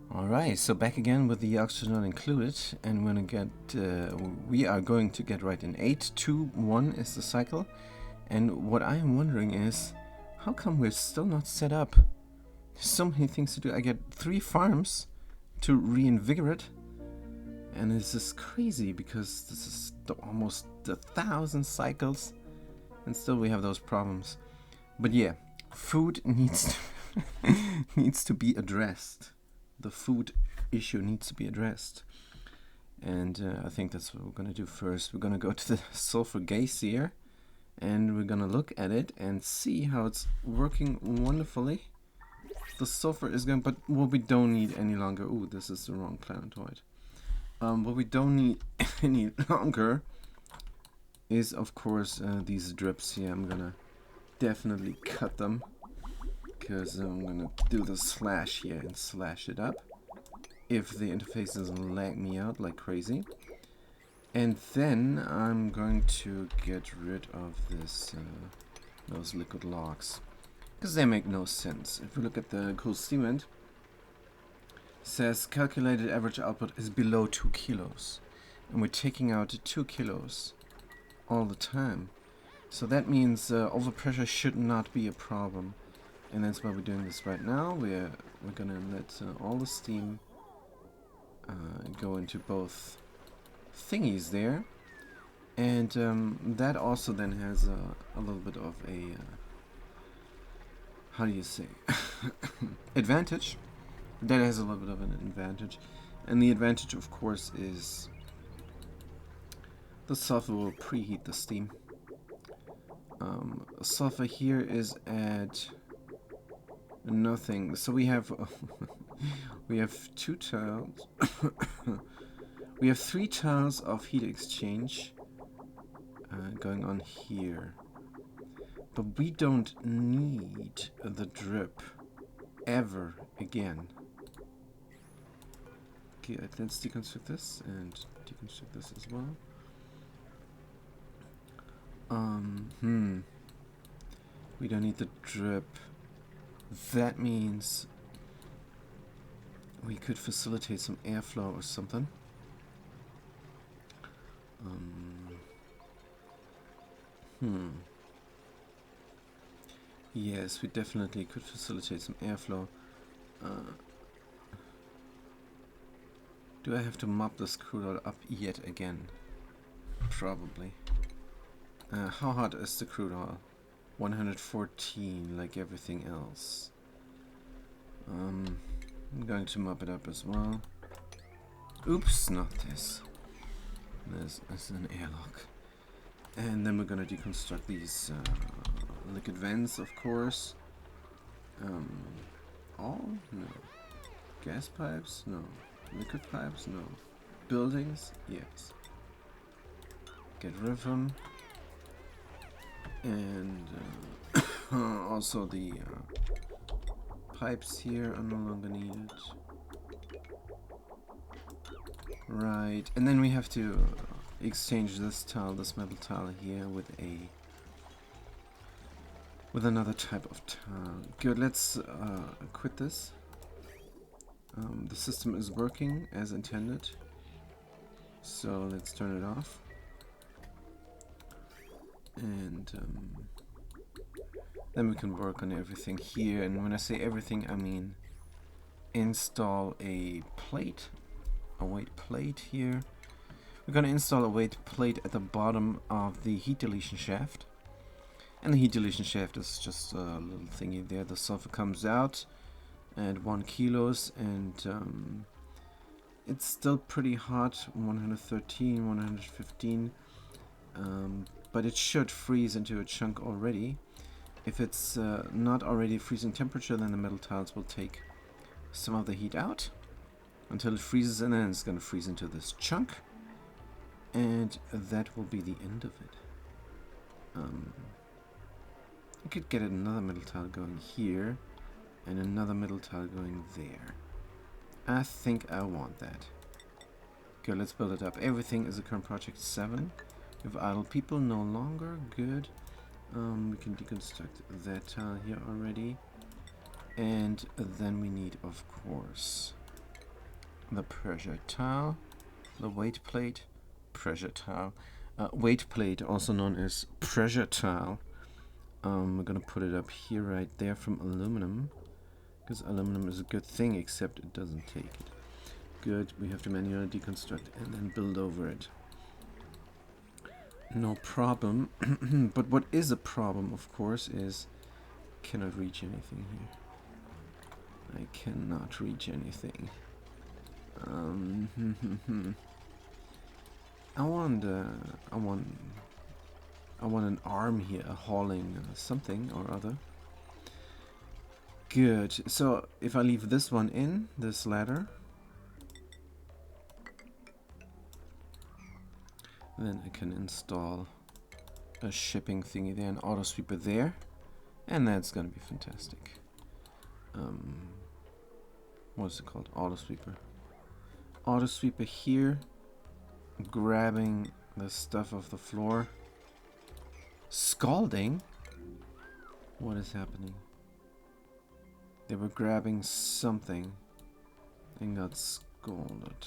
Alright, so back again with the oxygen not included, and we are going to get right in 8, 2, 1 is the cycle. And what I am wondering is, how come we're still not set up? There's so many things to do. I get 3 farms to reinvigorate, and this is crazy because this is almost 1,000 cycles, and still we have those problems. But yeah, food needs needs to be addressed. The food issue needs to be addressed, and I think that's what we're going to do first. We're going to go to the sulfur geyser, and we're going to look at it and see how it's working wonderfully. The sulfur is going, but what we don't need any longer. Ooh, this is the wrong planetoid. What we don't need any longer is, of course, these drips here. I'm gonna definitely cut them, because I'm gonna do the slash here and slash it up if the interface doesn't lag me out like crazy. And then I'm going to get rid of this those liquid logs, because they make no sense. If we look at the cool statement, it says calculated average output is below 2 kilos, and we're taking out 2 kilos all the time. So that means overpressure should not be a problem. And that's why we're doing this right now. We're gonna let all the steam go into both thingies there, and that also then has a little bit of a how do you say advantage. That has a little bit of an advantage, and the advantage, of course, is the sulfur will preheat the steam. Sulfur here is at nothing, so we have we have 2 tiles. We have 3 tiles of heat exchange going on here, but we don't need the drip ever again. Okay, let's deconstruct this and deconstruct this as well. We don't need the drip. That means we could facilitate some airflow or something. Yes, we definitely could facilitate some airflow. Do I have to mop this crude oil up yet again? Probably. How hot is the crude oil? 114, like everything else. I'm going to mop it up as well. Oops, not this. This is an airlock. And then we're going to deconstruct these liquid vents, of course. All? No. Gas pipes? No. Liquid pipes? No. Buildings? Yes. Get rid of them. And also the pipes here are no longer needed. Right, and then we have to exchange this tile, this metal tile here, with another type of tile. Good, let's quit this. The system is working as intended, so let's turn it off. And then we can work on everything here. And when I say everything, I mean install a plate, a weight plate here. We're going to install a weight plate at the bottom of the heat deletion shaft. And the heat deletion shaft is just a little thingy there. The sulfur comes out at 1 kilos, and it's still pretty hot, 113, 115. But it should freeze into a chunk already. If it's not already freezing temperature, then the metal tiles will take some of the heat out until it freezes, and then it's going to freeze into this chunk, and that will be the end of it. I could get another metal tile going here and another metal tile going there. I think I want that. Good, let's build it up. Everything is a current project 7. We have idle people no longer. Good. We can deconstruct that tile here already. And then we need, of course, the pressure tile, the weight plate, pressure tile. Weight plate, also known as pressure tile. We're gonna put it up here, right there, from aluminum, because aluminum is a good thing, except it doesn't take it. Good, we have to manually deconstruct and then build over it. No problem. But what is a problem, of course, is cannot reach anything here. I cannot reach anything. I want an arm here hauling something or other. Good. So if I leave this one in, this ladder, then I can install a shipping thingy there, an auto sweeper there, and that's gonna be fantastic. What's it called? Auto sweeper. Auto sweeper here, grabbing the stuff off the floor. Scalding? What is happening? They were grabbing something and got scalded.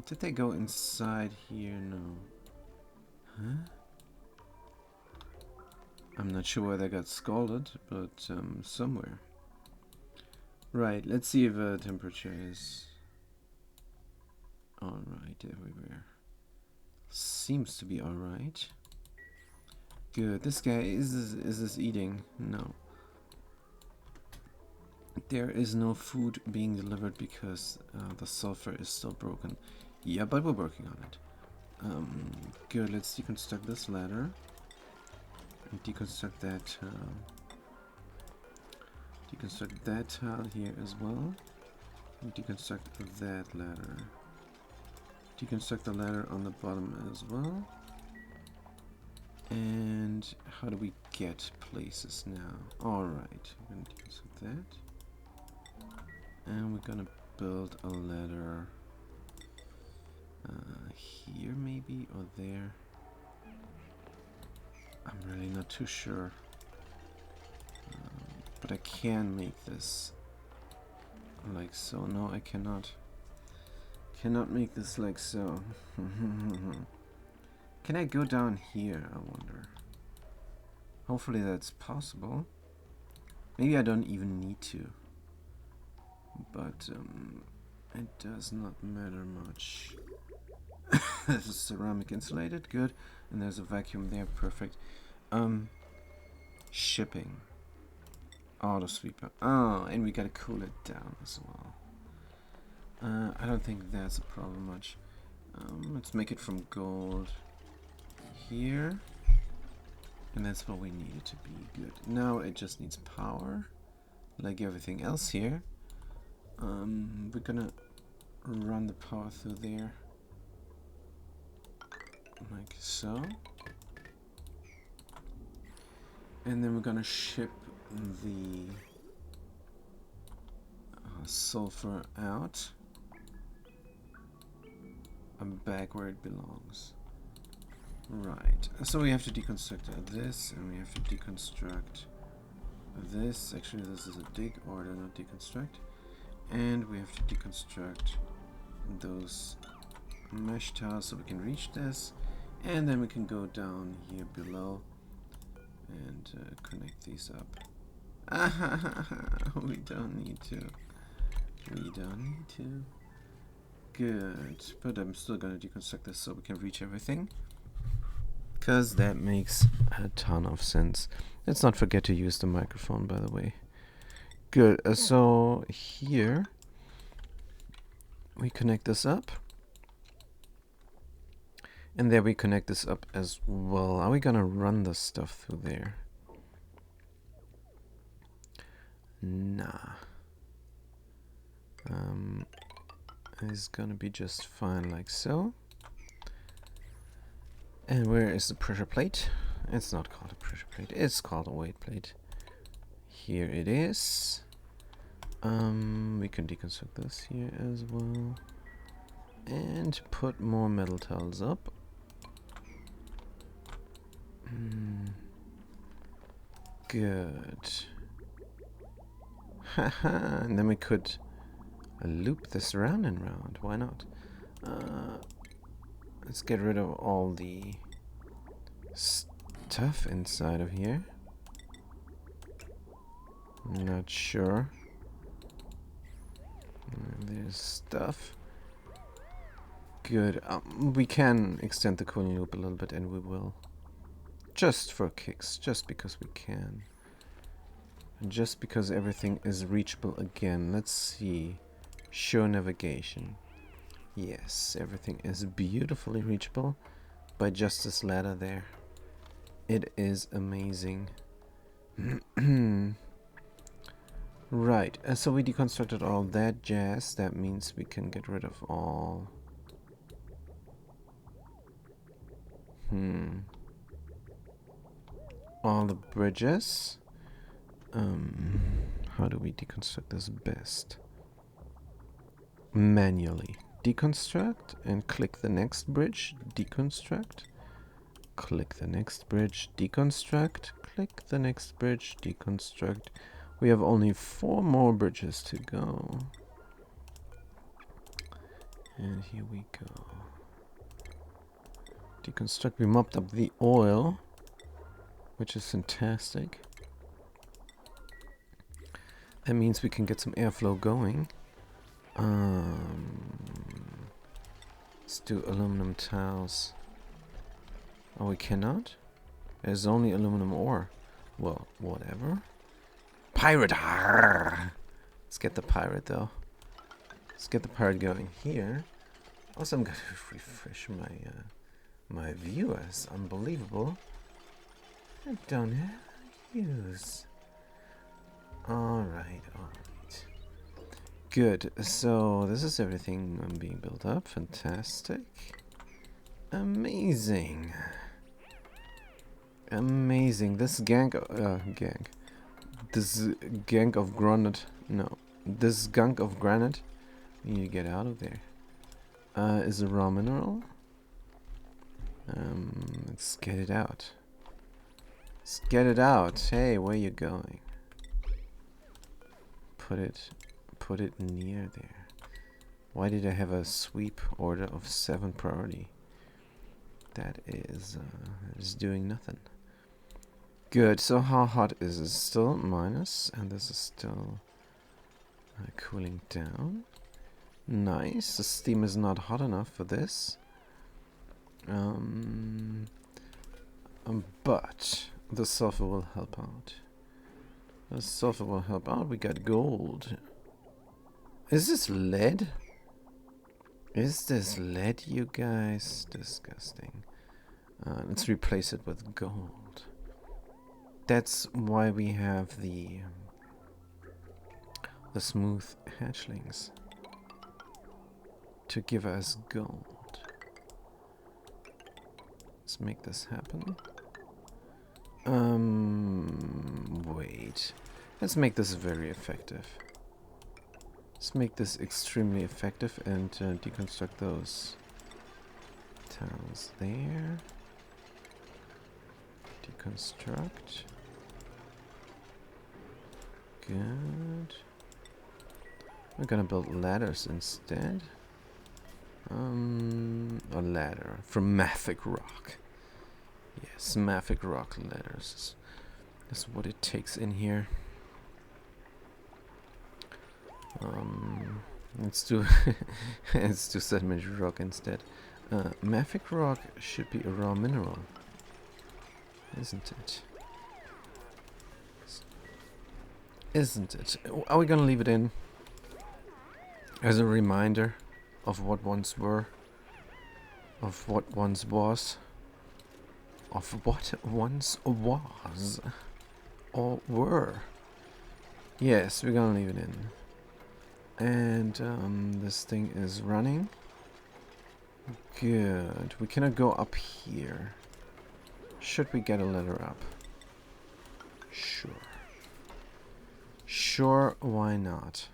Did they go inside here? No. Huh? I'm not sure where they got scalded, but somewhere. Right, let's see if the temperature is alright everywhere. Seems to be alright. Good. This guy, is this eating? No. There is no food being delivered because the sulfur is still broken. Yeah, but we're working on it. Good, let's deconstruct this ladder. And deconstruct that tile here as well. And deconstruct that ladder. Deconstruct the ladder on the bottom as well. And how do we get places now? Alright, we're gonna deconstruct that. And we're gonna build a ladder here maybe, or there. I'm really not too sure. But I can make this like so. No, I cannot. Cannot make this like so. Can I go down here, I wonder? Hopefully that's possible. Maybe I don't even need to. But it does not matter much. This is ceramic insulated, good. And there's a vacuum there, perfect. Shipping. Auto sweeper. Oh, and we gotta cool it down as well. I don't think that's a problem much. Let's make it from gold here. And that's what we need it to be. Good. Now it just needs power, like everything else here. We're gonna run the power through there, like so. And then we're gonna ship the sulfur out and back where it belongs. Right, so we have to deconstruct this, and we have to deconstruct this. Actually, this is a dig order, not deconstruct. And we have to deconstruct those mesh tiles so we can reach this. And then we can go down here below and connect these up. We don't need to. We don't need to. Good, but I'm still gonna deconstruct this so we can reach everything, because that makes a ton of sense. Let's not forget to use the microphone, by the way. Good, so here we connect this up, and there we connect this up as well. Are we gonna run the stuff through there? Nah. It's gonna be just fine like so. And where is the pressure plate? It's not called a pressure plate, it's called a weight plate. Here it is. We can deconstruct this here as well. And put more metal tiles up. Good. Haha, and then we could loop this round and round. Why not? Let's get rid of all the stuff inside of here. Not sure. There's stuff. Good. We can extend the cooling loop a little bit, and we will. Just for kicks. Just because we can. And just because everything is reachable again. Let's see. Show navigation. Yes, everything is beautifully reachable by just this ladder there. It is amazing. Right, so we deconstructed all that jazz. That means we can get rid of all... all the bridges. How do we deconstruct this best? Manually. Deconstruct and click the next bridge. Deconstruct. Click the next bridge. Deconstruct. Click the next bridge. Deconstruct. We have only 4 more bridges to go. And here we go. Deconstruct. We mopped up the oil, which is fantastic. That means we can get some airflow going. Let's do aluminum tiles. Oh, we cannot? There's only aluminum ore. Well, whatever. Pirate! Arrgh. Let's get the pirate, though. Let's get the pirate going here. Also, I'm going to refresh my viewers. Unbelievable. I don't have views. Alright, alright. Good. So, this is everything being built up. Fantastic. Amazing. Amazing. This This gang of granite. No. This gunk of granite. You need to get out of there. Is a raw mineral. Let's get it out. Let's get it out. Hey, where you going? Put it near there. Why did I have a sweep order of 7 priority? That is doing nothing. Good. So how hot is it? Still minus, and this is still cooling down. Nice. The steam is not hot enough for this. But the sulfur will help out. The sulfur will help out. We got gold. Is this lead? Is this lead, you guys? Disgusting. Let's replace it with gold. That's why we have the smooth hatchlings. To give us gold. Let's make this happen. Wait. Let's make this very effective. Let's make this extremely effective and deconstruct those tiles there. Deconstruct. Good. We're gonna build ladders instead. A ladder from mafic rock. Yes, mafic rock ladders. That's what it takes in here. Let's do let's do sedimentary rock instead. Mafic rock should be a raw mineral, isn't it? Isn't it? Are we gonna leave it in as a reminder of what once were, of what once was, of what once was or were? Yes, we're gonna leave it in. And this thing is running. Good. We cannot go up here. Should we get a ladder up? Sure. Sure, why not?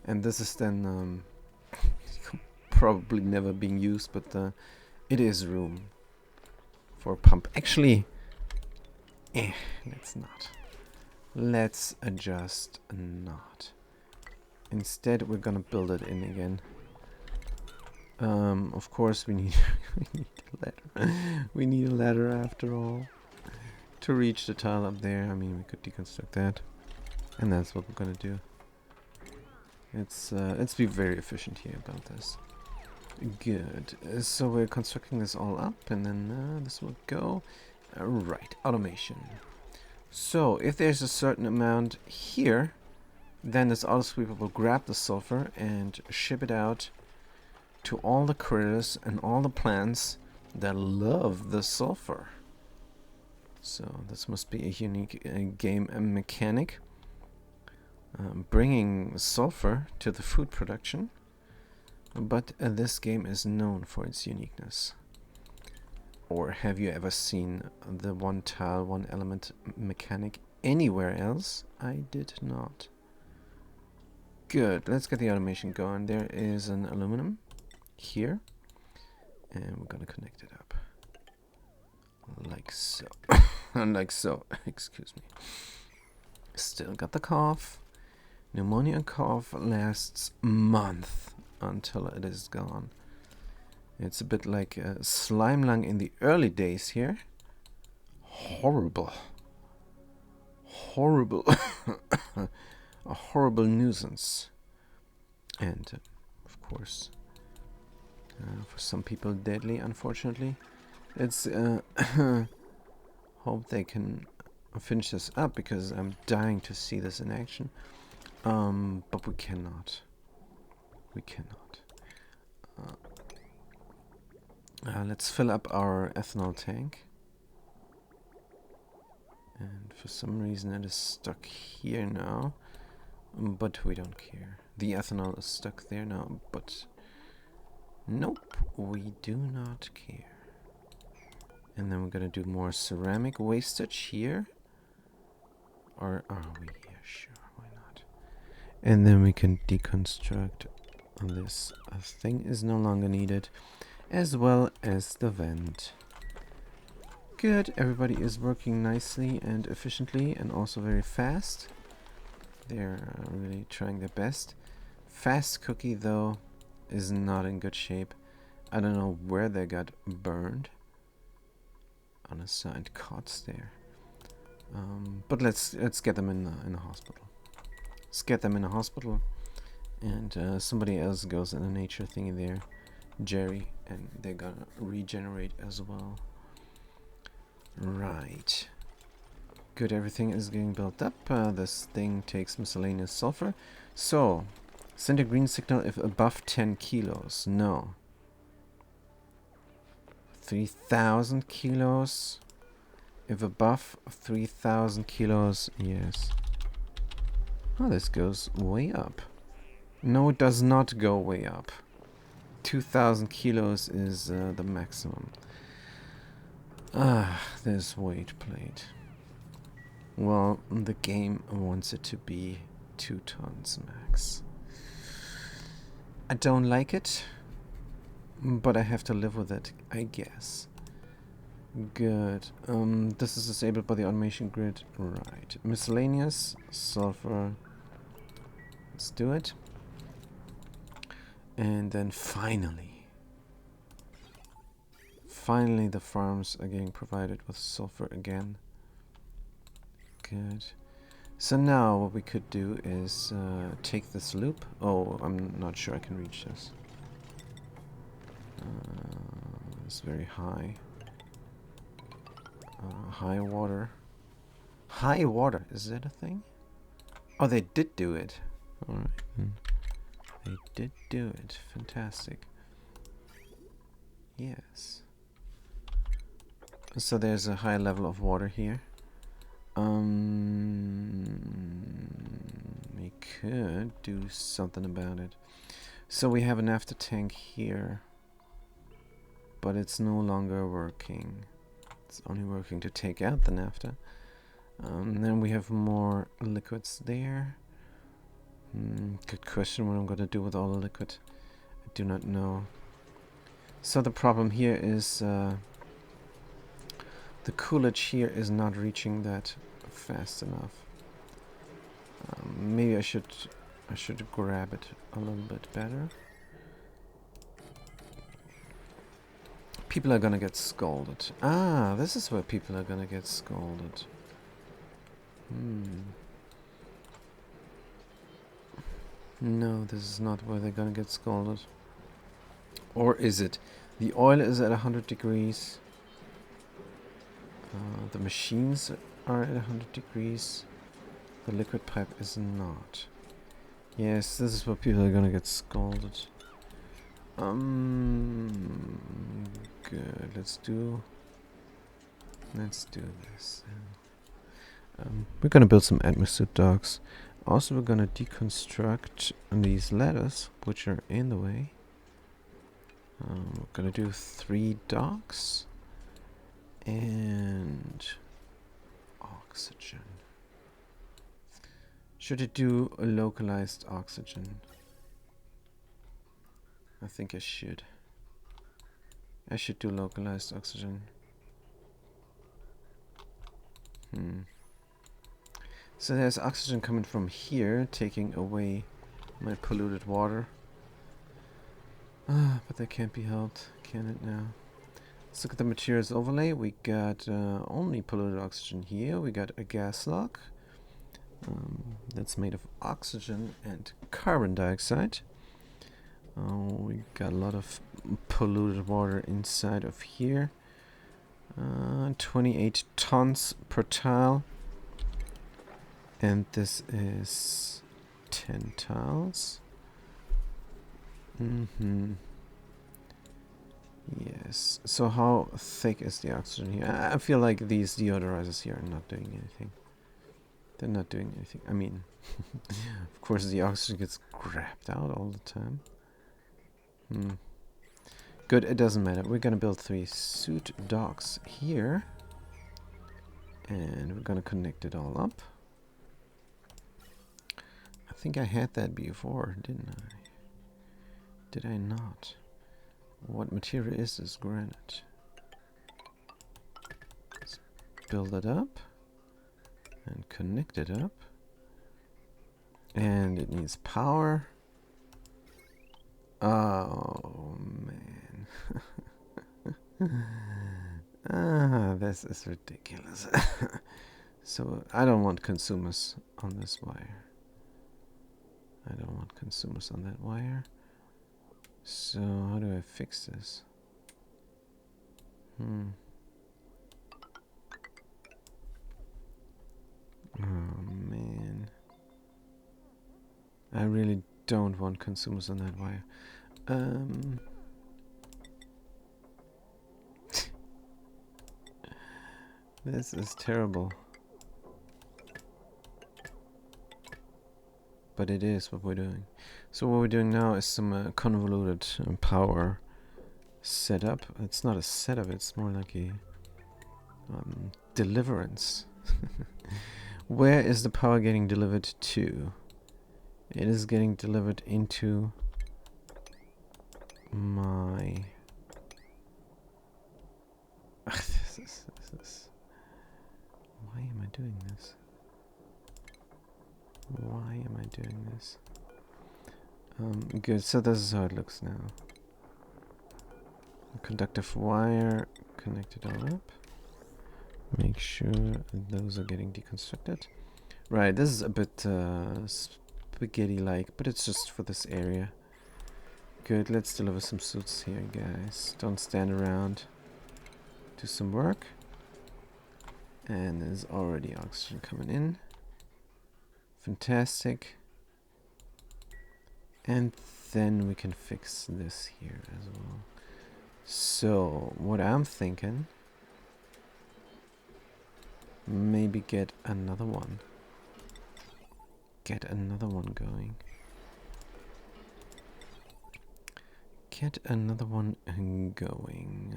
And this is then probably never being used, but it is room for a pump. Actually, let's not. Let's just not. Instead, we're gonna build it in again. Of course, we need we need a ladder. We need a ladder after all to reach the tile up there. I mean, we could deconstruct that, and that's what we're gonna do. Let's be very efficient here about this. Good. So we're constructing this all up, and then this will go. Right, automation. So if there's a certain amount here, then this auto sweeper will grab the sulfur and ship it out to all the critters and all the plants that love the sulfur. So this must be a unique game mechanic, bringing sulfur to the food production. But this game is known for its uniqueness. Or have you ever seen the one tile, one element mechanic anywhere else? I did not. Good, let's get the automation going. There is an aluminum here, and we're gonna connect it up. Like so. Like so, excuse me. Still got the cough. Pneumonia and cough lasts month until it is gone. It's a bit like slime lung in the early days here. Horrible. Horrible. A horrible nuisance. And, of course, for some people deadly, unfortunately. It's, hope they can finish this up, because I'm dying to see this in action. But we cannot. We cannot. Let's fill up our ethanol tank. And for some reason it is stuck here now. But we don't care. The ethanol is stuck there now, but nope, we do not care. And then we're gonna do more ceramic wastage here. Or are we? Yeah, sure, why not? And then we can deconstruct this thing is no longer needed, as well as the vent. Good, everybody is working nicely and efficiently and also very fast. They're really trying their best. Fast Cookie, though, is not in good shape. I don't know where they got burned. Unassigned cots there. But let's get them in a hospital. Let's get them in a hospital, and somebody else goes in a nature thingy there, Jerry, and they're gonna regenerate as well. Right. Good, everything is getting built up. This thing takes miscellaneous sulfur. So, send a green signal if above 10 kilos. No. 3,000 kilos. If above 3,000 kilos, yes. Oh, this goes way up. No, it does not go way up. 2,000 kilos is the maximum. Ah, this weight plate. Well, the game wants it to be 2 tons max. I don't like it, but I have to live with it, I guess. Good. This is disabled by the automation grid. Right. Miscellaneous, sulfur. Let's do it. And then finally the farms are getting provided with sulfur again. Good. So now what we could do is take this loop. Oh, I'm not sure I can reach this. It's very high. High water. High water, is that a thing? Oh, they did do it. Alright. They did do it. Fantastic. Yes. So there's a high level of water here. We could do something about it. So we have an after tank here, but it's no longer working. It's only working to take out the naphtha. Then we have more liquids there. Good question what I'm going to do with all the liquid. I do not know. So the problem here is the coolage here is not reaching that fast enough. Maybe I should I should grab it a little bit better. People are gonna get scolded. Ah, this is where people are gonna get scolded. No, this is not where they're gonna get scolded. Or is it? The oil is at 100 degrees. The machines are at 100 degrees. The liquid pipe is not. Yes, this is where people are gonna get scolded. Good. Let's do this. We're gonna build some atmosphere docks. Also, we're gonna deconstruct these ladders, which are in the way. We're gonna do 3 docks and oxygen. Should it do a localized oxygen? I think I should. I should do localized oxygen. So there's oxygen coming from here, taking away my polluted water. But that can't be helped, can it now? Let's look at the materials overlay. We got only polluted oxygen here. We got a gas lock that's made of oxygen and carbon dioxide. We got a lot of polluted water inside of here. 28 tons per tile. And this is 10 tiles. Yes. So how thick is the oxygen here? I feel like these deodorizers here are not doing anything. They're not doing anything. I mean, of course the oxygen gets grabbed out all the time. Good, it doesn't matter. We're gonna build 3 suit docks here. And we're gonna connect it all up. I think I had that before, didn't I? Did I not? What material is this? Granite. Let's build it up and connect it up. And it needs power. Oh man. This is ridiculous. So I don't want consumers on this wire. I don't want consumers on that wire. So how do I fix this? Oh man. I really don't want consumers on that wire. This is terrible. But it is what we're doing. So what we're doing now is some convoluted power setup. It's not a setup, it's more like a deliverance. Where is the power getting delivered to? It is getting delivered into my... This is... Why am I doing this? Why am I doing this? Good, so this is how it looks now. A conductive wire, connect it all up. Make sure those are getting deconstructed. Right, this is a bit spaghetti-like, but it's just for this area. Good, let's deliver some suits here, guys. Don't stand around. Do some work. And there's already oxygen coming in. Fantastic. And then we can fix this here as well. So, what I'm thinking, maybe get another one. Get another one going. Get another one going.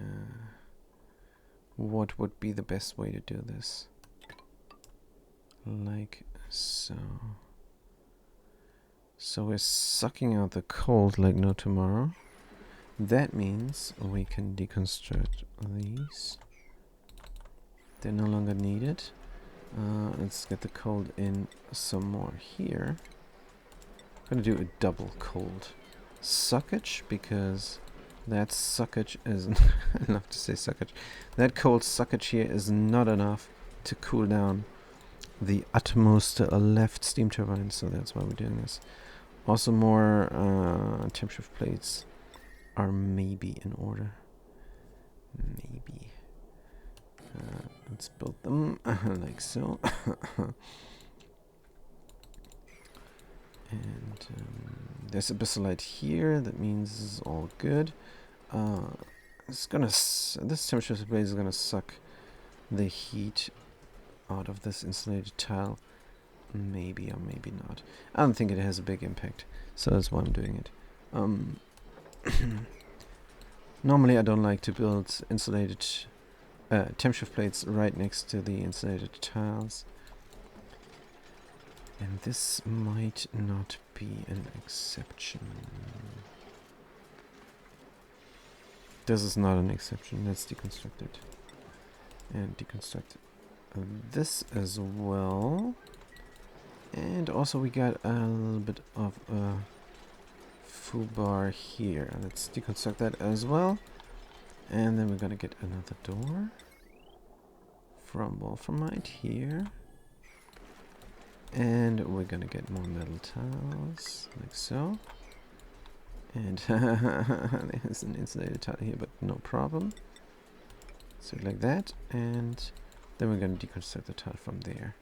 What would be the best way to do this? Like so. So we're sucking out the cold like no tomorrow. That means we can deconstruct these. They're no longer needed. Let's get the cold in some more here. gonna do a double cold suckage, because that suckage is I love to say suckage. That cold suckage here is not enough to cool down the utmost left steam turbine, so that's why we're doing this. Also, more temp shift plates are maybe in order. Maybe. Let's build them like so. And there's a Abyssallite here. That means this is all good. It's gonna this temp shift plate is gonna suck the heat out of this insulated tile. Maybe or maybe not. I don't think it has a big impact, so that's why I'm doing it. Normally I don't like to build insulated temp shift plates right next to the insulated tiles. And this might not be an exception. This is not an exception. Let's deconstruct it. And deconstruct this as well. And also we got a little bit of a foobar here. Let's deconstruct that as well. And then we're gonna get another door from wolframite here. And we're gonna get more metal tiles, like so. And there's an insulated tile here, but no problem. So like that, and then we're gonna deconstruct the tile from there.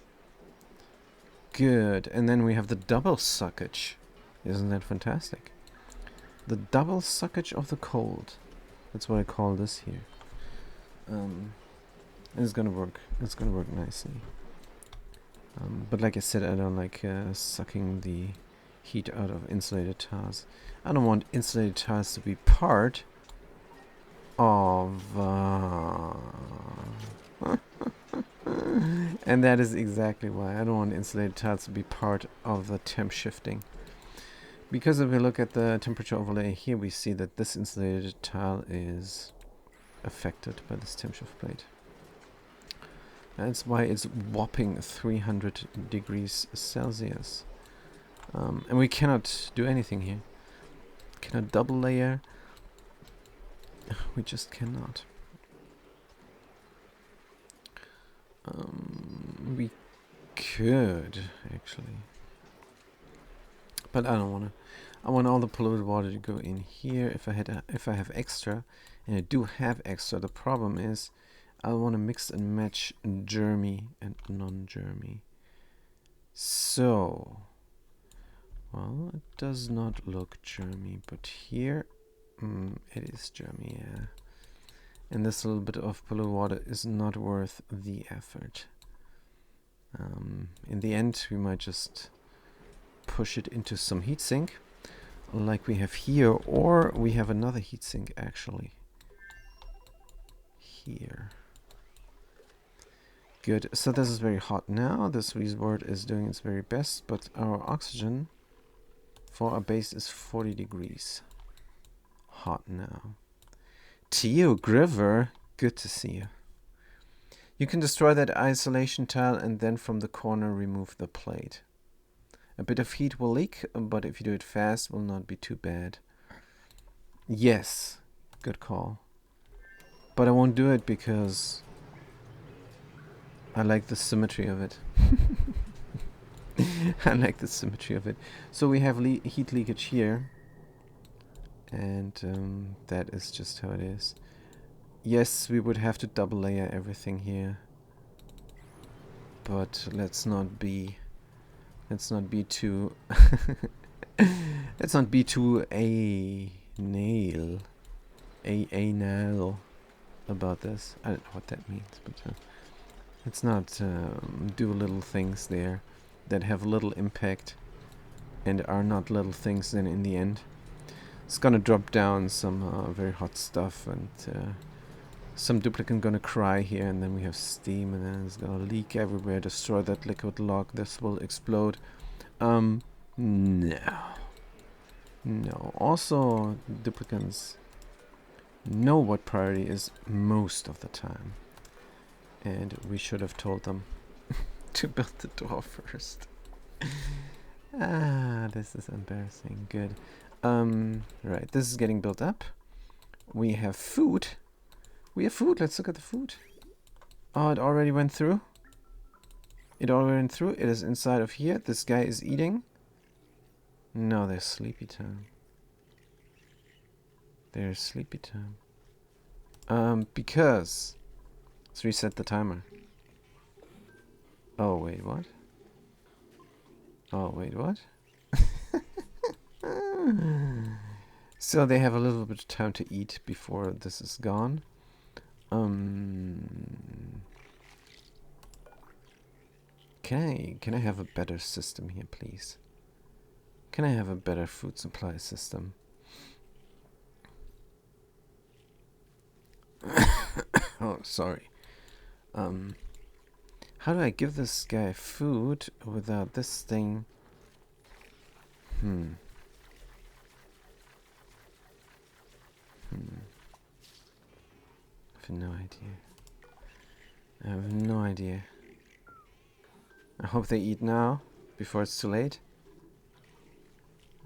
Good, and then we have the double suckage. Isn't that fantastic? The double suckage of the cold. That's what I call this here. It's gonna work. It's gonna work nicely. But like I said, I don't like sucking the heat out of insulated tiles. I don't want insulated tiles to be part of... and that is exactly why. I don't want insulated tiles to be part of the temp shifting. Because if we look at the temperature overlay here, we see that this insulated tile is affected by this temp shift plate. That's why it's whopping 300 degrees Celsius. And we cannot do anything here. Cannot double layer. We just cannot. We could, actually. But I don't want to. I want all the polluted water to go in here. If I have extra, and I do have extra, the problem is I want to mix and match germy and non-germy. So, well, it does not look germy, but here it is germy, yeah. And this little bit of polluted water is not worth the effort. In the end, we might just push it into some heatsink, like we have here, or we have another heatsink actually here. Good, so this is very hot now. This resort is doing its very best, but our oxygen for our base is 40 degrees. Hot now. Teo Griver, good to see you. You can destroy that isolation tile and then from the corner remove the plate. A bit of heat will leak, but if you do it fast, will not be too bad. Yes, good call. But I won't do it because I like the symmetry of it. I like the symmetry of it. So we have heat leakage here. And that is just how it is. Yes, we would have to double layer everything here. But let's not be too let's not be too anal about this. I don't know what that means, but let's not do little things there that have little impact and are not little things then in the end. It's gonna drop down some very hot stuff, and some duplicant gonna cry here, and then we have steam, and then it's gonna leak everywhere, destroy that liquid log. This will explode. No. Also, duplicants know what priority is most of the time, and we should have told them to build the door first. Ah, this is embarrassing. Good. Right, this is getting built up. We have food. We have food. Let's look at the food. Oh, it already went through. It already went through. It is inside of here. This guy is eating. No, there's sleepy time. There's sleepy time. Because... Let's reset the timer. Oh, wait, what? Oh, wait, what? So they have a little bit of time to eat before this is gone. Can I have a better system here, please? Can I have a better food supply system? Oh, sorry. How do I give this guy food without this thing? I have no idea. I have no idea. I hope they eat now, before it's too late.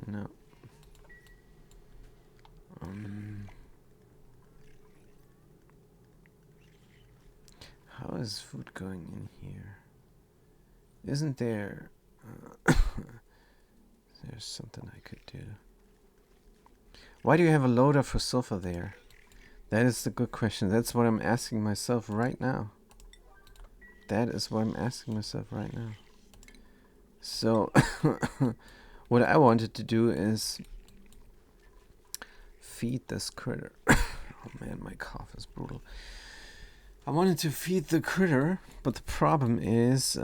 No. How is food going in here? Isn't there... there's something I could do. Why do you have a loader for sulfur there? That is the good question. That's what I'm asking myself right now. That is what I'm asking myself right now. So, what I wanted to do is feed this critter. Oh man, my cough is brutal. I wanted to feed the critter, but the problem is, I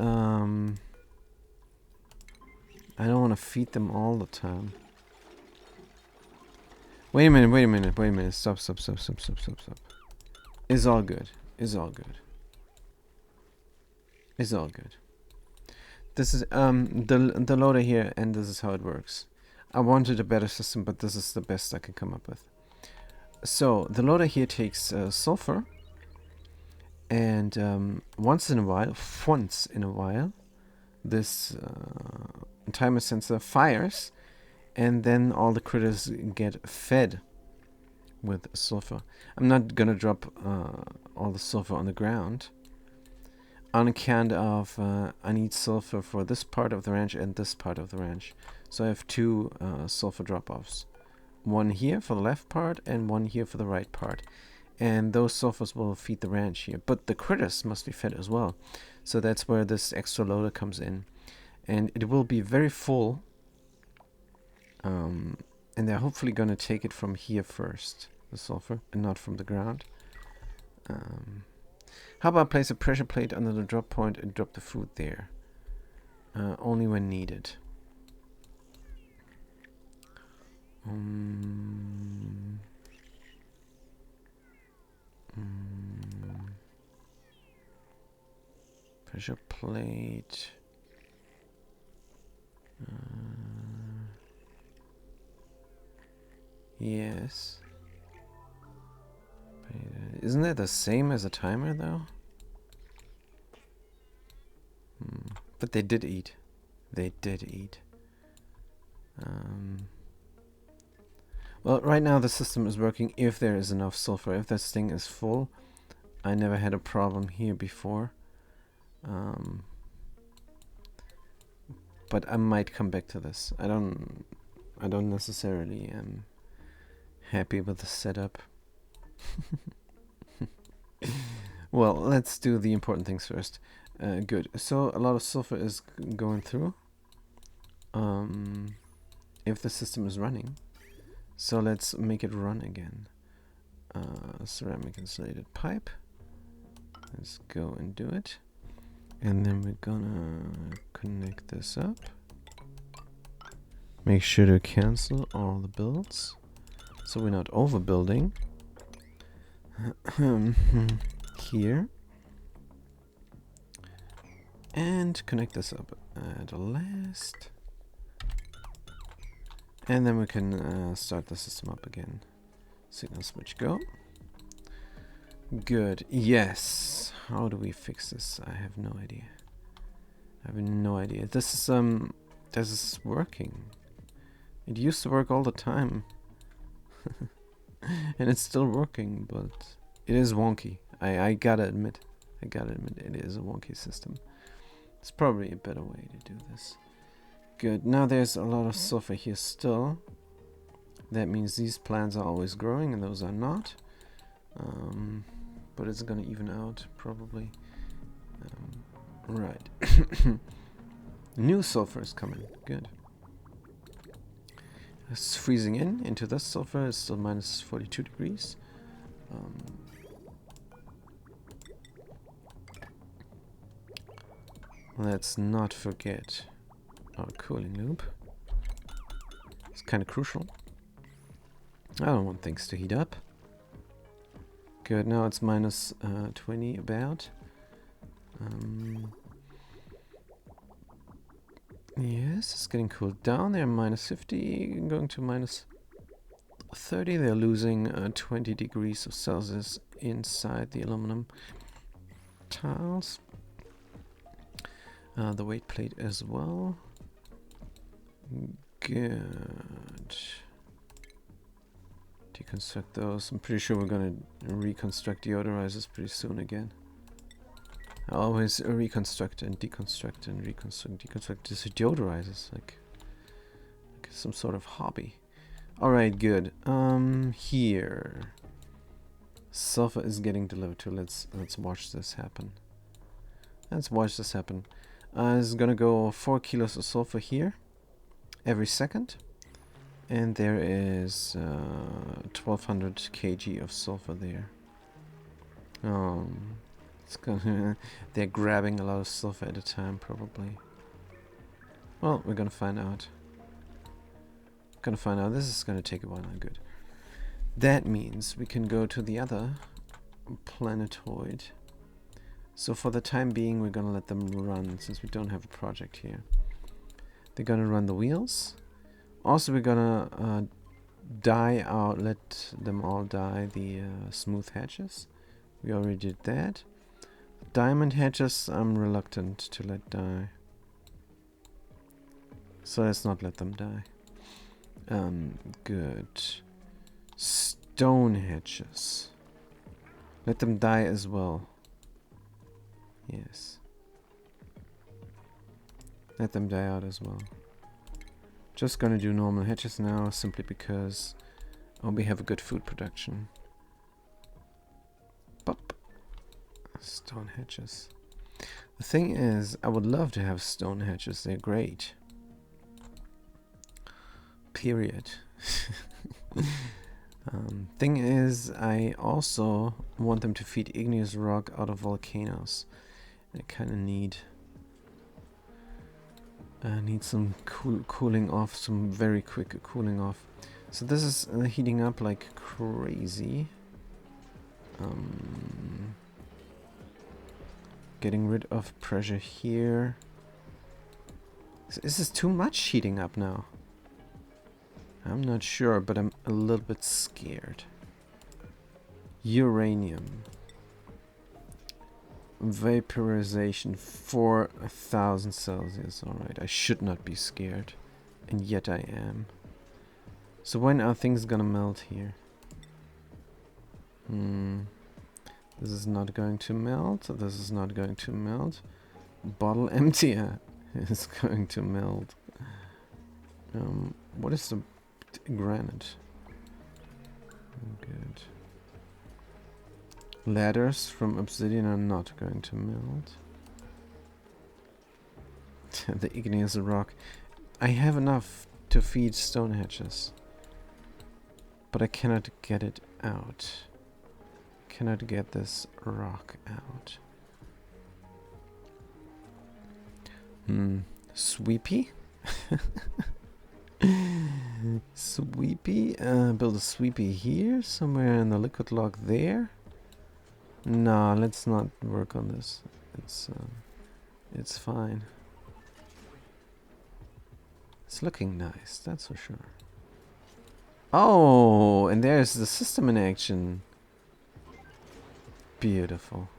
don't want to feed them all the time. Wait a minute. Stop. It's all good. It's all good. It's all good. This is the loader here, and this is how it works. I wanted a better system, but this is the best I can come up with. So the loader here takes sulfur, and once in a while, this timer sensor fires, and then all the critters get fed with sulfur. I'm not gonna drop all the sulfur on the ground, on account of I need sulfur for this part of the ranch and this part of the ranch. So I have two sulfur drop-offs. One here for the left part and one here for the right part. And those sulfurs will feed the ranch here. But the critters must be fed as well. So that's where this extra loader comes in. And it will be very full. And they're hopefully going to take it from here first, the sulfur, and not from the ground. How about place a pressure plate under the drop point and drop the food there? Only when needed. Pressure plate. Yes. Isn't that the same as a timer, though? But they did eat. They did eat. Well, right now the system is working if there is enough sulfur. If this thing is full, I never had a problem here before. But I might come back to this. I don't necessarily am happy with the setup. Well, let's do the important things first. Good. So a lot of sulfur is going through. If the system is running. So let's make it run again. Ceramic insulated pipe. Let's go and do it. And then we're gonna connect this up. Make sure to cancel all the builds, so we're not overbuilding. Here. And connect this up at last. And then we can start the system up again. Signal switch go. Good. Yes. How do we fix this? I have no idea. I have no idea. This is This is working. It used to work all the time. And it's still working, but it is wonky. I gotta admit. It is a wonky system. It's probably a better way to do this. Good. Now there's a lot of sulfur here still. That means these plants are always growing and those are not. But it's gonna even out probably. Right. New sulfur is coming. Good. It's freezing into this sulfur. It's still minus 42 degrees. Let's not forget our cooling loop. It's kind of crucial. I don't want things to heat up. Good, now it's minus 20 about. Yes, it's getting cooled down. They're minus 50, going to minus 30. They're losing 20 degrees of Celsius inside the aluminum tiles. The weight plate as well. Good. Deconstruct those. I'm pretty sure we're gonna reconstruct deodorizers pretty soon again. I always reconstruct and deconstruct and reconstruct, deconstruct. This deodorizers like some sort of hobby. All right, good. Here, sulfur is getting delivered to. Let's watch this happen. Let's watch this happen. It's gonna go 4 kilos of sulfur here every second, and there is 1200 kg of sulfur there. It's gonna they're grabbing a lot of sulfur at a time, probably. Well, we're gonna find out. This is gonna take a while. Good. That means we can go to the other planetoid. So for the time being, we're gonna let them run since we don't have a project here. They're gonna run the wheels. Also, we're gonna let them all die the smooth hatches. We already did that. Diamond hatches, I'm reluctant to let die. So let's not let them die. Good. Stone hatches. Let them die as well. Yes. Let them die out as well. Just gonna do normal hatches now, simply because we have a good food production. Pop. Stone hatches. The thing is, I would love to have stone hatches. They're great. Period. Thing is, I also want them to feed igneous rock out of volcanoes. I kind of need some cooling off, some very quick cooling off. So this is heating up like crazy. Getting rid of pressure here. Is this too much heating up now? I'm not sure, but I'm a little bit scared. Uranium. Vaporization 4000 Celsius. Alright, I should not be scared. And yet I am. So when are things gonna melt here? This is not going to melt. This is not going to melt. Bottle emptier is going to melt. What is the granite? Good. Ladders from obsidian are not going to melt. The igneous rock. I have enough to feed stone hatches, but I cannot get it out. Cannot get this rock out. Sweepy? Sweepy? Build a sweepy here, somewhere in the liquid log there. No, let's not work on this. It's fine. It's looking nice, that's for sure. Oh, and there's the system in action. Beautiful.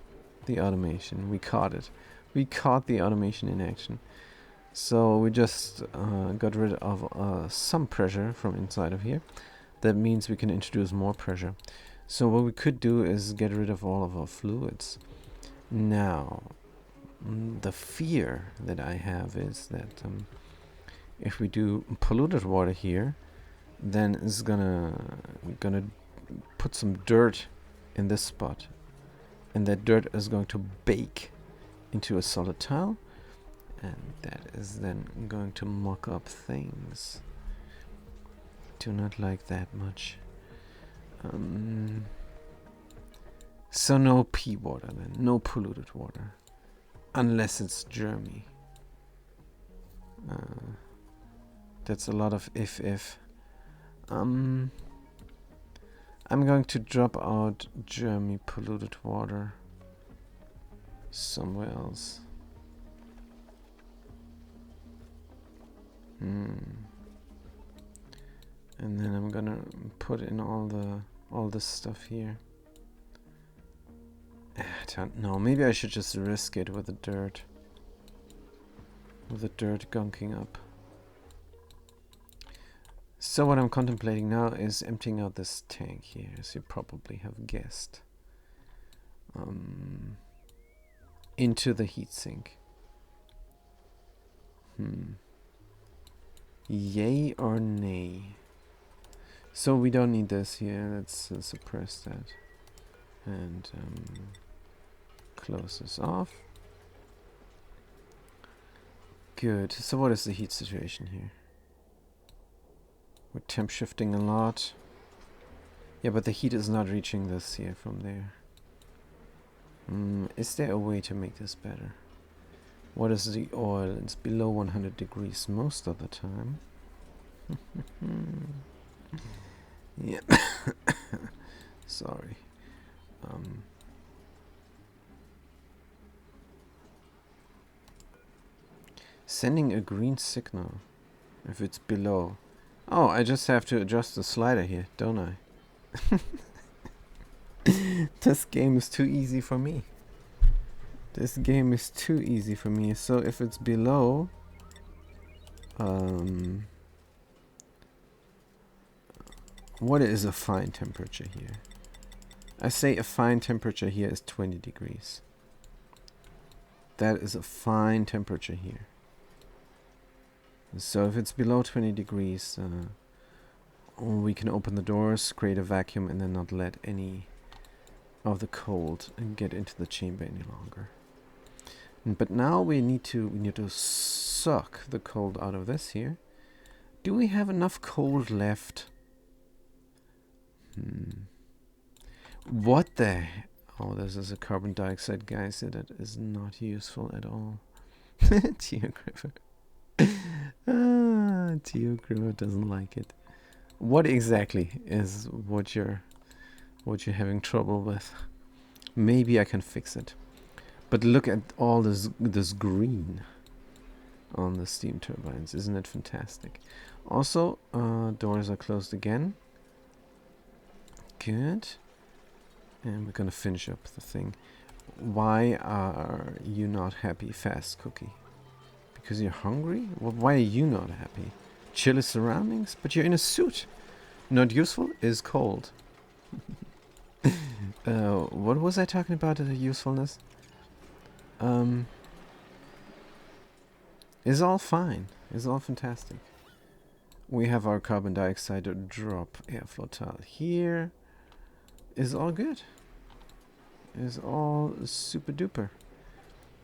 The automation. We caught it. We caught the automation in action. So we just got rid of some pressure from inside of here. That means we can introduce more pressure. So what we could do is get rid of all of our fluids. Now, the fear that I have is that if we do polluted water here, then it's gonna put some dirt in this spot, and that dirt is going to bake into a solid tile, and that is then going to muck up things. Do not like that much. So no pea water then, no polluted water, unless it's Germy. That's a lot of if. I'm going to drop out Germy polluted water somewhere else. And then I'm gonna put in all this stuff here. I don't know, maybe I should just risk it with the dirt. With the dirt gunking up. So what I'm contemplating now is emptying out this tank here, as you probably have guessed. Into the heatsink. Yay or nay? So we don't need this here. Let's suppress that. And close this off. Good. So what is the heat situation here? We're temp shifting a lot. Yeah, but the heat is not reaching this here from there. Is there a way to make this better? What is the oil? It's below 100 degrees most of the time. Yeah. Sorry. Sending a green signal if it's below. Oh, I just have to adjust the slider here, don't I? This game is too easy for me. This game is too easy for me. So if it's below... what is a fine temperature here? I say a fine temperature here is 20 degrees. That is a fine temperature here. So if it's below 20 degrees, we can open the doors, create a vacuum, and then not let any of the cold get into the chamber any longer. But now we need to suck the cold out of this here. Do we have enough cold left? What the? Oh, this is a carbon dioxide geyser that is not useful at all. Geographer. Geographer doesn't like it. What exactly is what you're having trouble with? Maybe I can fix it. But look at all this green on the steam turbines. Isn't it fantastic? Also, doors are closed again. Good. And we're gonna finish up the thing. Why are you not happy, Fast Cookie? Because you're hungry? Well, why are you not happy? Chilly surroundings? But you're in a suit. Not useful is cold. What was I talking about the usefulness? It's all fine. It's all fantastic. We have our carbon dioxide drop airflow tile here. It's all good. It's all super duper.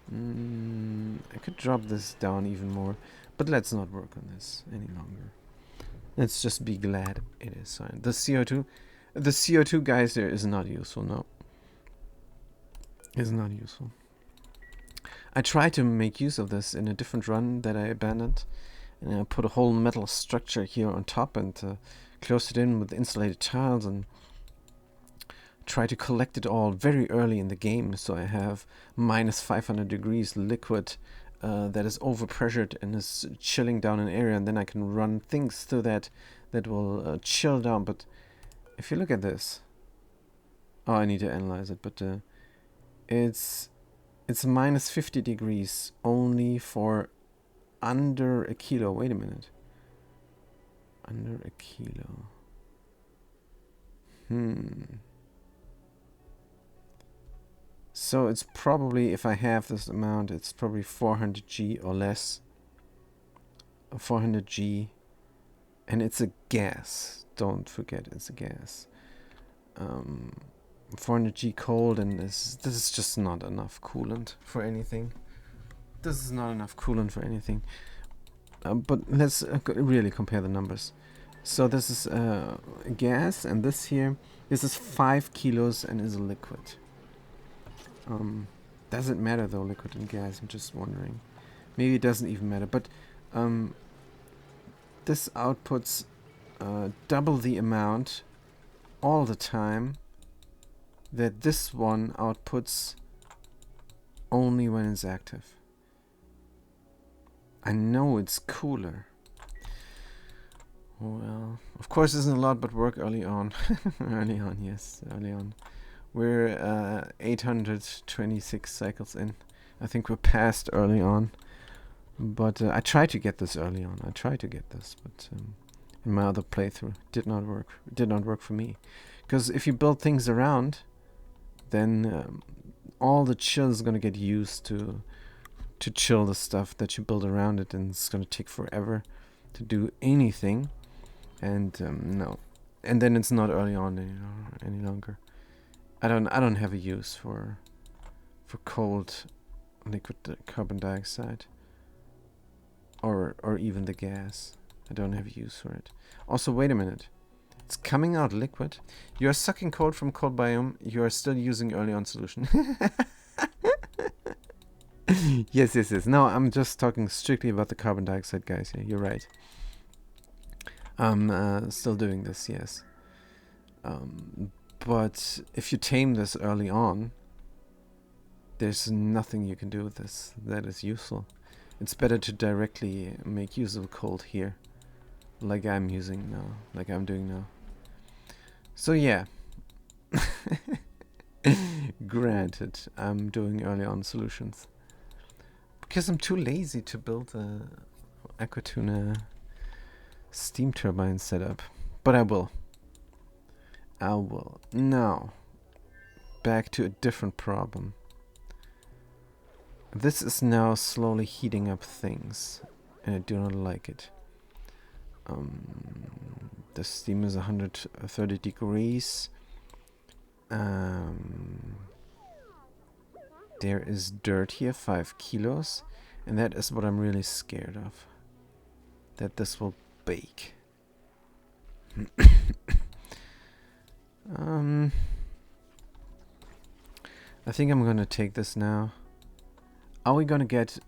I could drop this down even more, but let's not work on this any longer. Let's just be glad it is fine. The CO2 geyser is not useful. No, it's not useful. I tried to make use of this in a different run that I abandoned, and I put a whole metal structure here on top and closed it in with insulated tiles and try to collect it all very early in the game, so I have minus 500 degrees liquid that is overpressured and is chilling down an area, and then I can run things through that will chill down. But if you look at this, oh, I need to analyze it, but it's minus 50 degrees only for under a kilo. Wait a minute. Under a kilo. So it's probably, if I have this amount, it's probably 400 G or less. 400 G. And it's a gas. Don't forget, it's a gas. 400 G cold, and this is just not enough coolant for anything. This is not enough coolant for anything. But let's really compare the numbers. So this is gas, and this is 5 kilos and is a liquid. Does it matter though, liquid and gas? I'm just wondering. Maybe it doesn't even matter, but this outputs double the amount all the time that this one outputs only when it's active. I know it's cooler. Well, of course isn't a lot, but work early on. Early on, yes, early on. We're 826 cycles in. I think we're past early on. But I tried to get this early on. I tried to get this, but in my other playthrough, did not work. It did not work for me. Because if you build things around, then all the chill is going to get used to chill the stuff that you build around it, and it's going to take forever to do anything. And no, and then it's not early on any longer. I don't have a use for cold liquid carbon dioxide. Or even the gas. I don't have a use for it. Also, wait a minute. It's coming out liquid. You are sucking cold from cold biome. You are still using early on solution. Yes. No, I'm just talking strictly about the carbon dioxide, guys. Yeah, you're right. I'm still doing this, yes. But if you tame this early on, there's nothing you can do with this that is useful. It's better to directly make use of cold here, like I'm using now, like I'm doing now. So yeah, granted, I'm doing early on solutions because I'm too lazy to build a Aquatuna steam turbine setup, but I will. Now, back to a different problem. This is now slowly heating up things, and I do not like it. The steam is 130 degrees. There is dirt here, 5 kilos, and that is what I'm really scared of. That this will bake. I think I'm gonna take this now. Are we gonna get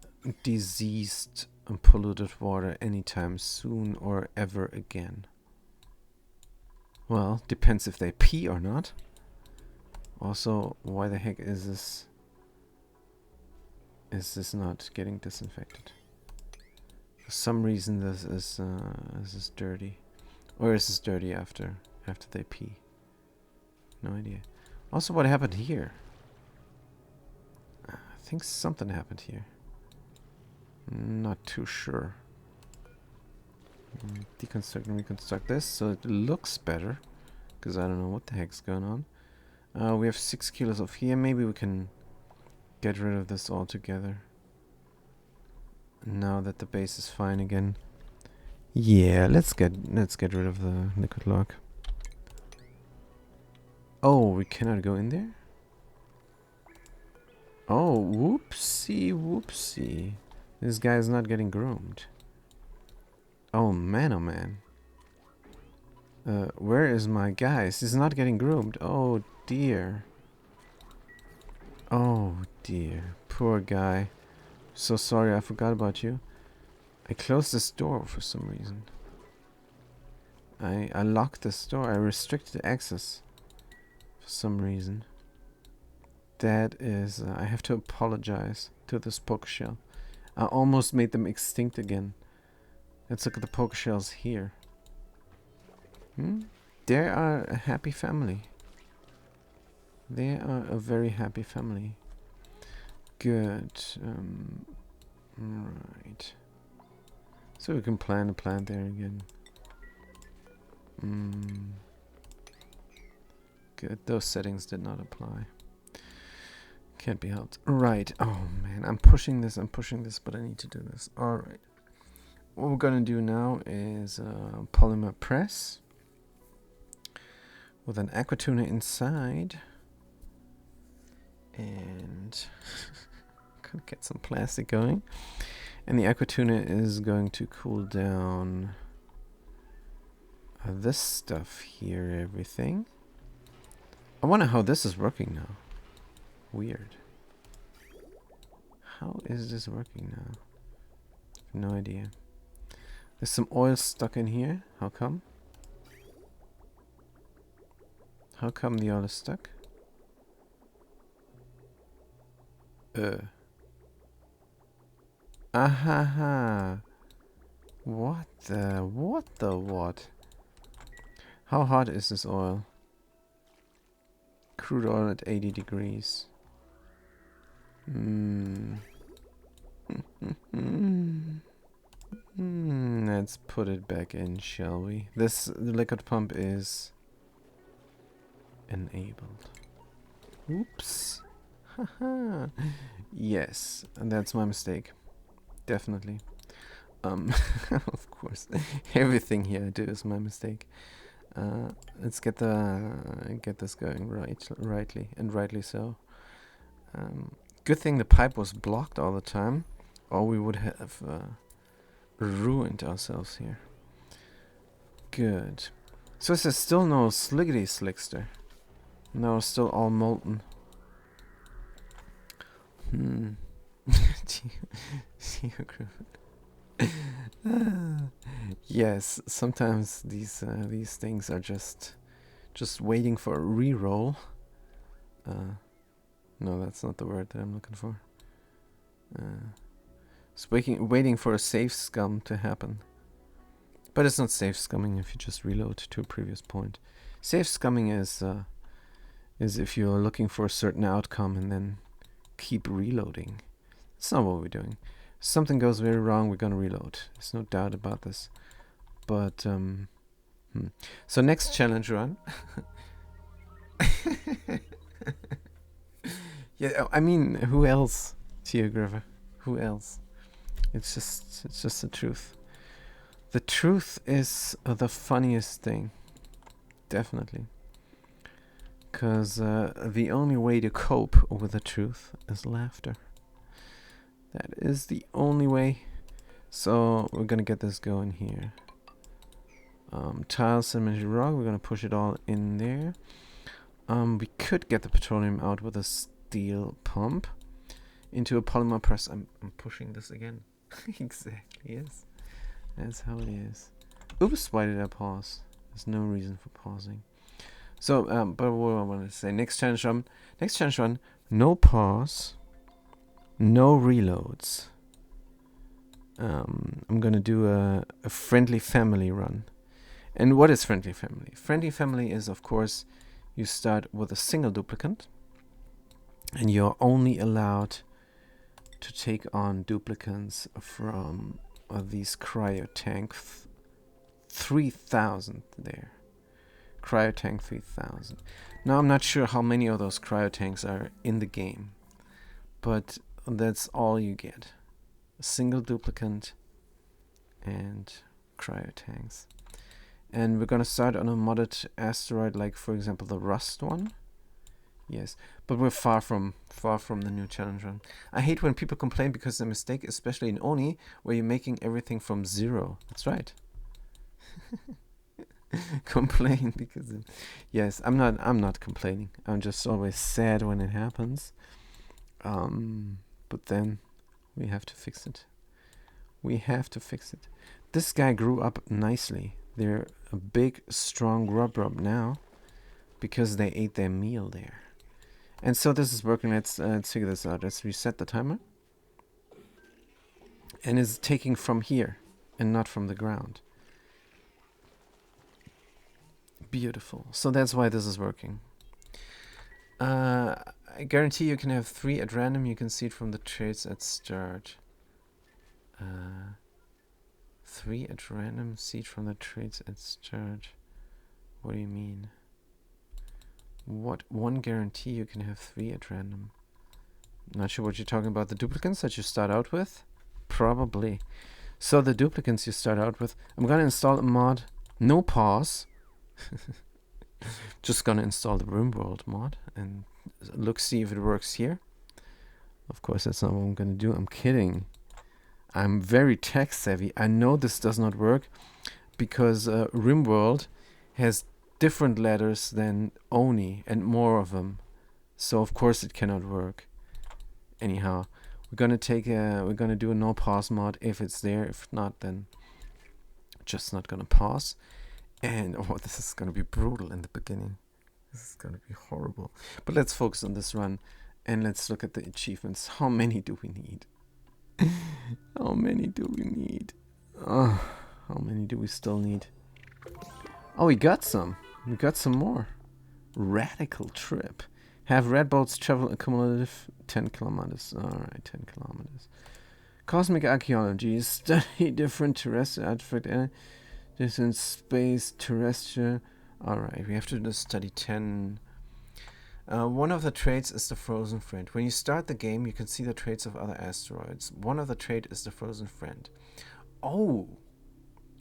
diseased and polluted water anytime soon or ever again? Well, depends if they pee or not. Also, why the heck is this not getting disinfected? For some reason this is dirty. Or is this dirty after they pee? No idea. Also, what happened here? I think something happened here. Not too sure. Deconstruct and reconstruct this so it looks better, because I don't know what the heck's going on. We have 6 kilos of here. Maybe we can get rid of this altogether now that the base is fine again. Yeah, let's get rid of the liquid lock. Oh, we cannot go in there? Oh, whoopsie. This guy is not getting groomed. Oh man. Where is my guy? He's not getting groomed. Oh dear. Oh dear. Poor guy. So sorry, I forgot about you. I closed this door for some reason. I locked this door. I restricted access for some reason. That is... I have to apologize to this poker shell. I almost made them extinct again. Let's look at the poker shells here. They are a happy family. They are a very happy family. Good. Right. So we can plant a plant there again. Good. Those settings did not apply. Can't be helped. Right. Oh man, I'm pushing this, but I need to do this. Alright. What we're gonna do now is polymer press with an aqua tuner inside. And gonna get some plastic going. And the aqua tuner is going to cool down this stuff here, everything. I wonder how this is working now. Weird. How is this working now? No idea. There's some oil stuck in here. How come? How come the oil is stuck? Ahaha. What? How hot is this oil? Crude oil at 80 degrees. Let's put it back in, shall we? The liquid pump is enabled. Oops. Haha. Yes, and that's my mistake. Definitely. Of course, everything here I do is my mistake. Let's get this going rightly so. Good thing the pipe was blocked all the time, or we would have ruined ourselves here. Good. So there's still no sliggity slickster. No, it's still all molten. Yes, sometimes these things are just waiting for a re-roll. No, that's not the word that I'm looking for. It's waiting for a safe scum to happen. But it's not safe scumming if you just reload to a previous point. Safe scumming is if you're looking for a certain outcome and then keep reloading. That's not what we're doing. If something goes very wrong, we're gonna reload. There's no doubt about this. But so next challenge run. Yeah, I mean, who else, Geographer? Who else? It's just the truth. The truth is the funniest thing. Definitely. Because the only way to cope with the truth is laughter. That is the only way. So we're gonna get this going here. Tile, cemetery, rock. We're gonna push it all in there. We could get the petroleum out with a steel pump into a polymer press. I'm pushing this again. Exactly. Yes. That's how it is. Oops. Why did I pause? There's no reason for pausing. So, but what I want to say, next challenge run, no pause, no reloads. I'm gonna do a friendly family run. And what is friendly family? Friendly family is, of course, you start with a single duplicant, and you're only allowed to take on duplicants from these cryo tank 3000 there. Cryotank 3000. Now I'm not sure how many of those cryotanks are in the game, but that's all you get. A single duplicant and cryotanks. And we're gonna start on a modded asteroid, like for example the Rust one. Yes, but we're far from the new challenge run. I hate when people complain because the mistake, especially in ONI, where you're making everything from zero. That's right. Complain because yes, I'm not complaining. I'm just always sad when it happens. But then we have to fix it. This guy grew up nicely. They're a big, strong rub now because they ate their meal there. And so this is working. Let's figure this out. Let's reset the timer. And it's taking from here and not from the ground. Beautiful. So that's why this is working. I guarantee you can have 3 at random. You can see it from the traits at start. 3 at random, seed from the traits at start. What do you mean? What? One guarantee you can have 3 at random. Not sure what you're talking about. The duplicants that you start out with? Probably. So the duplicants you start out with, I'm gonna install a mod. No pause. Just gonna install the RimWorld mod and look, see if it works here. Of course, that's not what I'm gonna do. I'm kidding. I'm very tech savvy. I know this does not work because RimWorld has different letters than ONI and more of them. So of course it cannot work. Anyhow, we're gonna do a no pause mod if it's there. If not, then just not gonna pause. And oh, this is gonna be brutal in the beginning. This is gonna be horrible. But let's focus on this run and let's look at the achievements. How many do we need? How many do we need? Oh, how many do we still need? Oh, we got some. We got some more. Radical trip. Have red boats travel a cumulative 10 kilometers. Alright, 10 kilometers. Cosmic archaeology. Study different terrestrial artifacts. This in space, terrestrial. Alright, we have to study 10. One of the traits is the frozen friend. When you start the game, you can see the traits of other asteroids. One of the trait is the frozen friend. Oh!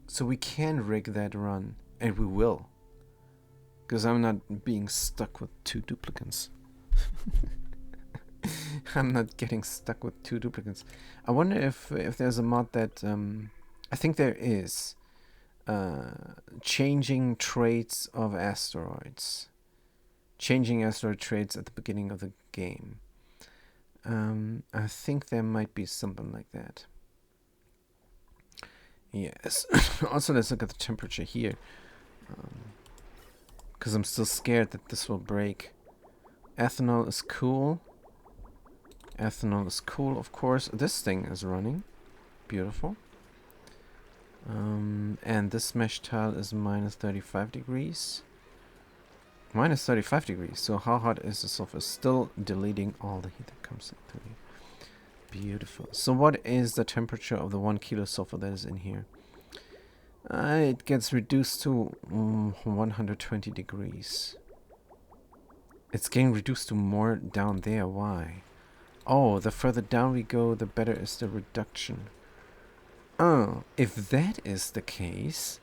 So we can rig that run. And we will. Because I'm not being stuck with 2 duplicants. I'm not getting stuck with 2 duplicants. I wonder if there's a mod that... I think there is. Changing traits of asteroids. Changing asteroid traits at the beginning of the game. I think there might be something like that. Yes. Also, let's look at the temperature here. Because I'm still scared that this will break. Ethanol is cool. Ethanol is cool, of course. This thing is running. Beautiful. And this mesh tile is minus 35 degrees. Minus 35 degrees. So how hot is the sulfur? Still deleting all the heat that comes into it. Beautiful. So what is the temperature of the 1 kilo sulfur that is in here? It gets reduced to 120 degrees. It's getting reduced to more down there. Why? Oh, the further down we go, the better is the reduction. Oh, if that is the case,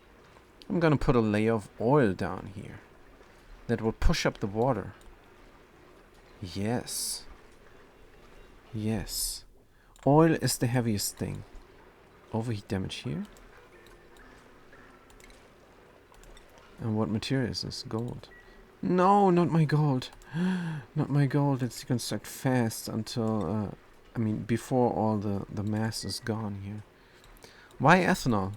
I'm gonna put a layer of oil down here. That will push up the water. Yes. Yes. Oil is the heaviest thing. Overheat damage here. And what material is this? Gold. No, not my gold. Not my gold. Let's deconstruct fast until, I mean, before all the mass is gone here. Why ethanol?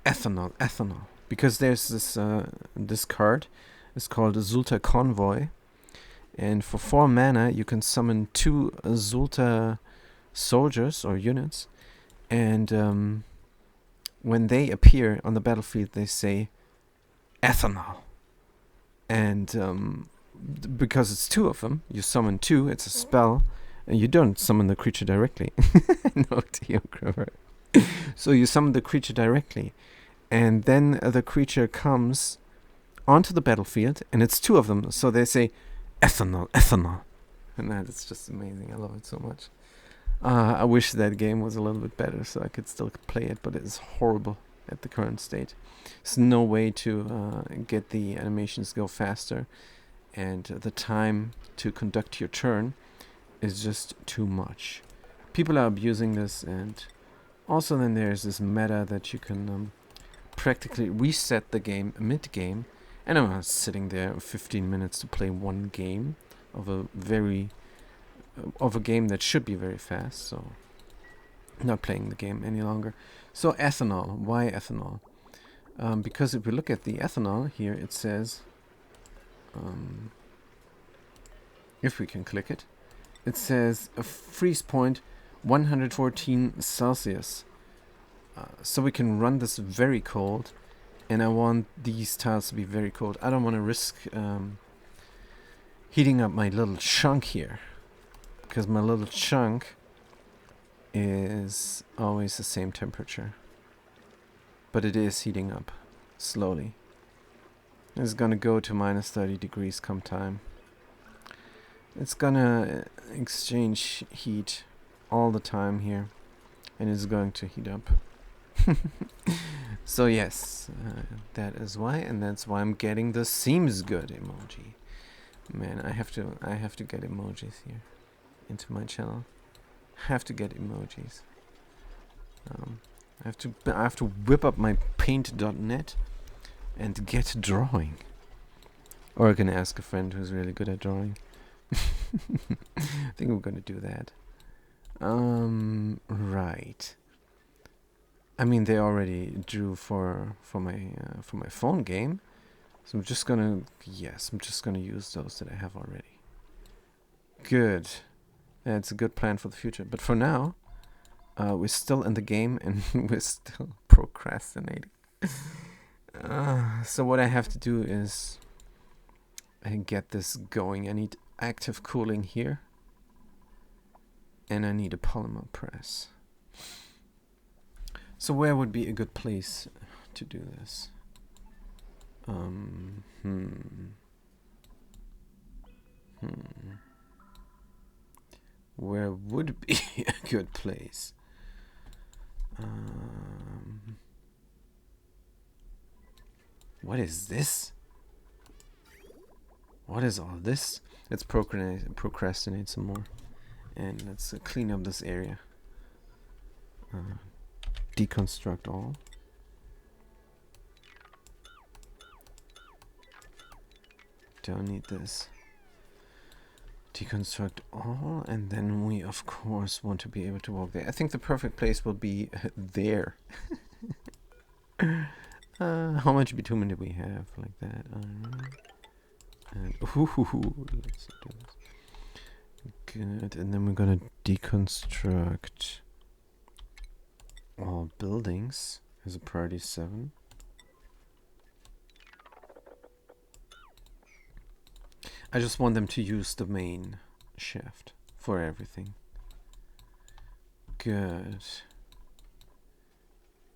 Ethanol, ethanol. Because there's this card. It's called a Zulta Convoy. And for 4 mana, you can summon 2 Zulta soldiers or units. And when they appear on the battlefield, they say ethanol. And because it's 2 of them, you summon 2, it's a spell, and you don't summon the creature directly. No, Geograver. So you summon the creature directly, and then the creature comes onto the battlefield, and it's 2 of them, so they say ethanol, ethanol. And that is just amazing. I love it so much. I wish that game was a little bit better so I could still play it, but it is horrible at the current state. There's no way to get the animations go faster, and the time to conduct your turn is just too much. People are abusing this, and also then there's this meta that you can practically reset the game mid-game, and I'm not sitting there 15 minutes to play one game of a game that should be very fast, so not playing the game any longer. So ethanol, why ethanol? Because if we look at the ethanol here, it says, if we can click it, it says a freeze point 114 Celsius. So we can run this very cold, and I want these tiles to be very cold. I don't want to risk heating up my little chunk here, because my little chunk is always the same temperature. But it is heating up slowly. It's gonna go to minus 30 degrees come time. It's gonna exchange heat all the time here, and it's going to heat up. So yes, that is why, and that's why I'm getting the seems good emoji. Man, I have to get emojis here into my channel. Have to get emojis. I have to whip up my paint.net and get drawing. Or I can ask a friend who's really good at drawing. I think we're gonna do that. Right. I mean, they already drew for my phone game, so I'm just gonna use those that I have already. Good. That's a good plan for the future. But for now, we're still in the game and we're still procrastinating. So what I have to do is get this going. I need active cooling here, and I need a polymer press. So where would be a good place to do this? Where would be a good place? What is this? What is all this? Let's procrastinate some more. And let's clean up this area. Deconstruct all. Don't need this. Deconstruct all, and then we of course want to be able to walk there. I think the perfect place will be there. How much bitumen do we have? Like that. And let's do this. Good, and then we're gonna deconstruct all buildings as a priority 7. I just want them to use the main shaft for everything. Good.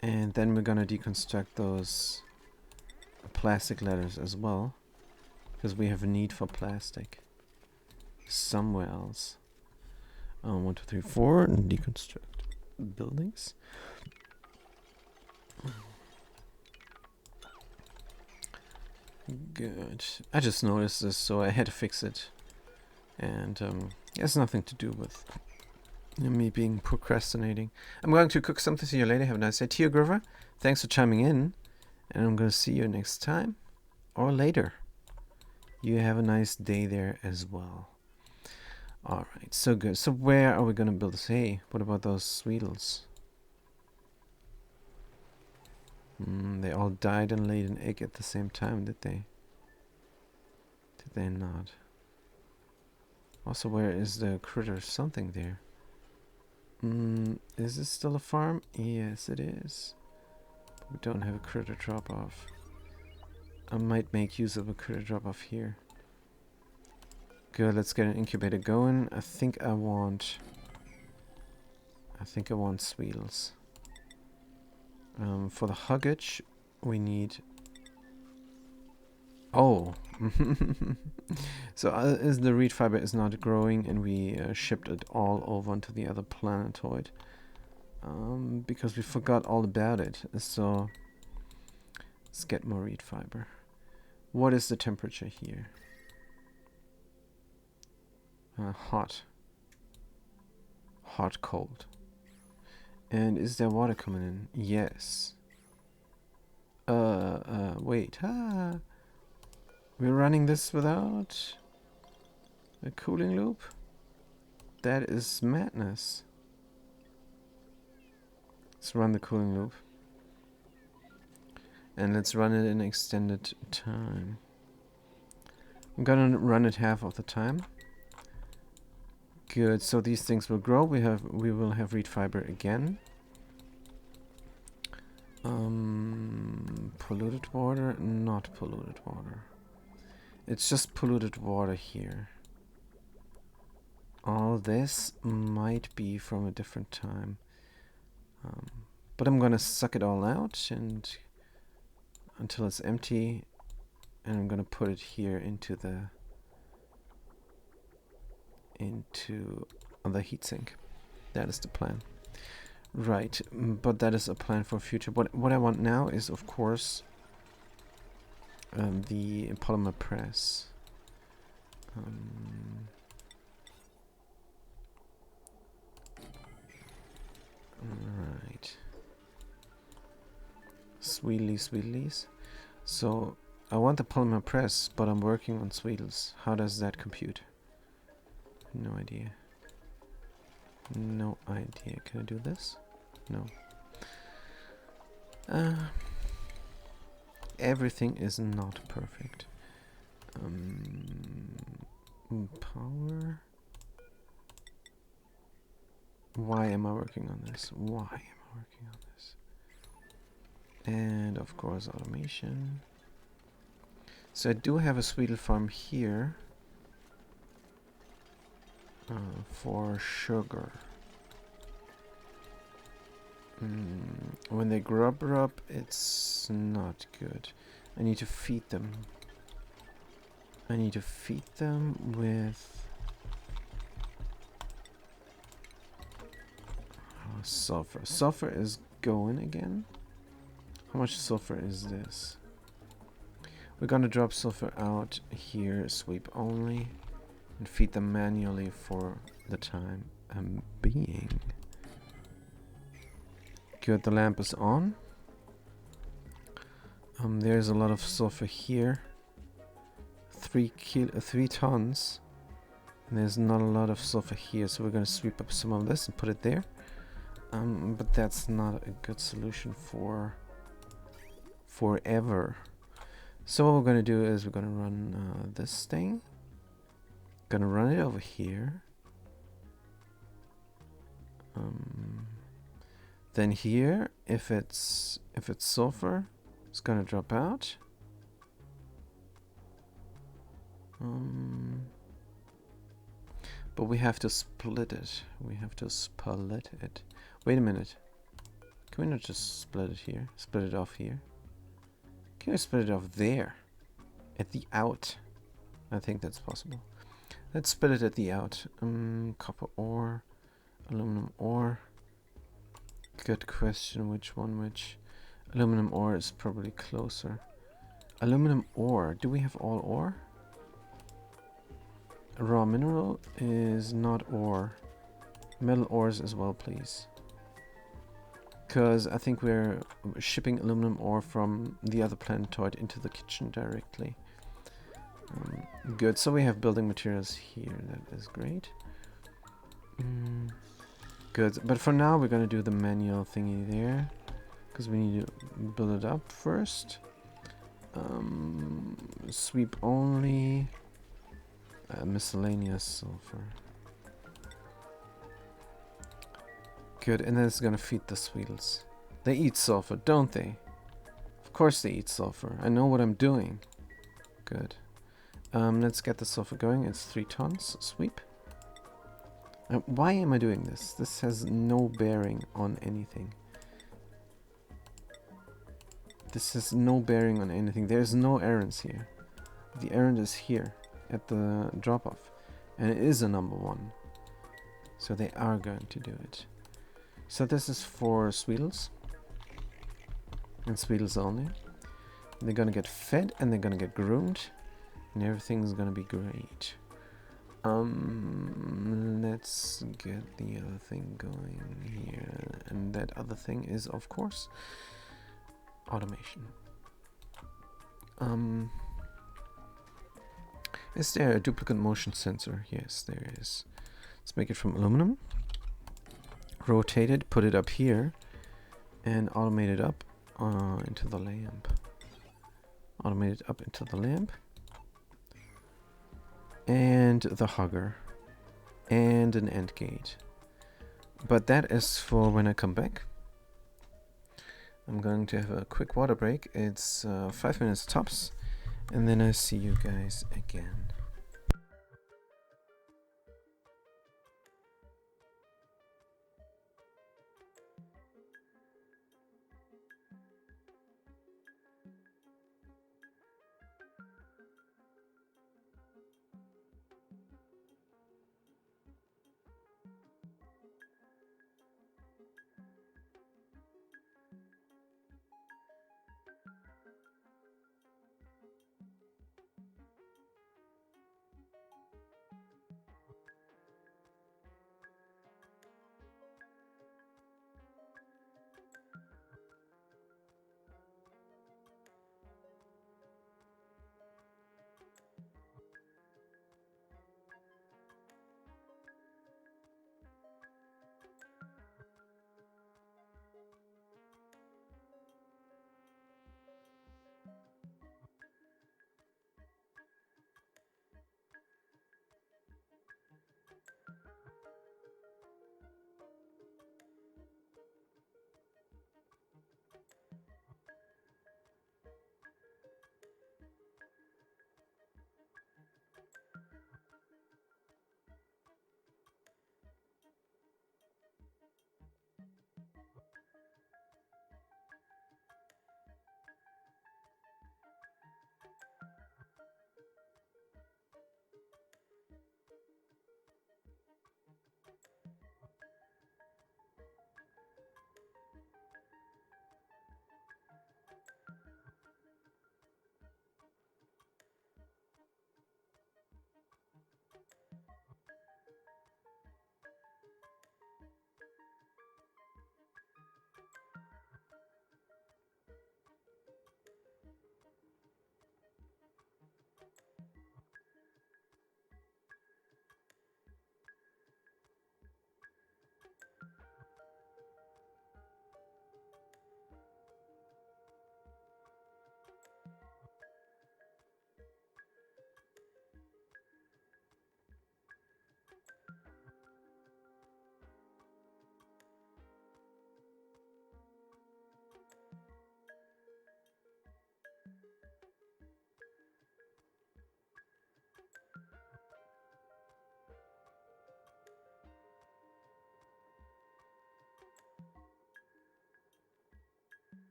And then we're gonna deconstruct those plastic ladders as well, because we have a need for plastic somewhere else. 1, 2, 3, 4, and deconstruct buildings. Good. I just noticed this, so I had to fix it. And it has nothing to do with me being procrastinating. I'm going to cook something. See you later. Have a nice day. Tio Grover, thanks for chiming in. And I'm going to see you next time or later. You have a nice day there as well. Alright, so good. So where are we going to build this? Hey, what about those Sweetles? They all died and laid an egg at the same time, did they? Did they not? Also, where is the critter? Something there. Is this still a farm? Yes, it is. We don't have a critter drop-off. I might make use of a critter drop-off here. Good, let's get an incubator going. I think I want Sweetles. For the huggage, we need... Oh! So as the reed fiber is not growing, and we shipped it all over onto the other planetoid. Because we forgot all about it. So let's get more reed fiber. What is the temperature here? Hot. Hot, cold. And is there water coming in? Yes. Wait. We're running this without a cooling loop? That is madness. Let's run the cooling loop. And let's run it in extended time. I'm gonna run it half of the time. Good, so these things will grow. We will have reed fiber again. Polluted water, not polluted water. It's just polluted water here. All this might be from a different time. But I'm gonna suck it all out and until it's empty, and I'm gonna put it here into the heatsink. That is the plan. Right, but that is a plan for future. What I want now is, of course, the polymer press. Right. Sweetlies. So I want the polymer press, but I'm working on Sweetles. How does that compute? No idea. No idea. Can I do this? No. Everything is not perfect. Power. Why am I working on this? Why am I working on this? And of course automation. So I do have a Sweetle farm here for sugar. When they grub, it's not good. I need to feed them. I need to feed them with sulfur. Sulfur is going again. How much sulfur is this? We're gonna drop sulfur out here, sweep only, and feed them manually for the time being. Good, the lamp is on. There's a lot of sulfur here. 3 tons. And there's not a lot of sulfur here, so we're gonna sweep up some of this and put it there. But that's not a good solution for forever. So what we're gonna do is we're gonna run this thing. Gonna run it over here. Then here, if it's sulfur, it's gonna drop out. But we have to split it. Wait a minute. Can we not just split it here? Split it off here? Can we split it off there? At the out? I think that's possible. Let's split it at the out. Copper ore, aluminum ore. Good question, which one which? Aluminum ore is probably closer. Aluminum ore, do we have all ore? Raw mineral is not ore. Metal ores as well, please. Because I think we're shipping aluminum ore from the other planetoid into the kitchen directly. Good, so we have building materials here, that is great. Good, but for now we're going to do the manual thingy there. Because we need to build it up first. Sweep only. Miscellaneous sulfur. Good, and then it's gonna feed the Sweetles. They eat sulfur, don't they? Of course they eat sulfur. I know what I'm doing. Good. Let's get the sulfur going. It's 3 tons. Sweep. Why am I doing this? This has no bearing on anything. This has no bearing on anything. There's no errands here. The errand is here at the drop-off. And it is a number 1. So they are going to do it. So this is for Sweetles. And Sweetles only. They're gonna get fed and they're gonna get groomed. And everything's gonna be great. Let's get the other thing going here. And that other thing is, of course, automation. Is there a duplicate motion sensor? Yes, there is. Let's make it from aluminum. Rotate it, put it up here, and automate it up into the lamp. Automate it up into the lamp. And the hugger. And an end gate. But that is for when I come back. I'm going to have a quick water break. It's 5 minutes tops. And then I see you guys again.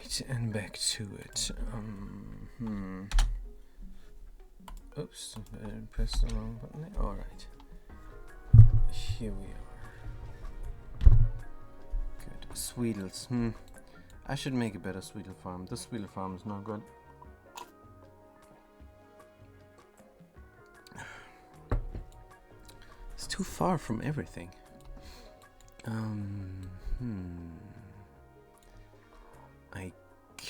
Right, and back to it. Oops, I pressed the wrong button there. Alright. Here we are. Good. Sweetles. I should make a better Sweetle farm. This Sweetle farm is not good. It's too far from everything. I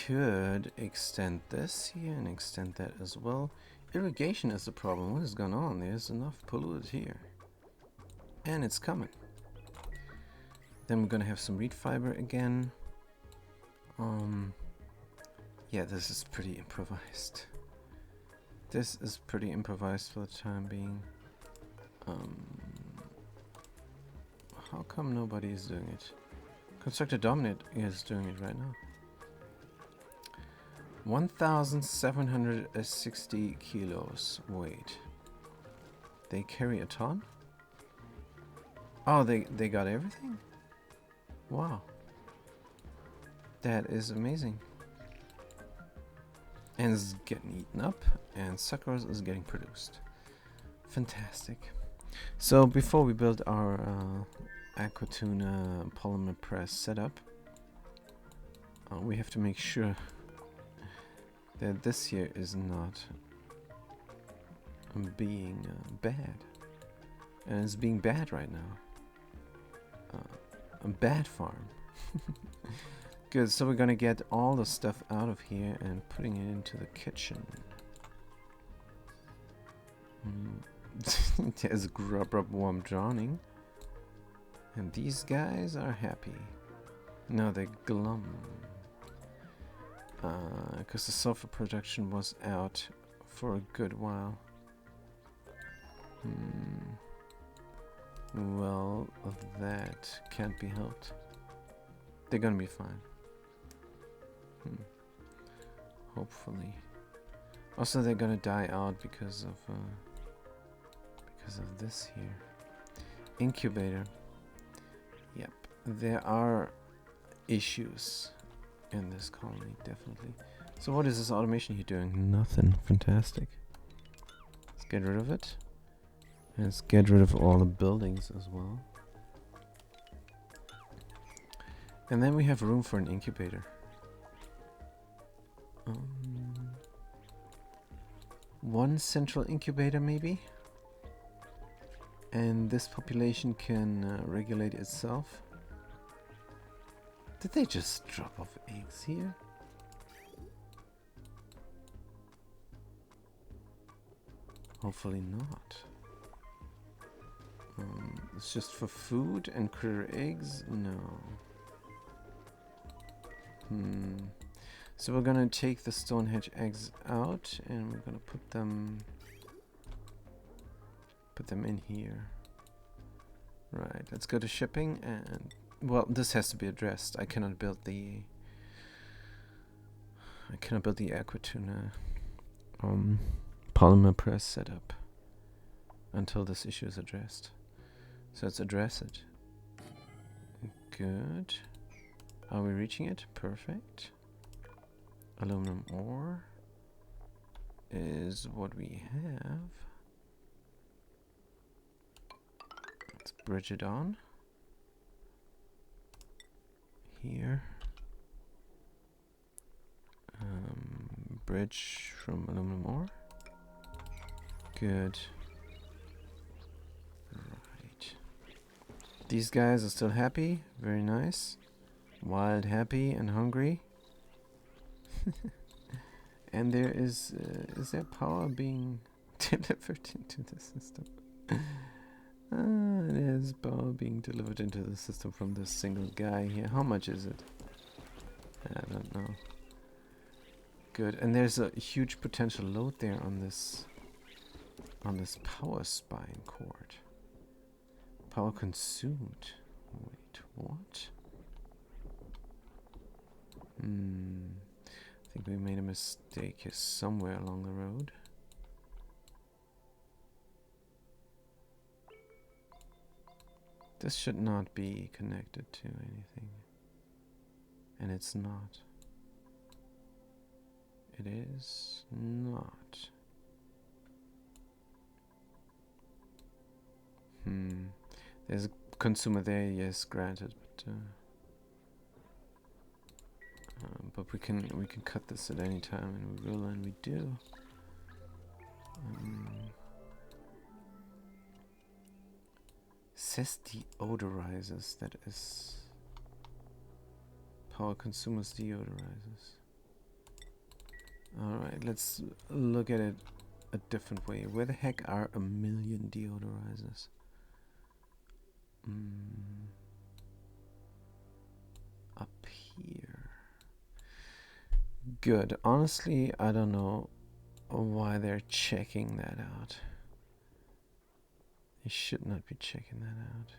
could extend this here and extend that as well. Irrigation is the problem. What is going on? There's enough polluted here. And it's coming. Then we're gonna have some reed fiber again. Yeah, this is pretty improvised. This is pretty improvised for the time being. How come nobody is doing it? Constructor Dominate is doing it right now. 1,760 kilos weight. They carry a ton? Oh, they got everything? Wow. That is amazing. And it's getting eaten up, and suckers is getting produced. Fantastic. So before we build our Aquatuna polymer press setup, we have to make sure that this here is not being bad. And it's being bad right now. A bad farm. Good, so we're gonna get all the stuff out of here and putting it into the kitchen. There's grub warm drowning. And these guys are happy. No, they're glum. Because the sulfur production was out for a good while. Well, that can't be helped. They're gonna be fine. Hopefully. Also, they're gonna die out because of this here. Incubator. Yep, there are issues in this colony, definitely. So what is this automation here doing? Nothing. Fantastic. Let's get rid of it. And let's get rid of all the buildings as well. And then we have room for an incubator. One central incubator maybe? And this population can regulate itself. Did they just drop off eggs here? Hopefully not. It's just for food and critter eggs? No. So we're gonna take the Stonehenge eggs out and we're gonna put them in here. Right, let's go to shipping and well, this has to be addressed. I cannot build the Aquatuna polymer press setup until this issue is addressed. So let's address it. Good. Are we reaching it? Perfect. Aluminum ore is what we have. Let's bridge it on. Here. Bridge from aluminum ore. Good. Right. These guys are still happy. Very nice. Wild, happy, and hungry. And there is there power being delivered into the system? There's power being delivered into the system from this single guy here. How much is it? I don't know. Good, and there's a huge potential load there on this power spine cord. Power consumed. Wait, what? I think we made a mistake here somewhere along the road. This should not be connected to anything. And it's not. it is not. There's a consumer there, yes, granted, but we can cut this at any time, and we will, and we do. Says deodorizers, that is power consumers deodorizers. Alright, let's look at it a different way. Where the heck are a million deodorizers? Up here. Good. Honestly, I don't know why they're checking that out. They should not be checking that out.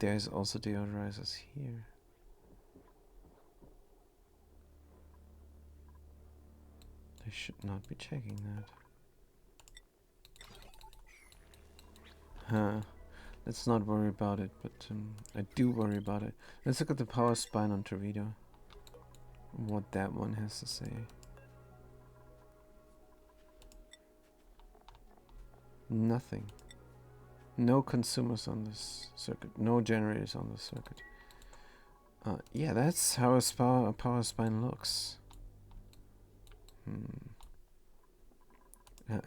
There's also deodorizers here. They should not be checking that. Huh. Let's not worry about it, but I do worry about it. Let's look at the power spine on Torito. What that one has to say. Nothing. No consumers on this circuit. No generators on the circuit. Yeah, that's how a power spine looks.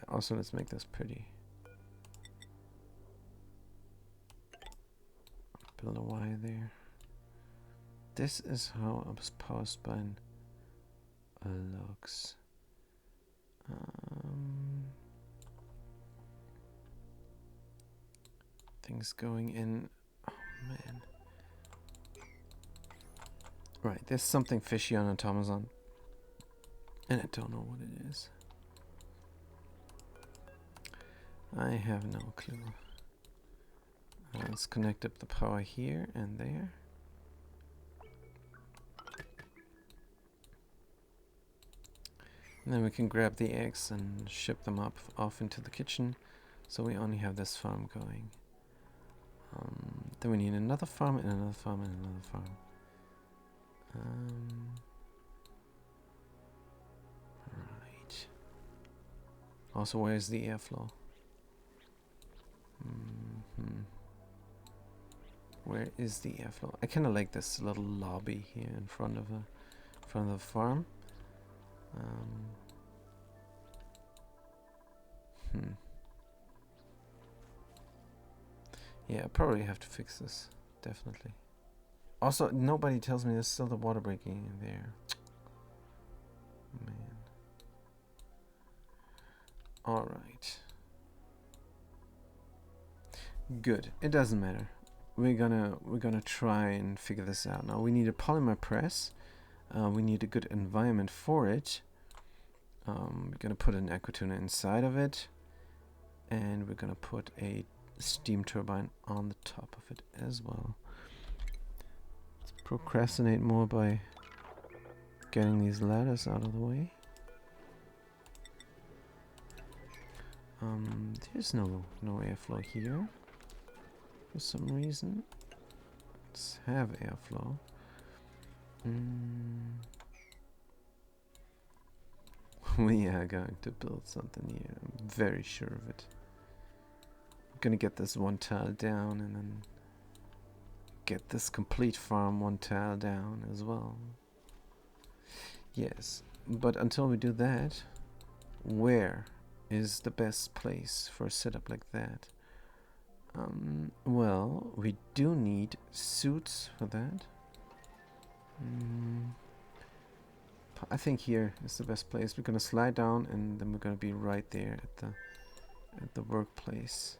Also, let's make this pretty. Build a wire there. This is how a power spine looks. Things going in. Oh man. Right, there's something fishy on Automazon, and I don't know what it is. I have no clue. Let's connect up the power here and there. And then we can grab the eggs and ship them off into the kitchen, so we only have this farm going. Then we need another farm and another farm and another farm. Right. Also, where's the airflow? Where is the airflow? I kind of like this little lobby here in front of the farm. Yeah, I probably have to fix this, definitely. Also, nobody tells me there's still the water breaking in there. Man. Alright. Good. It doesn't matter. We're gonna try and figure this out. Now we need a polymer press. We need a good environment for it. We're gonna put an aquatuner inside of it, and we're gonna put a steam turbine on the top of it as well. Let's procrastinate more by getting these ladders out of the way. There's no airflow here for some reason. Let's have airflow. We are going to build something here. I'm very sure of it. I'm gonna get this one tile down and then get this complete farm one tile down as well. Yes, but until we do that, where is the best place for a setup like that? Well, we do need suits for that. I think here is the best place. We're gonna slide down and then we're gonna be right there at the workplace.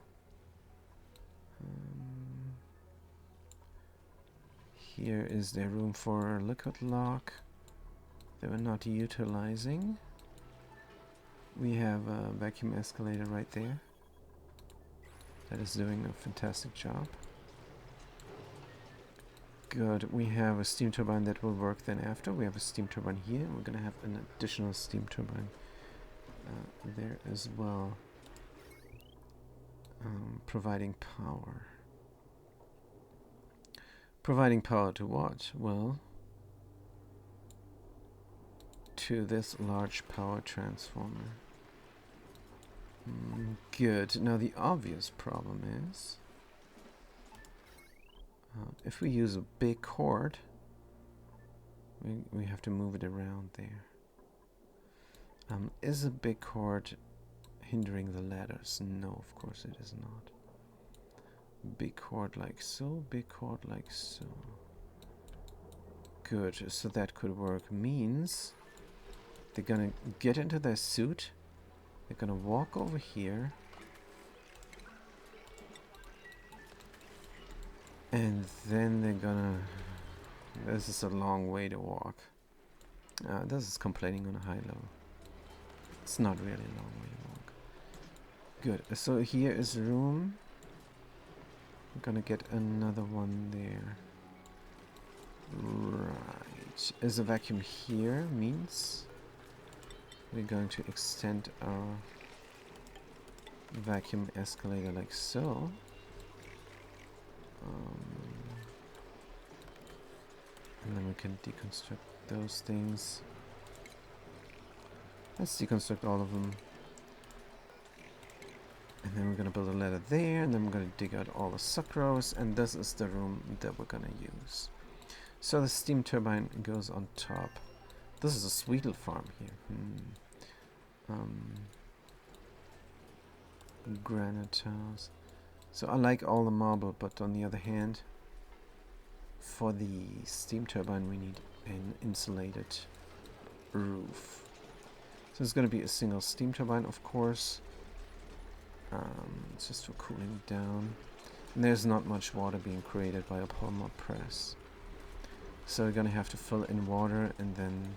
Here is the room for a liquid lock that we're not utilizing. We have a vacuum escalator right there that is doing a fantastic job. Good. We have a steam turbine that will work then after. We have a steam turbine here. We're going to have an additional steam turbine there as well. Providing power. Providing power to what? Well, to this large power transformer. Good. Now the obvious problem is, if we use a big cord, we have to move it around there. Is a big cord hindering the ladders? No, of course it is not. Big cord like so, big cord like so. Good, so that could work. Means they're gonna get into their suit, they're gonna walk over here, and then they're gonna... This is a long way to walk. This is complaining on a high level. It's not really a long way to walk. Good, so here is room. I'm gonna get another one there. Right. Is a vacuum here means we're going to extend our vacuum escalator like so. And then we can deconstruct those things. Let's deconstruct all of them. And then we're going to build a ladder there, and then we're going to dig out all the sucrose, and this is the room that we're going to use. So the steam turbine goes on top. This is a Sweetle farm here. Granite tiles. So I like all the marble, but on the other hand, for the steam turbine we need an insulated roof. So it's going to be a single steam turbine, of course. It's just for cooling down. And there's not much water being created by a polymer press. So we're going to have to fill in water and then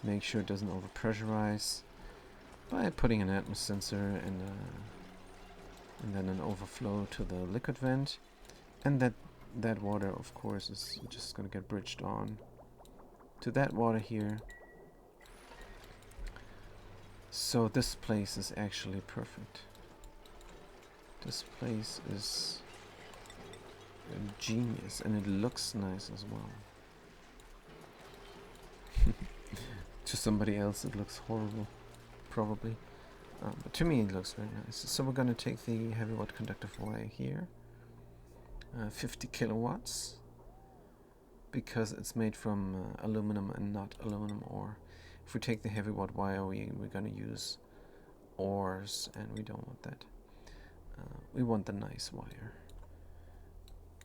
make sure it doesn't overpressurize by putting an atmos sensor and then an overflow to the liquid vent. And that water, of course, is just going to get bridged on to that water here. So this place is actually perfect. This place is genius, and it looks nice as well. To somebody else it looks horrible, probably. But to me it looks very nice. So we're going to take the heavy watt conductive wire here. 50 kilowatts. Because it's made from aluminum and not aluminum ore. If we take the heavy watt wire, we're going to use ores, and we don't want that. We want the nice wire.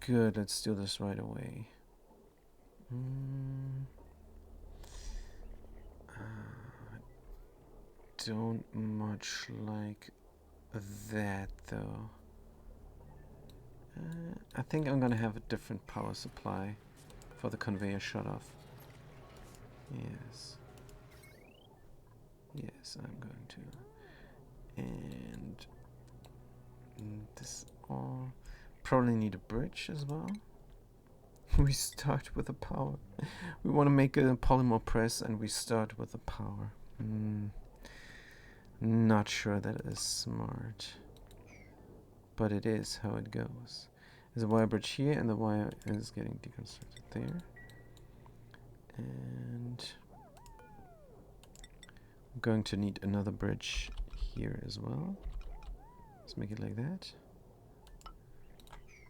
Good, let's do this right away. Don't much like that though. I think I'm gonna have a different power supply for the conveyor shut off. Yes. Yes, I'm going to. And this all probably need a bridge as well. We start with the power. We want to make a polymer press and we start with the power. Not sure that is smart, but it is how it goes. There's a wire bridge here and the wire is getting deconstructed there. And I'm going to need another bridge here as well. Let's make it like that.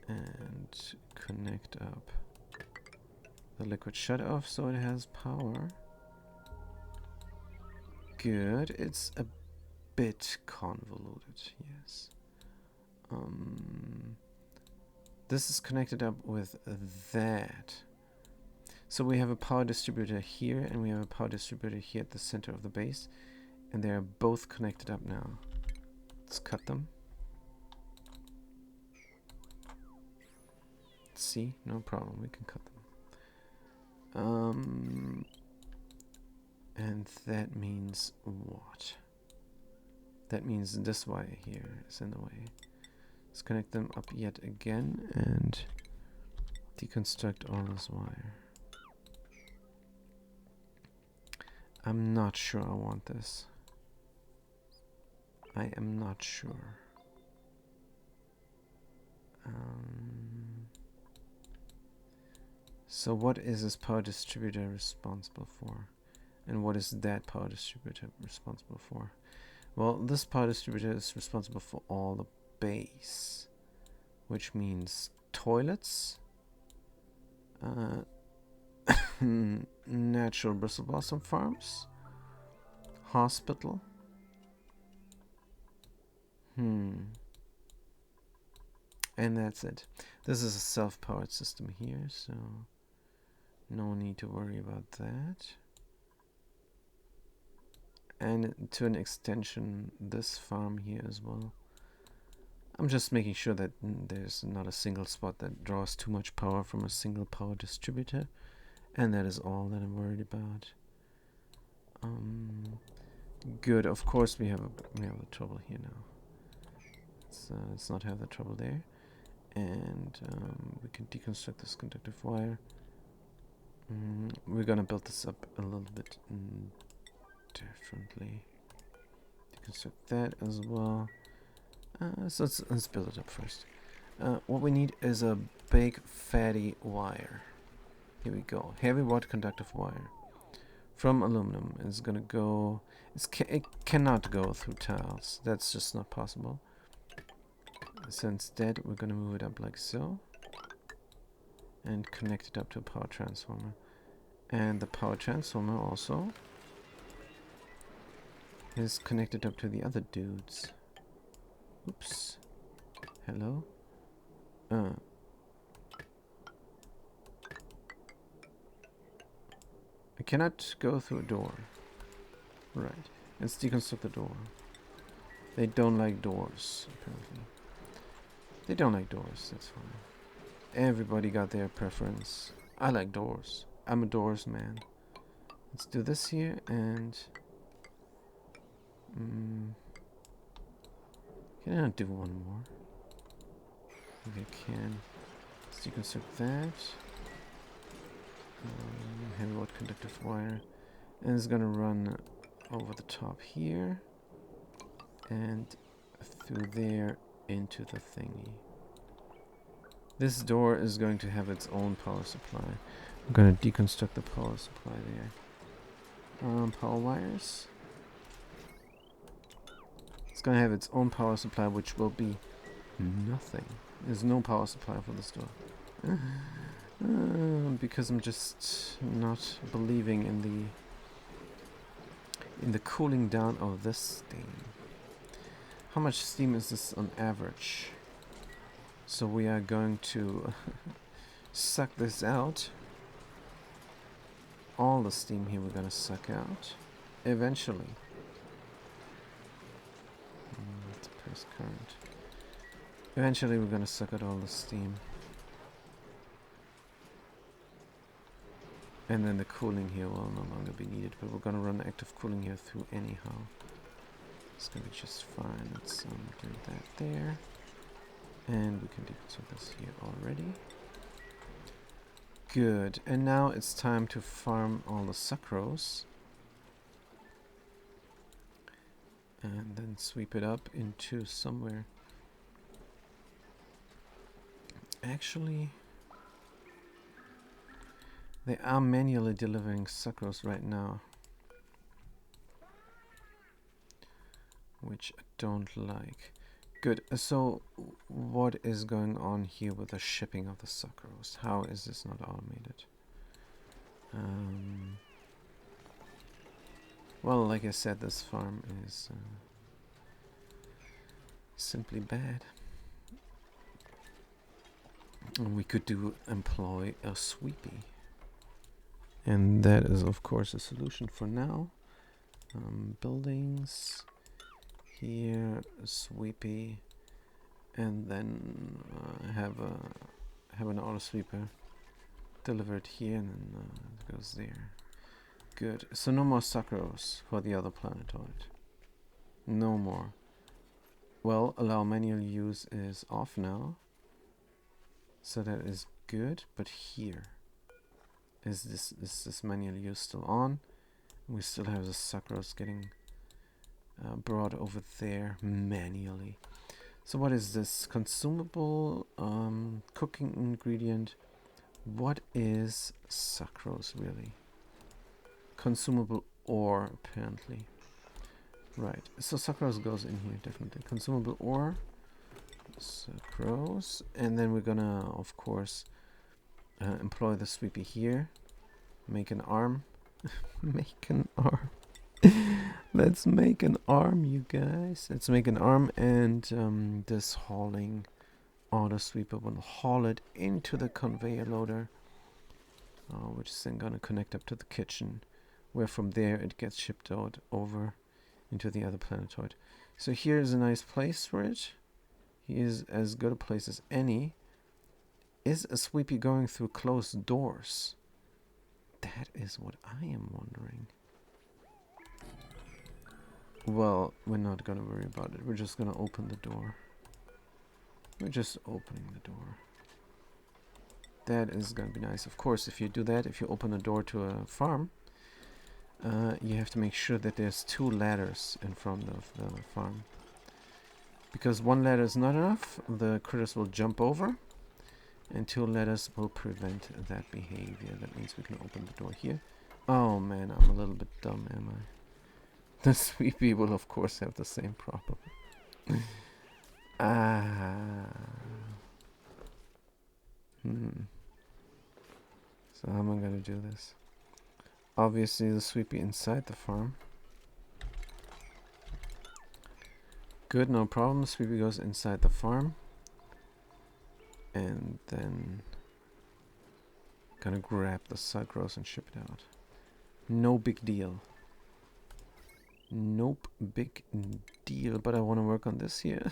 And connect up the liquid shut off so it has power. Good. It's a bit convoluted, yes. This is connected up with that. So we have a power distributor here and we have a power distributor here at the center of the base, and they are both connected up now. Let's cut them. See, no problem, we can cut them. And that means what? That means this wire here is in the way. Let's connect them up yet again and deconstruct all this wire. I'm not sure I want this. I am not sure. So what is this power distributor responsible for? And what is that power distributor responsible for? Well, this power distributor is responsible for all the base, which means toilets, natural bristle blossom farms, hospital. And that's it. This is a self-powered system here, so no need to worry about that. And to an extension, this farm here as well. I'm just making sure that there's not a single spot that draws too much power from a single power distributor, and that is all that I'm worried about. Good. Of course, we have the trouble here now. Let's not have the trouble there, and we can deconstruct this conductive wire. We're gonna build this up a little bit differently. Deconstruct that as well. So let's build it up first. What we need is a big fatty wire. Here we go. Heavy water conductive wire from aluminum. It's gonna go. It cannot go through tiles. That's just not possible. So instead, we're gonna move it up like so, and connect it up to a power transformer. And the power transformer also is connected up to the other dudes. Oops. Hello? I cannot go through a door. Right. Let's deconstruct the door. They don't like doors, apparently. They don't like doors, that's fine. Everybody got their preference. I like doors. I'm a doors man. Let's do this here and... can I not do one more? I think I can. Let's deconstruct that. Heavy water conductive wire. And it's gonna run over the top here. And through there into the thingy. This door is going to have its own power supply. I'm going to deconstruct the power supply there. Power wires. It's going to have its own power supply, which will be nothing. There's no power supply for this door. Because I'm just not believing in the cooling down of this steam. How much steam is this on average? So we are going to suck this out. All the steam here we're going to suck out. Eventually. Let's press current. Eventually we're going to suck out all the steam. And then the cooling here will no longer be needed. But we're going to run active cooling here through anyhow. It's going to be just fine. Let's do that there. And we can deconstruct this here already. Good. And now it's time to farm all the sucrose. And then sweep it up into somewhere. Actually, they are manually delivering sucrose right now, which I don't like. Good. So what is going on here with the shipping of the sucrose? How is this not automated? Well, like I said, this farm is simply bad. And we could employ a sweepy. And that is, of course, a solution for now. Buildings. Here, a sweepy, and then have an auto sweeper delivered here, and then it goes there. Good. So no more sucrose for the other planetoid. No more. Well, allow manual use is off now, so that is good, but here is this manual use still on? We still have the sucrose getting brought over there manually. So what is this? Consumable cooking ingredient. What is sucrose really? Consumable ore apparently. Right, so sucrose goes in here definitely. Consumable ore, sucrose, and then we're gonna of course employ the sweepy here. Make an arm. Make an arm. Let's make an arm, you guys. Let's make an arm, and this hauling auto sweeper will haul it into the conveyor loader, which is then gonna connect up to the kitchen, where from there it gets shipped out over into the other planetoid. So here's a nice place for it. Here's as good a place as any. Is a sweepy going through closed doors? That is what I am wondering. Well, we're not gonna worry about it. We're just gonna open the door. We're just opening the door. That is gonna be nice. Of course, if you do that, if you open a door to a farm, you have to make sure that there's 2 ladders in front of the farm. Because 1 ladder is not enough, the critters will jump over, and 2 ladders will prevent that behavior. That means we can open the door here. Oh man, I'm a little bit dumb, am I? The sweepy will of course have the same problem. So how am I gonna do this? Obviously the sweepy inside the farm. Good, no problem. Sweepy goes inside the farm. And then gonna grab the sucrose and ship it out. No big deal. Nope, big deal. But I want to work on this here.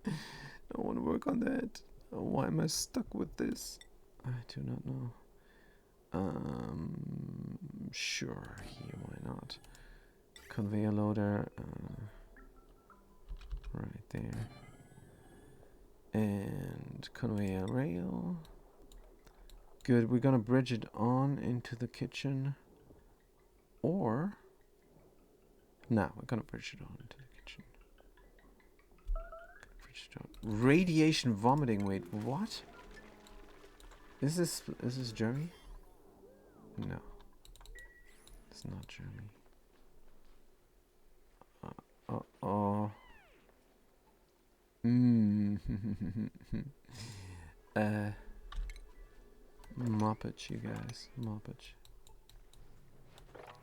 I want to work on that. Why am I stuck with this? I do not know. Sure, here, why not? Conveyor loader, right there. And conveyor rail. Good, we're gonna bridge it on into the kitchen. Or... no, we're gonna bridge it on into the kitchen. Bridge it on. Radiation vomiting, wait, what? Is this Jeremy? No. It's not Jeremy. Uh-oh. Moppage, you guys. Moppage.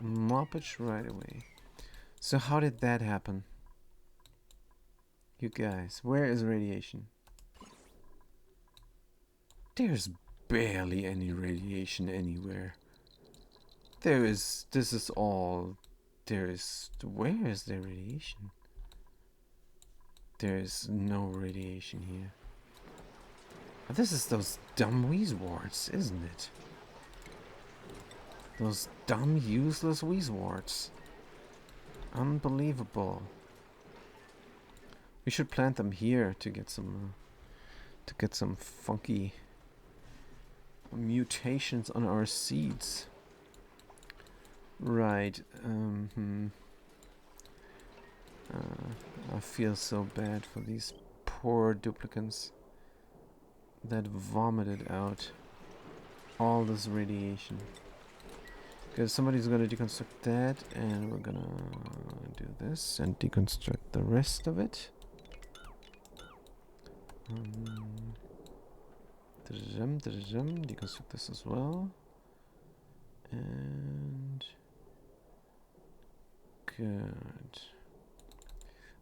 Moppage right away. So how did that happen? You guys, where is radiation? There's barely any radiation anywhere. There is, this is all, there is, where is there radiation? There is no radiation here. This is those dumb Wheezeworts, isn't it? Those dumb, useless Wheezeworts. Unbelievable. We should plant them here to get some funky mutations on our seeds. Right. I feel so bad for these poor duplicants that vomited out all this radiation. Because somebody's gonna deconstruct that, and we're gonna do this and deconstruct the rest of it. Deconstruct this as well. And good.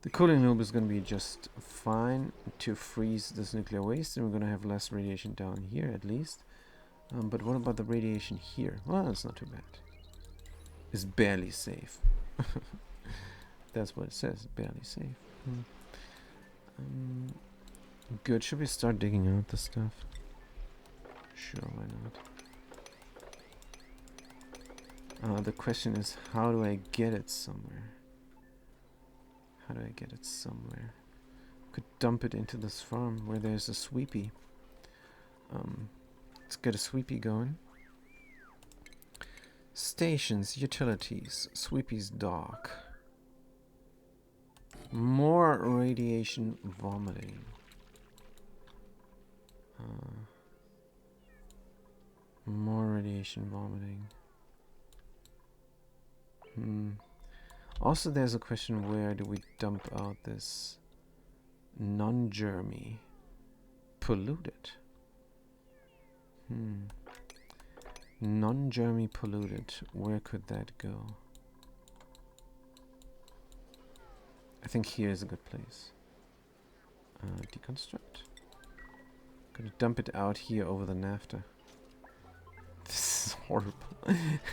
The cooling loop is going to be just fine to freeze this nuclear waste, and we're going to have less radiation down here at least. But what about the radiation here? Well, it's not too bad. It's barely safe. That's what it says, barely safe. Good, should we start digging out the stuff? Sure, why not? The question is, how do I get it somewhere? How do I get it somewhere? Could dump it into this farm where there's a sweepy. Let's get a sweepy going. Stations, utilities, sweepy's dock. More radiation vomiting. More radiation vomiting. Also, there's a question, where do we dump out this non-germy polluted? Non-germy polluted. Where could that go? I think here is a good place. Deconstruct. Gonna dump it out here over the NAFTA. This is horrible.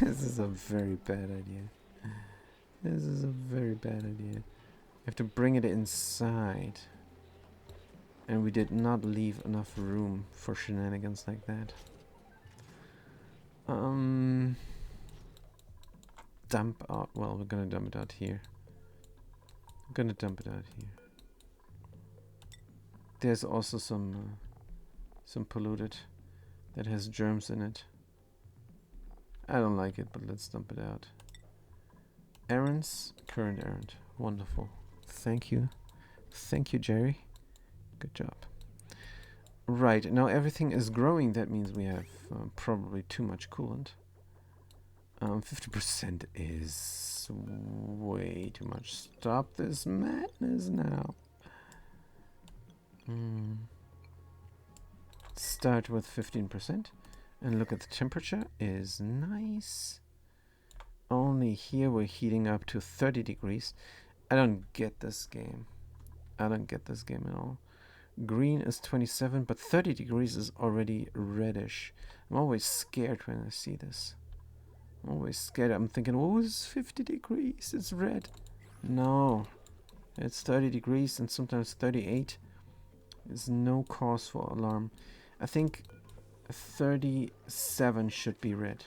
This is a very bad idea. This is a very bad idea. You have to bring it inside. And we did not leave enough room for shenanigans like that. Dump out. Well, we're gonna dump it out here. I'm gonna dump it out here. There's also some polluted that has germs in it. I don't like it, but let's dump it out. Errands, current errand. Wonderful. Thank you. Thank you, Jerry. Good job. Right, now everything is growing. That means we have probably too much coolant. 50% is way too much. Stop this madness now. Start with 15%. And look at the temperature is nice. Only here we're heating up to 30 degrees. I don't get this game. I don't get this game at all. Green is 27, but 30 degrees is already reddish. I'm always scared when I see this. I'm always scared. I'm thinking, oh, it's 50 degrees. It's red. No. It's 30 degrees and sometimes 38. There's no cause for alarm. I think 37 should be red.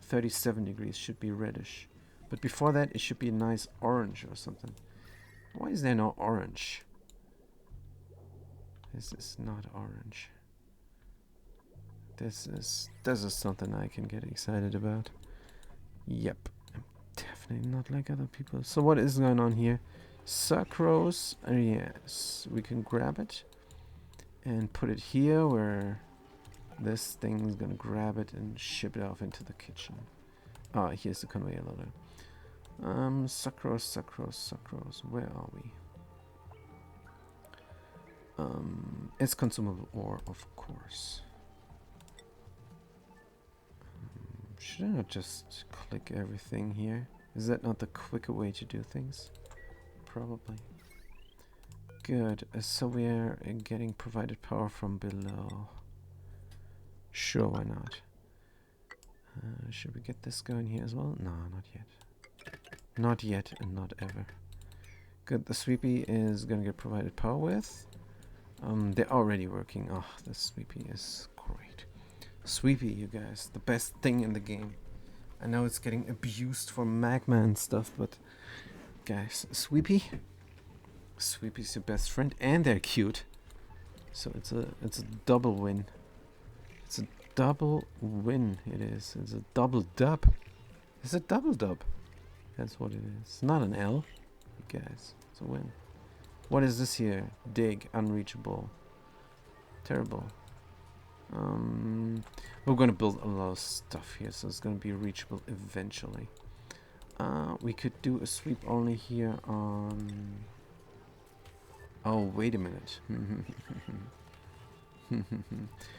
37 degrees should be reddish. But before that, it should be a nice orange or something. Why is there no orange? This is not orange. This is something I can get excited about. Yep. I'm definitely not like other people. So what is going on here? Sucrose. Yes. We can grab it and put it here where this thing is gonna grab it and ship it off into the kitchen. Ah, here's the conveyor loader. Sucrose. Where are we? It's consumable ore, of course. Should I not just click everything here? Is that not the quicker way to do things? Probably. Good. So we are getting provided power from below. Sure, why not? Should we get this going here as well? No, not yet. Not yet and not ever. Good. The sweepy is gonna get provided power with. They're already working. Oh, the sweepy is great. Sweepy, you guys, the best thing in the game. I know it's getting abused for magma and stuff, but guys, Sweepy's your best friend, and they're cute. So it's a double win. It's a double win. It is. It's a double dub. It's a double dub. That's what it is. It's not an L, you guys. It's a win. What is this here? Dig, unreachable. Terrible. We're gonna build a lot of stuff here, so it's gonna be reachable eventually. We could do a sweep only here on... Oh, wait a minute.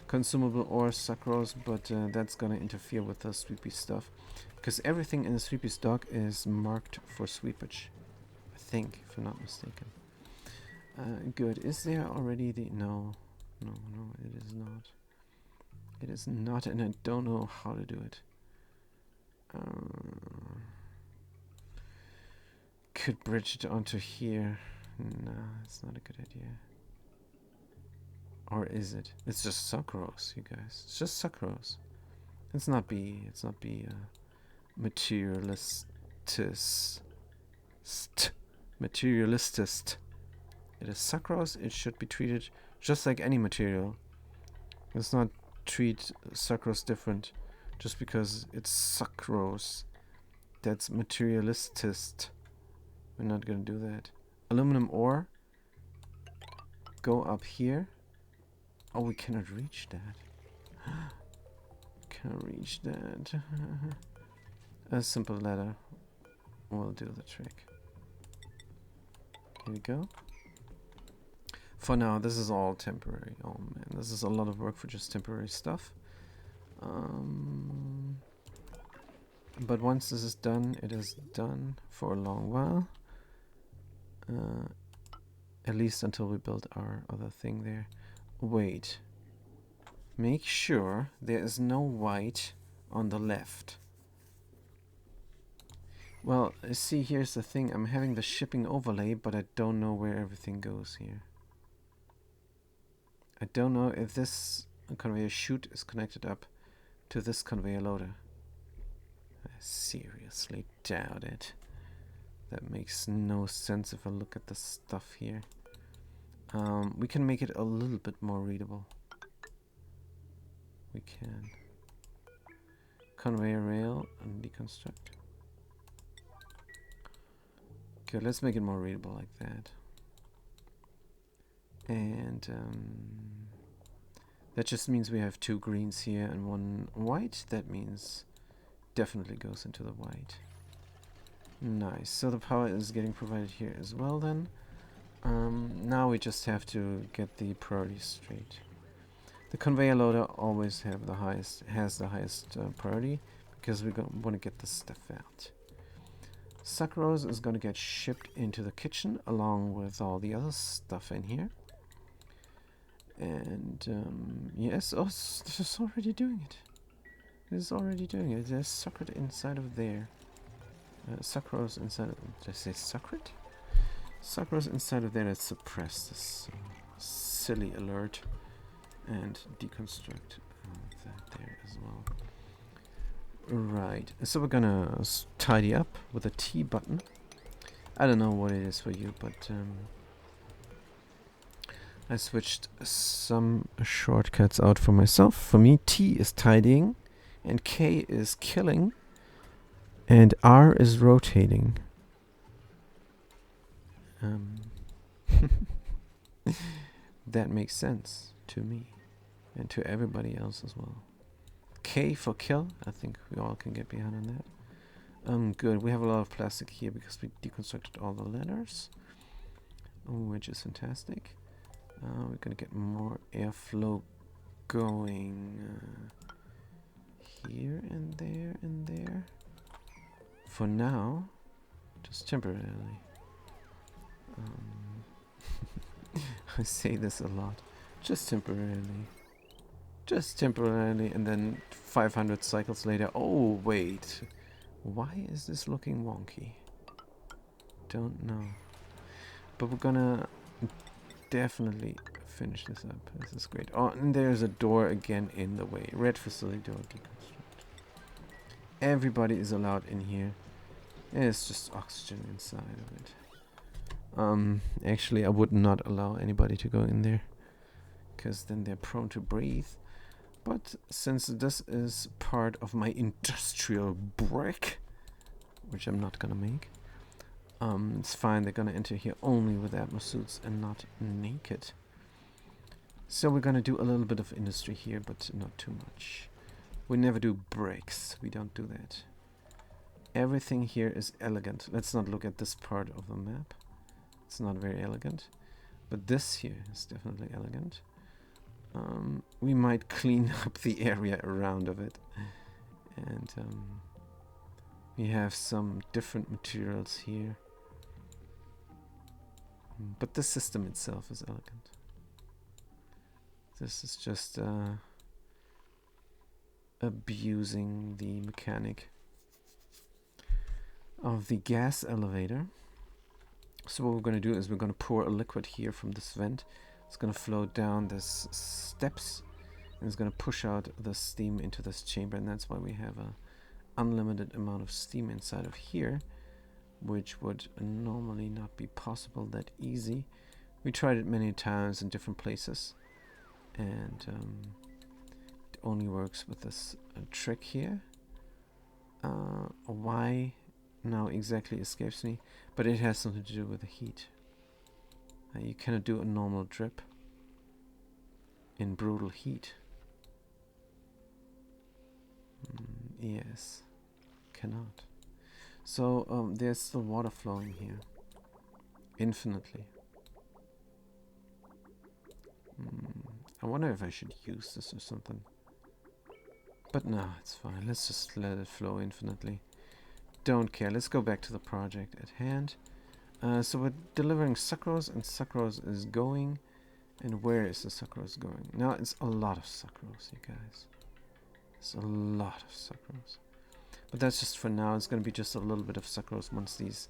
Consumable ore, sucrose, but that's gonna interfere with the sweepy stuff. Because everything in the sweepy stock is marked for sweepage. I think, if I'm not mistaken. Good. Is there already the... No, it is not. It is not, and I don't know how to do it. Could bridge it onto here. No, it's not a good idea. Or is it? It's just sucrose, you guys. It's just sucrose. Let's not be materialistist. Materialistist. It is sucrose. It should be treated just like any material. Let's not treat sucrose different just because it's sucrose. That's materialistist. We're not gonna do that. Aluminum ore. Go up here. Oh, we cannot reach that. Cannot reach that. A simple ladder will do the trick. Here we go. For now, this is all temporary. Oh man, this is a lot of work for just temporary stuff. But once this is done, it is done for a long while. At least until we build our other thing there. Wait. Make sure there is no white on the left. Well, see, here's the thing. I'm having the shipping overlay, but I don't know where everything goes here. I don't know if this conveyor chute is connected up to this conveyor loader. I seriously doubt it. That makes no sense if I look at the stuff here. We can make it a little bit more readable. We can. Conveyor rail and deconstruct. Good, let's make it more readable like that. And that just means we have 2 greens here and 1 white. That means definitely goes into the white. Nice. So the power is getting provided here as well then. Now we just have to get the priorities straight. The conveyor loader always has the highest priority because we want to get the stuff out. Sucrose is going to get shipped into the kitchen along with all the other stuff in here. And yes, oh, it's already doing it. It is already doing it. There's sucrate inside of there. Sucrose inside of... Did I say sucrate? Sucrose inside of there. Let's suppress this silly alert and deconstruct that there as well. Right. So we're gonna tidy up with a T button. I don't know what it is for you, but I switched some shortcuts out for myself. For me, T is tidying, and K is killing, and R is rotating. That makes sense to me, and to everybody else as well. K for kill, I think we all can get behind on that. Good, we have a lot of plastic here because we deconstructed all the ladders, which is fantastic. We're gonna get more airflow going here and there and there. For now, just temporarily. I say this a lot. Just temporarily. Just temporarily, and then 500 cycles later. Oh, wait. Why is this looking wonky? Don't know. But we're gonna definitely finish this up. This is great. Oh, and there's a door again in the way. Red facility door deconstruct. Everybody is allowed in here. There's just oxygen inside of it. Actually, I would not allow anybody to go in there, because then they're prone to breathe. But since this is part of my industrial brick, which I'm not gonna make, it's fine. They're gonna enter here only with atmosuits and not naked. So we're gonna do a little bit of industry here, but not too much. We never do bricks. We don't do that. Everything here is elegant. Let's not look at this part of the map. It's not very elegant. But this here is definitely elegant. We might clean up the area around of it. And we have some different materials here. But the system itself is elegant. This is just abusing the mechanic of the gas elevator. So what we're going to do is we're going to pour a liquid here from this vent. It's going to flow down this steps, and it's going to push out the steam into this chamber, and that's why we have an unlimited amount of steam inside of here, which would normally not be possible that easy. We tried it many times in different places, and only works with this trick here. Why now exactly escapes me, but it has something to do with the heat. You cannot do a normal drip in brutal heat. Yes, cannot. So there's still water flowing here, infinitely. I wonder if I should use this or something. But no, it's fine. Let's just let it flow infinitely. Don't care. Let's go back to the project at hand. So we're delivering sucrose, and sucrose is going. And where is the sucrose going? Now it's a lot of sucrose, you guys. It's a lot of sucrose. But that's just for now. It's going to be just a little bit of sucrose once these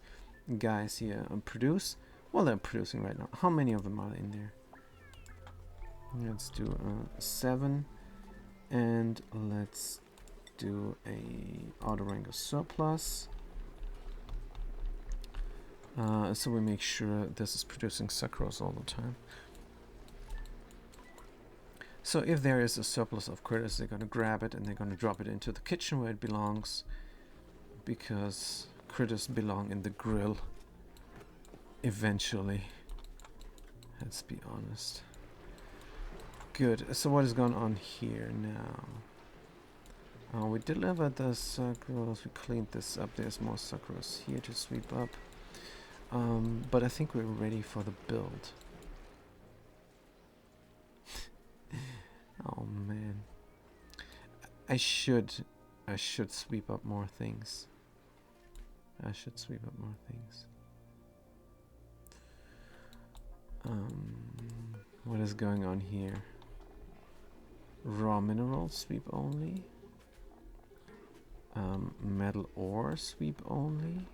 guys here produce. Well, they're producing right now. How many of them are in there? Let's do 7. And let's do a auto wrangle surplus. So we make sure this is producing sucrose all the time. So if there is a surplus of critters, they're going to grab it and they're going to drop it into the kitchen where it belongs, because critters belong in the grill eventually. Let's be honest. Good. So what is going on here now? We delivered the sucrose. We cleaned this up. There's more sucrose here to sweep up. But I think we're ready for the build. Oh man, I should sweep up more things. I should sweep up more things. What is going on here? Raw minerals sweep only. Metal ore sweep only.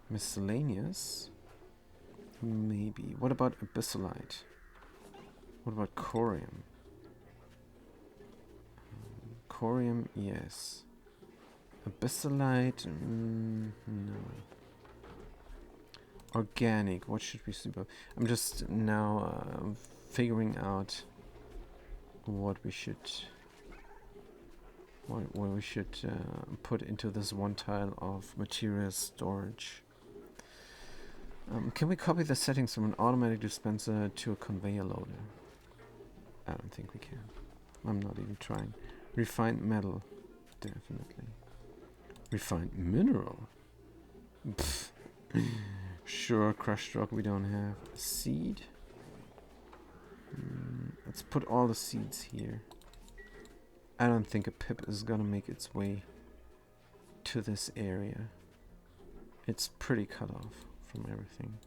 Miscellaneous. Maybe. What about abyssalite? What about corium? Corium, yes. Abyssalite, no. Organic, what should we sweep up? I'm just now figuring out what we should put into this one tile of material storage. Can we copy the settings from an automatic dispenser to a conveyor loader? I don't think we can. I'm not even trying. Refined metal, definitely. Refined mineral? Pfft. Sure, crushed rock we don't have. Seed? Let's put all the seeds here. I don't think a pip is gonna make its way to this area. It's pretty cut off from everything.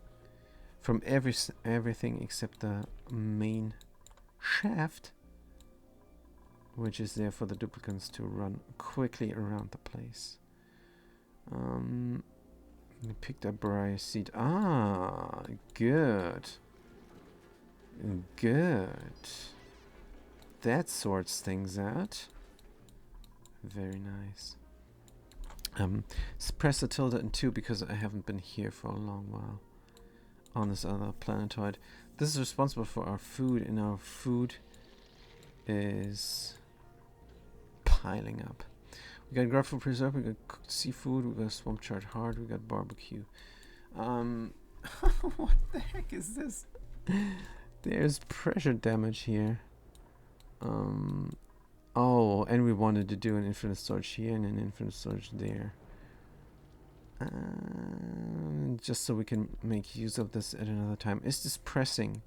From everything except the main shaft, which is there for the duplicants to run quickly around the place. We picked up briar seed. Ah, good. Good. That sorts things out. Very nice. Press the tilde and 2 because I haven't been here for a long while on this other planetoid. This is responsible for our food, and our food is piling up. We got grub food preserve, we got cooked seafood, we got swamp chard hard, we got barbecue. What the heck is this? There's pressure damage here. Oh, and we wanted to do an infinite storage here and an infinite storage there. Just so we can make use of this at another time. Is this pressing?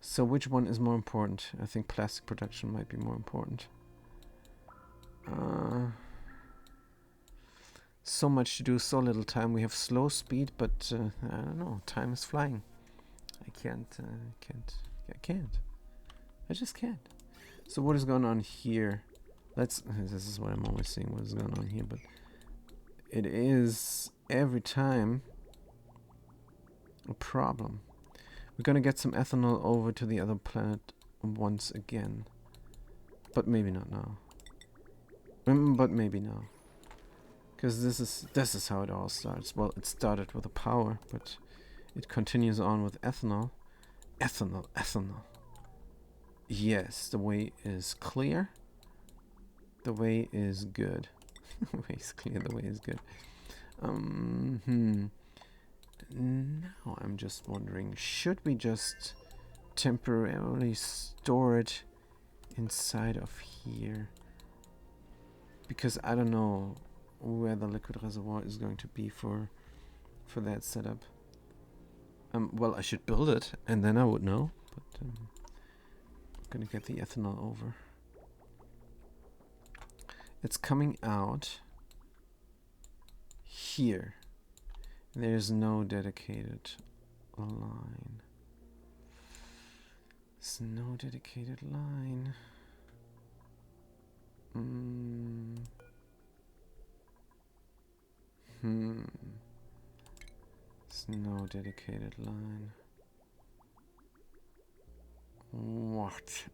So which one is more important? I think plastic production might be more important. So much to do, so little time. We have slow speed, but I don't know. Time is flying. I just can't. So what is going on here? This is what I'm always saying, what is going on here, but it is every time a problem. We're gonna get some ethanol over to the other planet once again, but maybe not now. But maybe now, because this is how it all starts. Well, it started with the power, but it continues on with ethanol. Ethanol. Yes, the way is clear. The way is good. The way is clear, the way is good. Now I'm just wondering, should we just temporarily store it inside of here? Because I don't know where the liquid reservoir is going to be for that setup. Well, I should build it, and then I would know. But I'm gonna get the ethanol over. It's coming out here. There's no dedicated line. There's no dedicated line. There's no dedicated line. What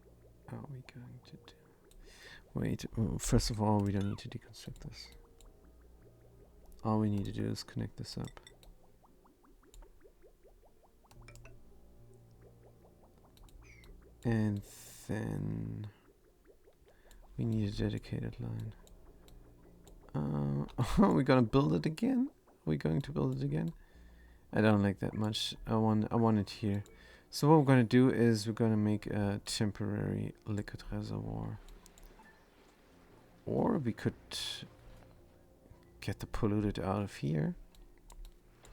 are we going to do? Wait, first of all, we don't need to deconstruct this. All we need to do is connect this up. And then we need a dedicated line. Are we gonna build it again? Are we going to build it again? I don't like that much. I want it here. So what we're gonna do is we're gonna make a temporary liquid reservoir. Or we could get the polluted out of here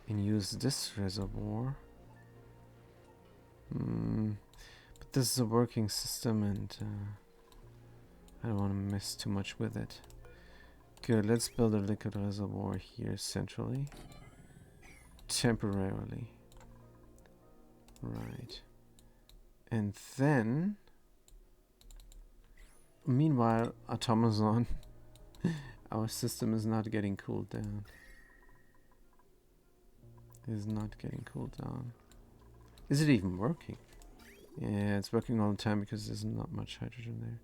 and use this reservoir. But this is a working system, and I don't want to mess too much with it. Good, let's build a liquid reservoir here centrally. Temporarily. Right. And then, meanwhile, Automazon, our system is not getting cooled down. It is not getting cooled down. Is it even working? Yeah, it's working all the time because there's not much hydrogen there.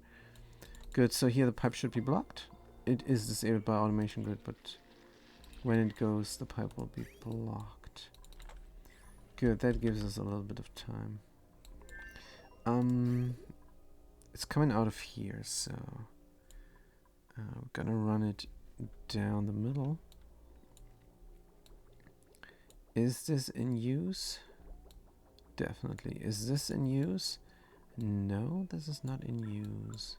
Good, so here the pipe should be blocked. It is disabled by automation grid, but when it goes, the pipe will be blocked. Good, that gives us a little bit of time. It's coming out of here, so we're gonna run it down the middle. Is this in use? Definitely. Is this in use? No, this is not in use.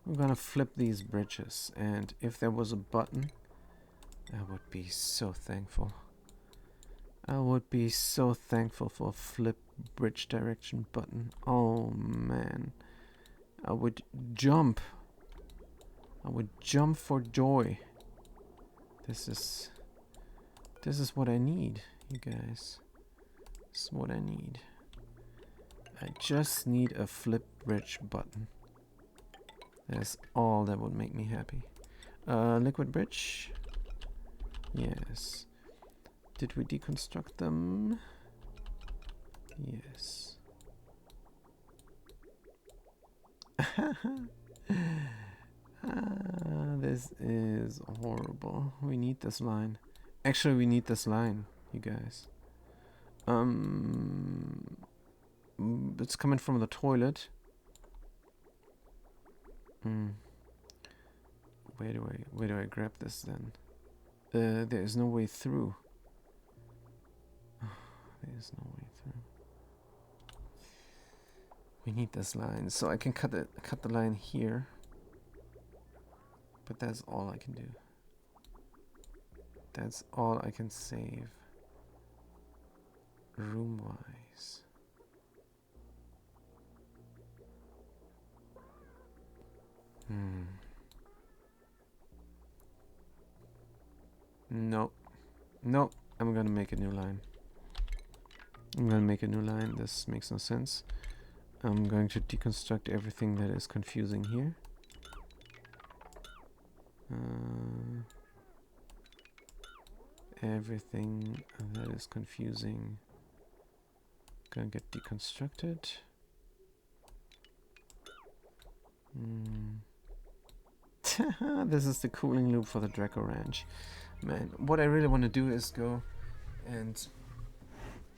We're gonna flip these bridges, and if there was a button, I would be so thankful. I would be so thankful for a flip bridge direction button. Oh man. I would jump. I would jump for joy. This is what I need, you guys. This is what I need. I just need a flip bridge button. That's all that would make me happy. Liquid bridge. Yes. Did we deconstruct them? Yes. This is horrible. We need this line. Actually, we need this line, you guys. It's coming from the toilet. Where do I grab this then? There is no way through. There is no way through. We need this line, so I can cut the line here. But that's all I can do. That's all I can save. Room-wise. Nope. Nope. I'm gonna make a new line. This makes no sense. I'm going to deconstruct everything that is confusing here. Everything that is confusing gonna get deconstructed. This is the cooling loop for the Draco Ranch. Man, what I really want to do is go and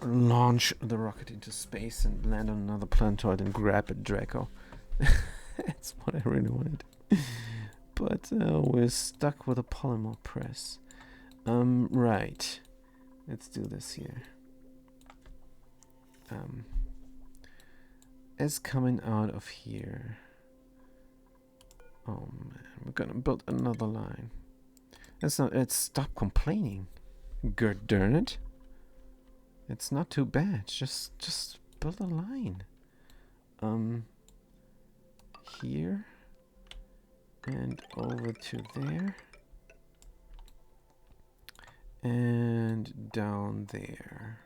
launch the rocket into space and land on another planetoid and grab a Draco. That's what I really wanted. But we're stuck with a polymer press. Right. Let's do this here. It's coming out of here. Oh man, we're gonna build another line. Let's stop complaining. Gerd darn it. It's not too bad. Just build a line. Here and over to there and down there.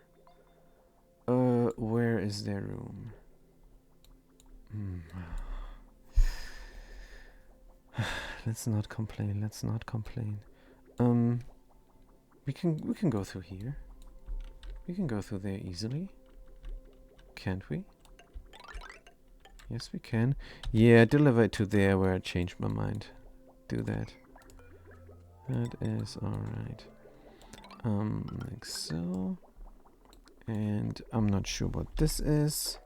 Where is there room? Let's not complain. Let's not complain. We can go through here. We can go through there easily. Can't we? Yes, we can. Yeah, deliver it to there where I changed my mind. Do that. That is alright. Like so. And I'm not sure what this is.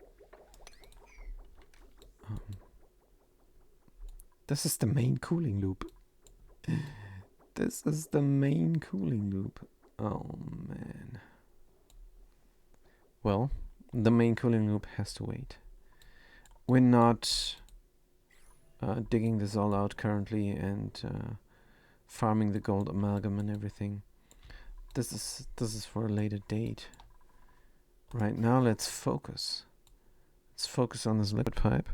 This is the main cooling loop. This is the main cooling loop. Oh man. Well, the main cooling loop has to wait. We're not digging this all out currently and farming the gold amalgam and everything. This is for a later date. Right now, let's focus. Let's focus on this liquid pipe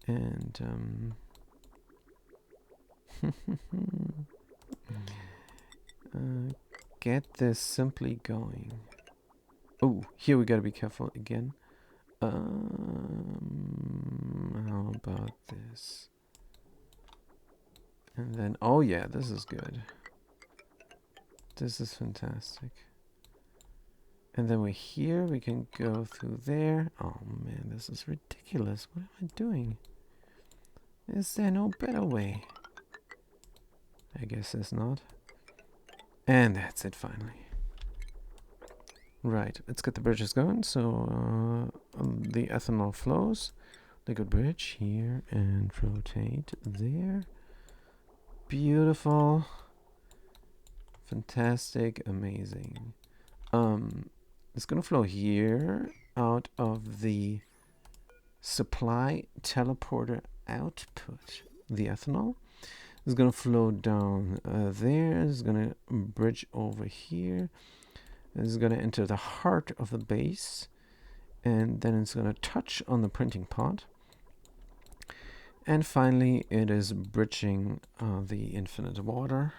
and get this simply going. Oh, here we gotta be careful again. How about this? And then, oh yeah, this is good. This is fantastic. And then we're here, we can go through there. Oh man, this is ridiculous. What am I doing? Is there no better way? I guess there's not. And that's it finally. Right, let's get the bridges going. So the ethanol flows. Liquid bridge here and rotate there. Beautiful. Fantastic, amazing. It's gonna flow here out of the supply teleporter output. The ethanol is gonna flow down there. It's gonna bridge over here. It's gonna enter the heart of the base, and then it's gonna touch on the printing pod. And finally, it is bridging the infinite water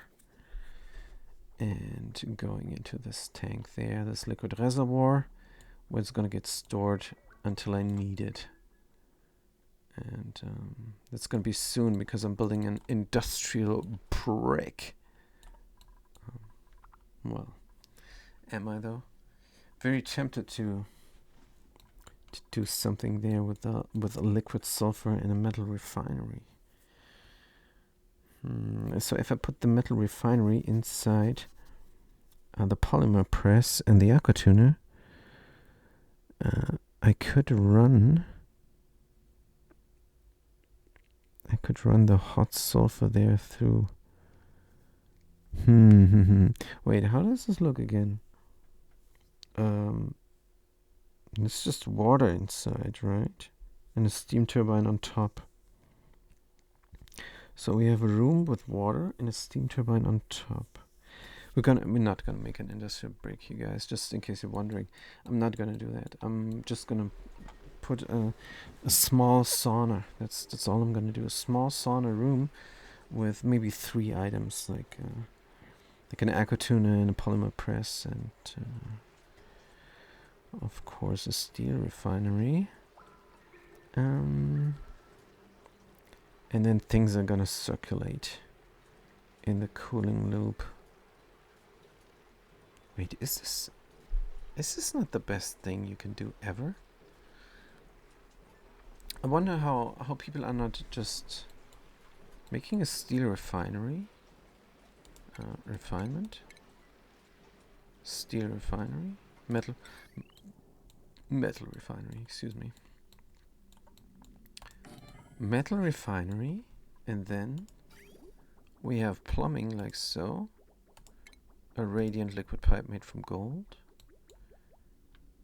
and going into this tank there, this liquid reservoir, where it's going to get stored until I need it. And that's going to be soon because I'm building an industrial brick. Well, am I though? Very tempted to do something there with a liquid sulfur in a metal refinery. So if I put the metal refinery inside the polymer press and the aqua tuner, I could run the hot sulfur there through. Wait, how does this look again? It's just water inside, right? And a steam turbine on top. So we have a room with water and a steam turbine on top. We're not gonna make an industrial brick, you guys, just in case you're wondering. I'm not gonna do that. I'm just gonna put a small sauna. That's all I'm gonna do. A small sauna room with maybe 3 items, like an aqua tuner and a polymer press, and of course a steel refinery. And then things are gonna circulate in the cooling loop. Wait, is this not the best thing you can do ever? I wonder how people are not just making a steel refinery. Refinement. Steel refinery. Metal metal refinery, excuse me. Metal refinery, and then we have plumbing like so. A radiant liquid pipe made from gold.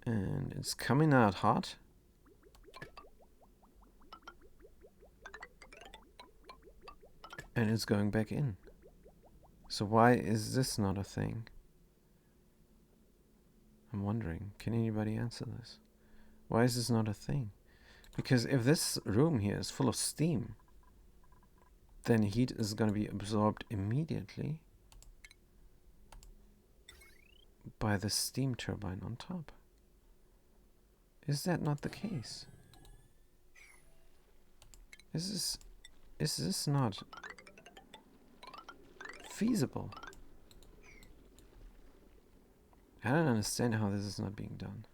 And it's coming out hot. And it's going back in. So why is this not a thing? I'm wondering, can anybody answer this? Why is this not a thing? Because if this room here is full of steam, then heat is going to be absorbed immediately by the steam turbine on top. Is that not the case? Is this not feasible? I don't understand how this is not being done.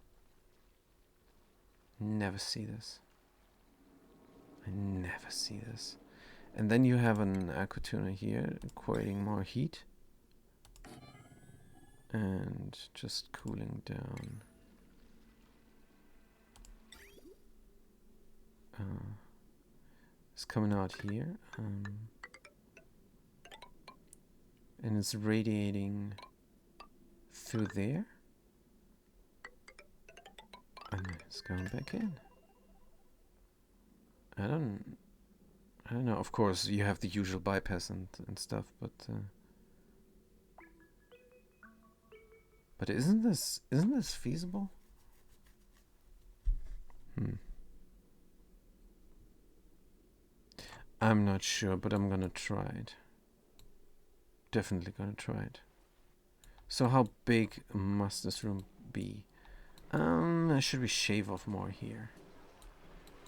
Never see this. I never see this. And then you have an aqua tuner here creating more heat and just cooling down. It's coming out here, and it's radiating through there, and then it's going back in. I don't know. Of course, you have the usual bypass and stuff, but isn't this feasible? I'm not sure, but I'm gonna try it. Definitely gonna try it. So how big must this room be? Should we shave off more here?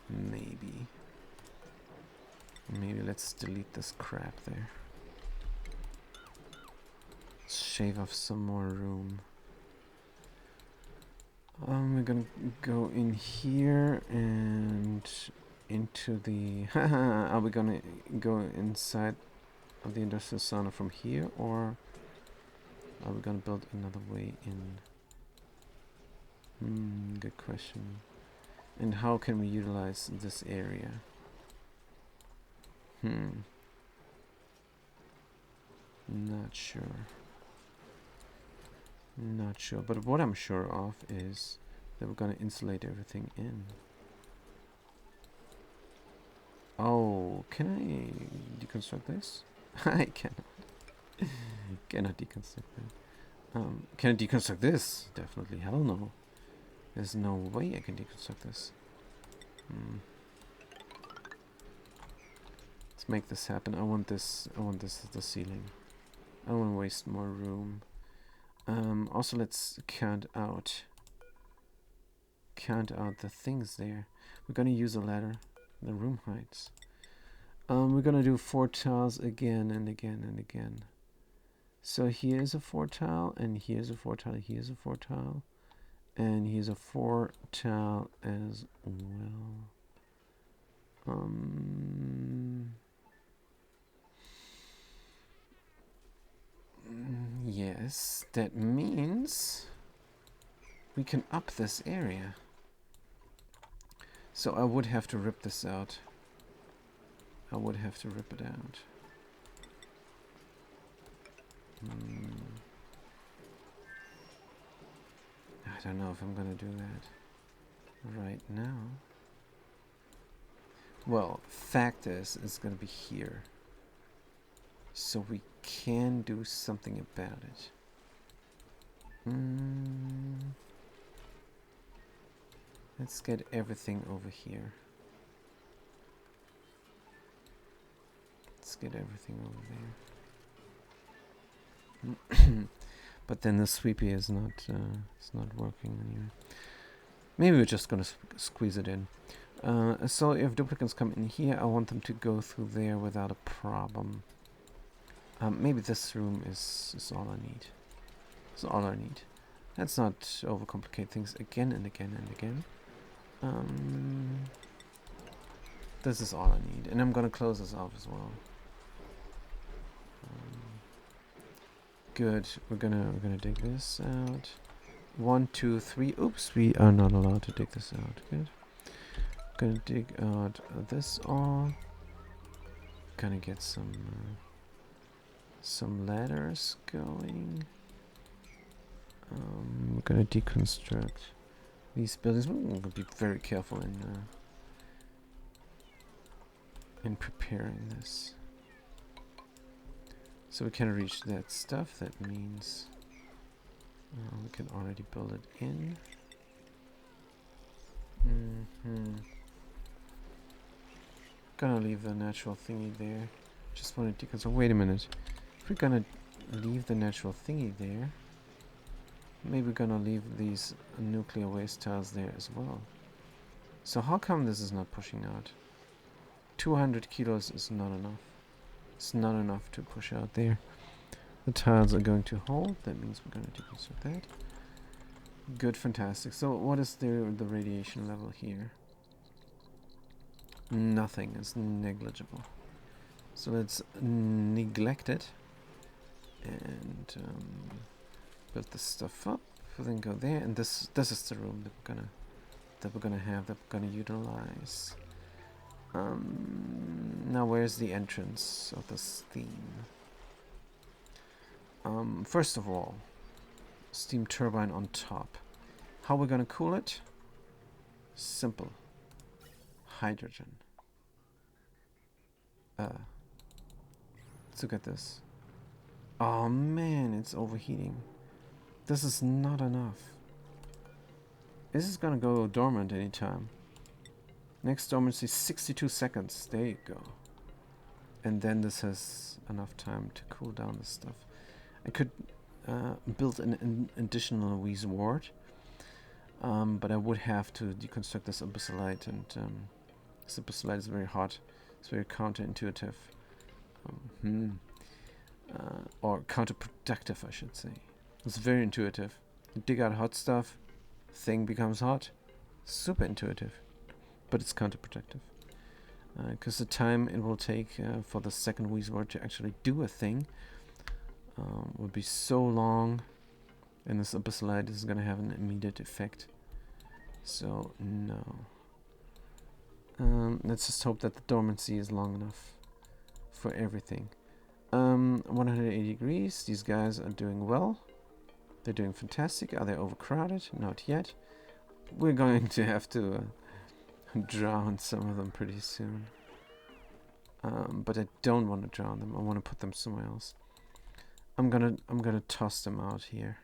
Maybe let's delete this crap there. Let's shave off some more room. We're gonna go in here and into the... Are we gonna go inside of the industrial sauna from here, or are we gonna build another way in? Good question. And how can we utilize this area? Not sure. Not sure. But what I'm sure of is that we're gonna insulate everything in. Oh, can I deconstruct this? I cannot. Cannot deconstruct that. Can I deconstruct this? Definitely. Hell no. There's no way I can deconstruct this. Let's make this happen. I want this as the ceiling. I don't want to waste more room. Also, let's count out the things there. We're gonna use a ladder. The room heights. We're gonna do 4 tiles again and again and again. So here's a 4 tile, and here's a 4 tile, here's a 4 tile, and here's a 4 tile as well. Yes, that means we can up this area. So I would have to rip this out. I would have to rip it out. I don't know if I'm gonna do that right now. Well, fact is, it's gonna be here. So we can do something about it. Let's get everything over here. Let's get everything over there. But then the sweepy is not it's not working anyway. Maybe we're just gonna squeeze it in. So if duplicates come in here, I want them to go through there without a problem. Maybe this room is all I need. It's all I need. Let's not overcomplicate things again and again and again. This is all I need, and I'm gonna close this off as well. Good. We're gonna dig this out. 1, 2, 3. Oops, we are not allowed to dig this out. Good. Gonna dig out this all. Gonna get some ladders going. We're gonna deconstruct these buildings. We're gonna be very careful in preparing this. So we can reach that stuff. That means we can already build it in. Gonna leave the natural thingy there. Just wanted to deconstruct. Wait a minute. If we're gonna leave the natural thingy there, maybe we're gonna leave these nuclear waste tiles there as well. So how come this is not pushing out? 200 kilos is not enough. It's not enough to push out there. The tiles are going to hold. That means we're going to deconstruct that. Good, fantastic. So what is the radiation level here? Nothing. It's negligible. So let's neglect it and build this stuff up. Then go there, and this is the room that we're gonna utilize. Now where's the entrance of this theme? First of all, steam turbine on top. How we're gonna cool it? Simple. Hydrogen. Let's look at this. Oh man, it's overheating. This is not enough. This is gonna go dormant anytime. Next dormancy 62 seconds. There you go. And then this has enough time to cool down this stuff. I could build an additional Wheeze ward, but I would have to deconstruct this abyssalite, and this abyssalite is very hot. It's very counterintuitive. Or counterproductive, I should say. It's very intuitive. You dig out hot stuff, thing becomes hot. Super intuitive. But it's counterproductive. Because the time it will take for the second Wheeze ward to actually do a thing would be so long, and this abyssalite is going to have an immediate effect. So, no. Let's just hope that the dormancy is long enough for everything. 180 degrees. These guys are doing well. They're doing fantastic. Are they overcrowded? Not yet. We're going to have to drown some of them pretty soon. But I don't want to drown them. I want to put them somewhere else. I'm gonna toss them out here.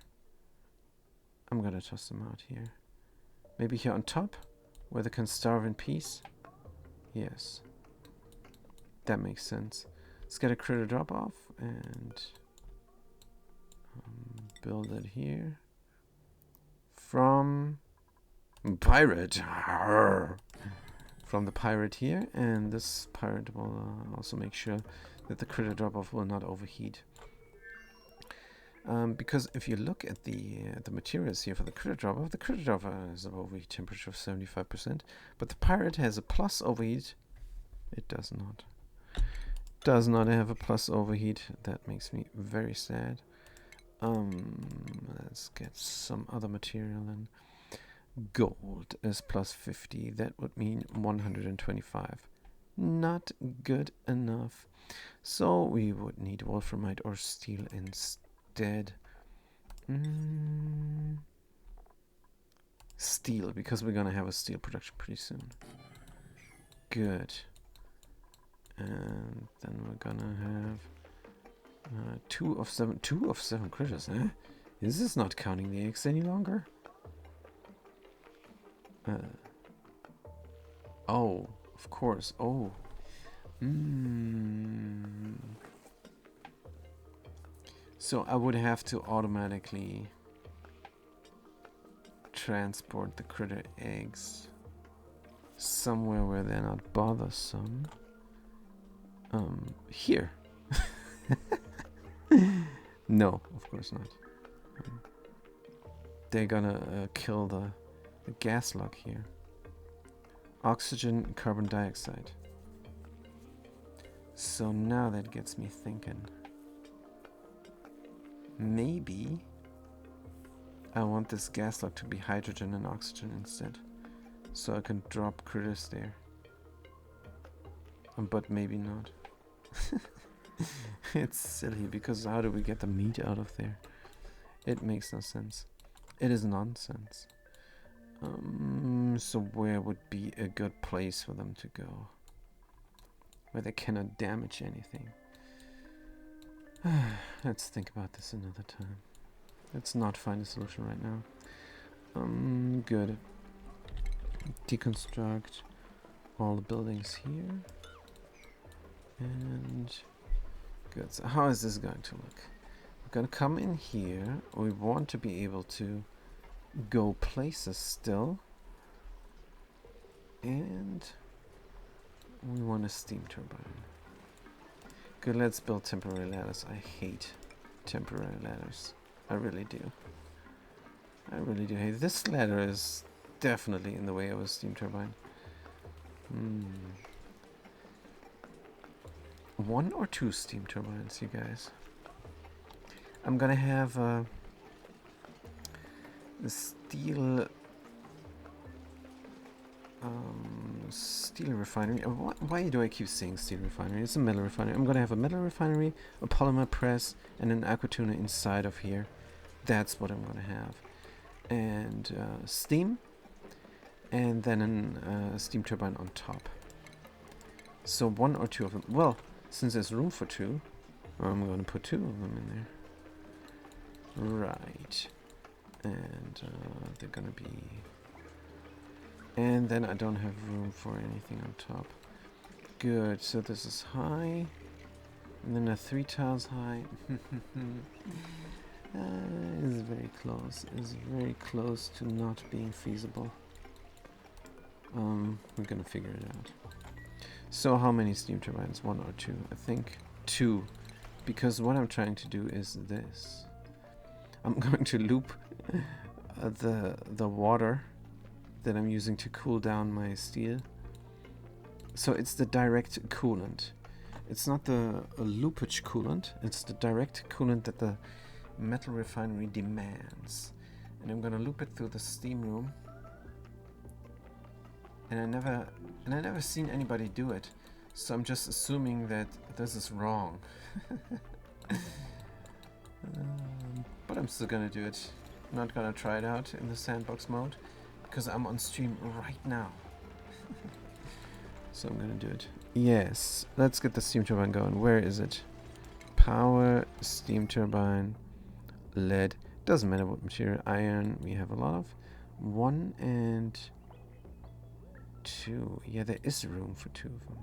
Maybe here on top, where they can starve in peace. Yes, that makes sense. Let's get a critter drop off and build it here. From pirate. From the pirate here, and this pirate will also make sure that the critter drop off will not overheat. Because if you look at the materials here for the critter drop off, the critter drop off has an overheat temperature of 75%, but the pirate has a plus overheat. It does not. Does not have a plus overheat. That makes me very sad. Let's get some other material in. Gold is plus 50. That would mean 125. Not good enough. So we would need wolframite or steel instead. Steel, because we're gonna have a steel production pretty soon. Good. And then we're gonna have 2 of 7. 2 of 7 critters, eh? Is this not counting the eggs any longer? Oh, of course. Oh. So I would have to automatically transport the critter eggs somewhere where they're not bothersome. Here. No, of course not. They're gonna kill the gas lock here. Oxygen, carbon dioxide. So now that gets me thinking. Maybe I want this gas log to be hydrogen and oxygen instead. So I can drop critters there. But maybe not. It's silly, because how do we get the meat out of there? It makes no sense. It is nonsense. So where would be a good place for them to go? Where they cannot damage anything. Let's think about this another time. Let's not find a solution right now. Good. Deconstruct all the buildings here. And good. So how is this going to look? We're going to come in here. We want to be able to go places still. And we want a steam turbine. Good, let's build temporary ladders. I hate temporary ladders. I really do. I really do hate. This ladder is definitely in the way of a steam turbine. One or two steam turbines, you guys. I'm gonna have the steel refinery. Why do I keep saying steel refinery? It's a metal refinery. I'm gonna have a metal refinery, a polymer press, and an aquatuner inside of here. That's what I'm gonna have. And steam, and then a steam turbine on top. So one or two of them. Well, since there's room for two, I'm gonna put two of them in there. Right. And they're gonna be... And then I don't have room for anything on top. Good, so this is high. And then a 3 tiles high. Is very close. Is very close to not being feasible. We're gonna figure it out. So how many steam turbines? One or two? I think two. Because what I'm trying to do is this. I'm going to loop the water that I'm using to cool down my steel. So it's the direct coolant. It's not the loopage coolant. It's the direct coolant that the metal refinery demands. And I'm gonna loop it through the steam room. And I never seen anybody do it. So I'm just assuming that this is wrong. But I'm still gonna do it. I'm not gonna try it out in the sandbox mode, because I'm on stream right now. So I'm gonna do it. Yes, let's get the steam turbine going. Where is it? Power, steam turbine, lead. Doesn't matter what material. Iron, we have a lot of. 1 and 2. Yeah, there is room for 2 of them.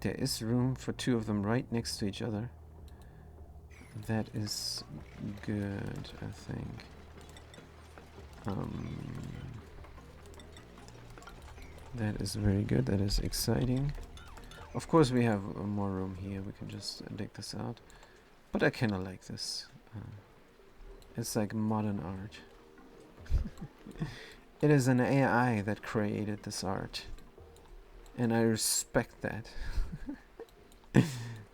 There is room for 2 of them right next to each other. That is good, I think. That is very good. That is exciting. Of course, we have more room here. We can just dig this out. But I kind of like this. It's like modern art. It is an AI that created this art. And I respect that.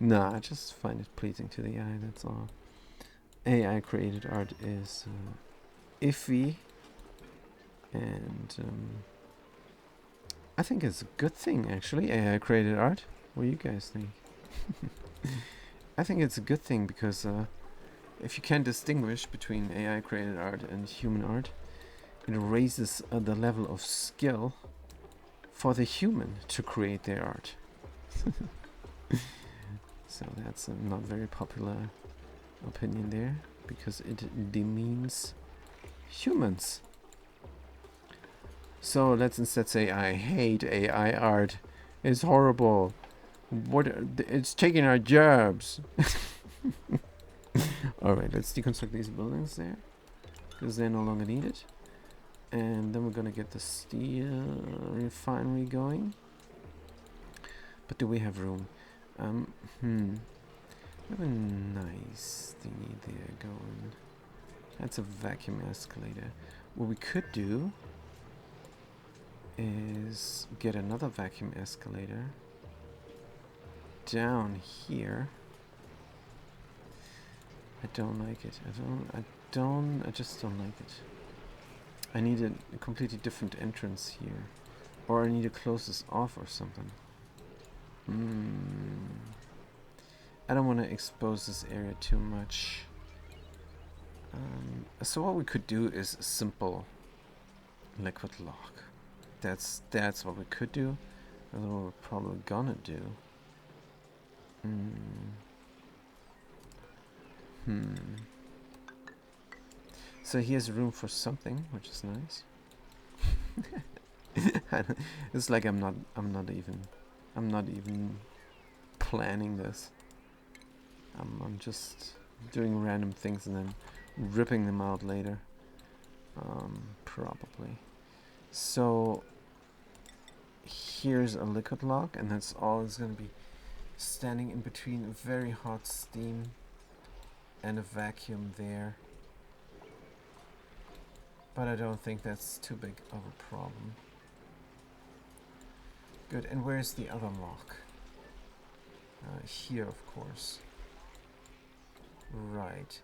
Nah, I just find it pleasing to the eye, that's all. AI created art is iffy. And I think it's a good thing, actually, AI created art. What do you guys think? I think it's a good thing because if you can distinguish between AI created art and human art, it raises the level of skill for the human to create their art. So that's a not very popular opinion there, because it demeans humans. So let's instead say, I hate AI art. It's horrible. It's taking our jobs. Alright, let's deconstruct these buildings there, because they're no longer needed. And then we're gonna get the steel refinery going. But do we have room? We have a nice thingy there going. That's a vacuum escalator. What we could do is get another vacuum escalator down here. I don't like it. I just don't like it. I need a completely different entrance here. Or I need to close this off or something. I don't want to expose this area too much. So what we could do is a simple liquid lock. That's what we could do. That's what we're probably gonna do. So here's room for something, which is nice. It's like I'm not even planning this. I'm just doing random things and then ripping them out later. Probably. So here's a liquid lock, and that's all it's gonna be standing in between a very hot steam and a vacuum there. But I don't think that's too big of a problem. Good, and where's the other lock? Here, of course. Right.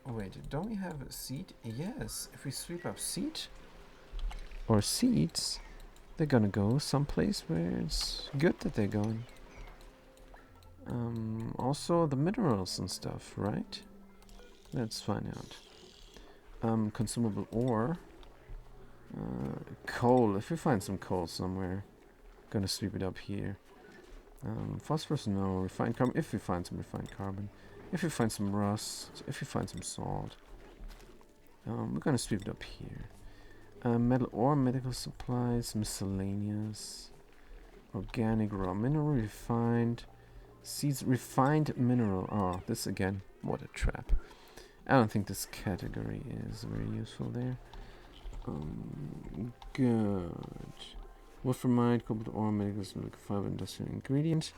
Wait, don't we have a seat? Yes, if we sweep up seat or seats, they're gonna go someplace where it's good that they're going. Also the minerals and stuff, right? Let's find out. Consumable ore. Coal, if we find some coal somewhere, gonna sweep it up here. Phosphorus, no. Refined carbon, if we find some refined carbon. If we find some rust, if we find some salt. We're gonna sweep it up here. Metal ore, medical supplies, miscellaneous. Organic raw mineral, refined. Seeds, refined mineral. Oh, this again. What a trap. I don't think this category is very useful there. Good. Wolframite, cobalt ore, medical fiber, industrial ingredient.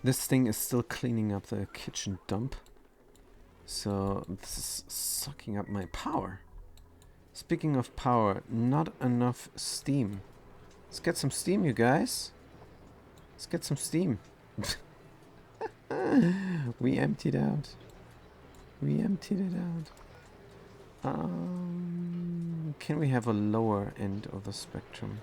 This thing is still cleaning up the kitchen dump. So this is sucking up my power. Speaking of power, not enough steam. Let's get some steam, you guys. Let's get some steam. We emptied out. We emptied it out. Can we have a lower end of the spectrum?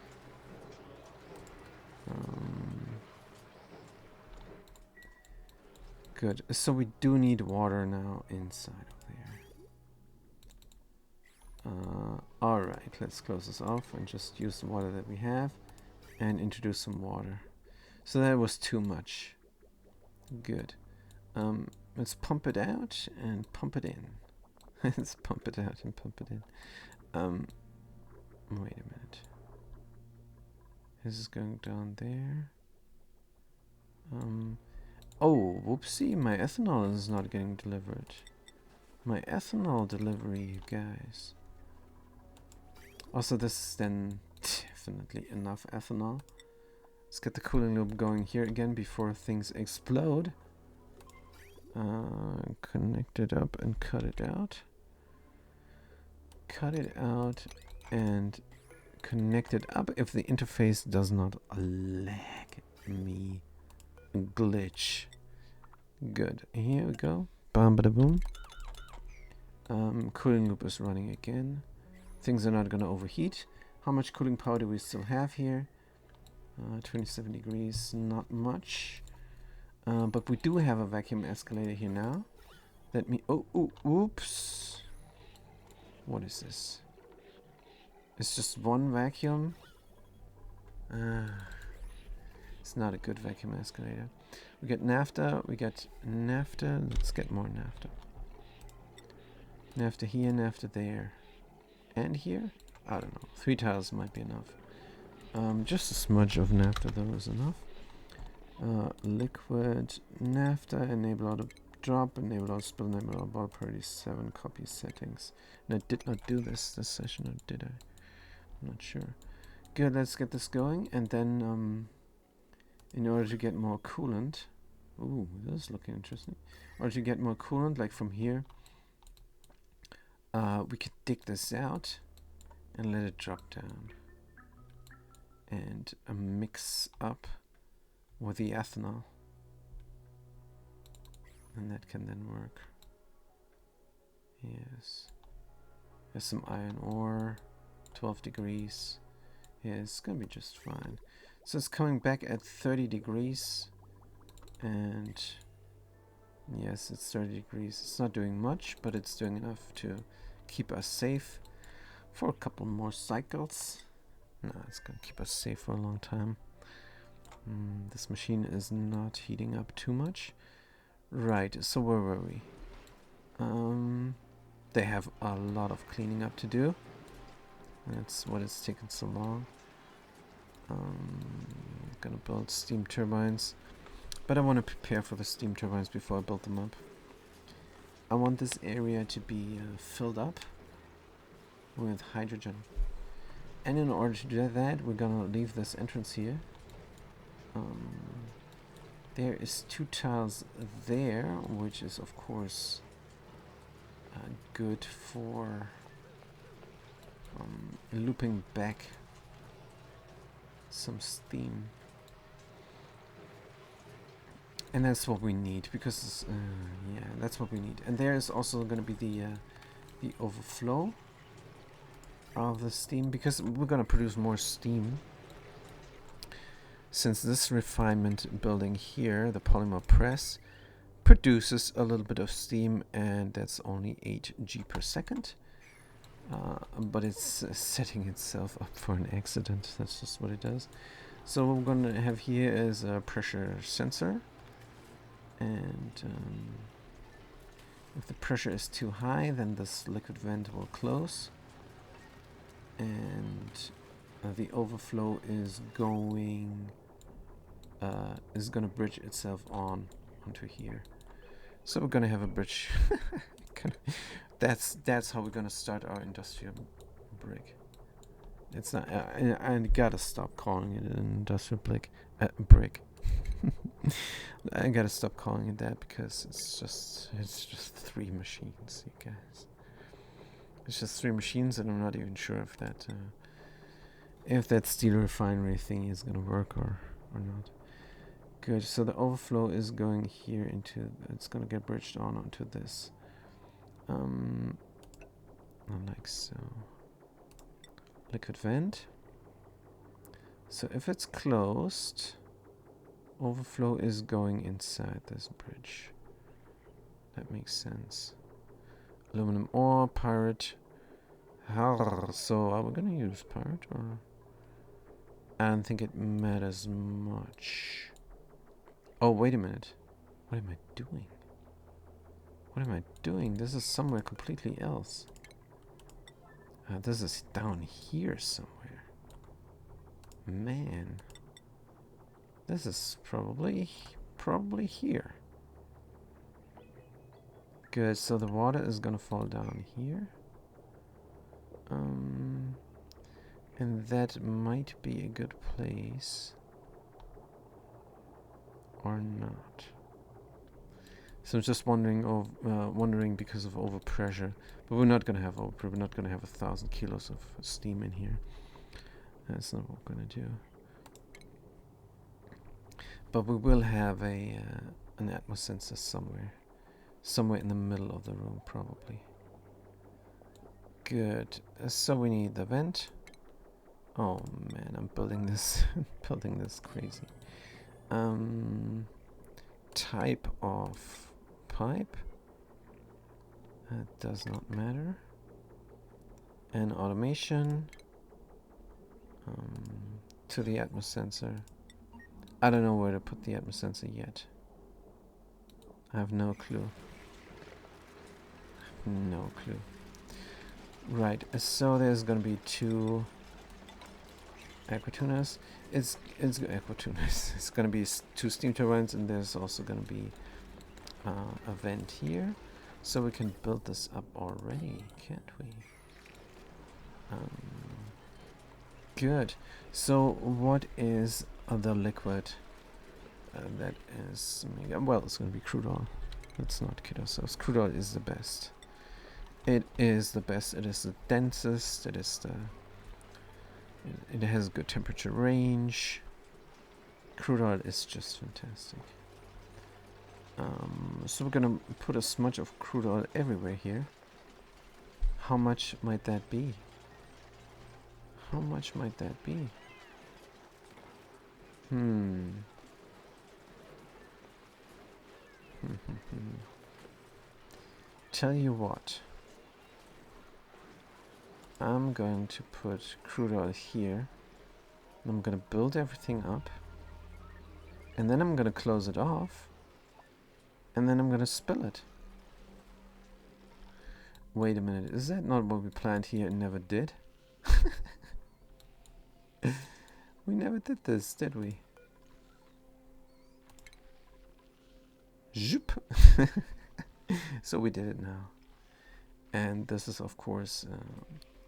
Good. So we do need water now inside of there. Alright, let's close this off and just use the water that we have and introduce some water. So that was too much. Good. Let's pump it out and pump it in. Let's pump it out and pump it in. Wait a minute. This is going down there. Oh, whoopsie, my ethanol is not getting delivered. My ethanol delivery, you guys. Also, this is then definitely enough ethanol. Let's get the cooling loop going here again before things explode. Connect it up and cut it out. Cut it out and connect it up if the interface does not lag me. Glitch. Good. Here we go. Bam bada boom. Cooling loop is running again. Things are not gonna overheat. How much cooling power do we still have here? 27 degrees, not much. But we do have a vacuum escalator here now. Let me... Oh, oops. What is this? It's just one vacuum. It's not a good vacuum escalator. We get naphtha, we get naphtha. Let's get more naphtha. Naphtha here, naphtha there. And here? I don't know. 3 tiles might be enough. Just a smudge of naphtha though is enough. Liquid naphtha, enable auto drop, enable auto spill, enable auto bottle priority 7 copy settings. And I did not do this session, or did I? I'm not sure. Good, let's get this going, and then in order to get more coolant, ooh, this is looking interesting. In order to get more coolant, like from here, we could dig this out and let it drop down and mix up with the ethanol. And that can then work. Yes. There's some iron ore. 12 degrees. Yeah, it's gonna be just fine. So it's coming back at 30 degrees. And yes, it's 30 degrees. It's not doing much, but it's doing enough to keep us safe for a couple more cycles. No, it's gonna keep us safe for a long time. This machine is not heating up too much. Right, so where were we? They have a lot of cleaning up to do. That's what it's taken so long. Gonna build steam turbines. But I want to prepare for the steam turbines before I build them up. I want this area to be filled up with hydrogen. And in order to do that, we're gonna leave this entrance here. There is 2 tiles there, which is of course good for looping back some steam. And that's what we need, because yeah, that's what we need. And there is also going to be the overflow of the steam, because we're going to produce more steam. Since this refinement building here, the polymer press, produces a little bit of steam, and that's only 8 G per second. But it's setting itself up for an accident. That's just what it does. So what we're going to have here is a pressure sensor. And if the pressure is too high, then this liquid vent will close. And the overflow is going to bridge itself onto here. So we're gonna have a bridge. That's how we're gonna start our industrial brick. It's not. I gotta stop calling it an industrial brick. I gotta stop calling it that, because it's just 3 machines, you guys. It's just 3 machines, and I'm not even sure if that steel refinery thing is gonna work or not. Good. So the overflow is going here into. It's gonna get bridged onto this. Like so. Liquid vent. So if it's closed, overflow is going inside this bridge. That makes sense. Aluminum ore, pirate. So are we gonna use pirate, or? I don't think it matters much. Oh, wait a minute. What am I doing? What am I doing? This is somewhere completely else. This is down here somewhere. Man. This is probably here. Good, so the water is gonna fall down here. And that might be a good place. Or not. So I'm just wondering because of overpressure. But we're not gonna have overpressure. We're not gonna have 1,000 kilos of steam in here. That's not what we're gonna do. But we will have an atmos sensor somewhere in the middle of the room, probably. Good. So we need the vent. Oh man, I'm building this building this crazy. Type of pipe. That does not matter. And automation to the atmos sensor. I don't know where to put the atmos sensor yet. I have no clue. No clue. Right, so there's gonna be 2 aquatunas. It's aquatunas. It's gonna be 2 steam turbines, and there's also gonna be a vent here. So we can build this up already, can't we? Good. So what is the liquid that is? Well, it's gonna be crude oil. Let's not kid ourselves. Crude oil is the best. It is the best. It is the densest. It is it has good temperature range. Crude oil is just fantastic. So we're gonna put a smudge of crude oil everywhere here. How much might that be? How much might that be? Tell you what. I'm going to put crude oil here. I'm gonna build everything up. And then I'm gonna close it off. And then I'm gonna spill it. Wait a minute, is that not what we planned here and never did? We never did this, did we? Zoop! So we did it now. And this is of course a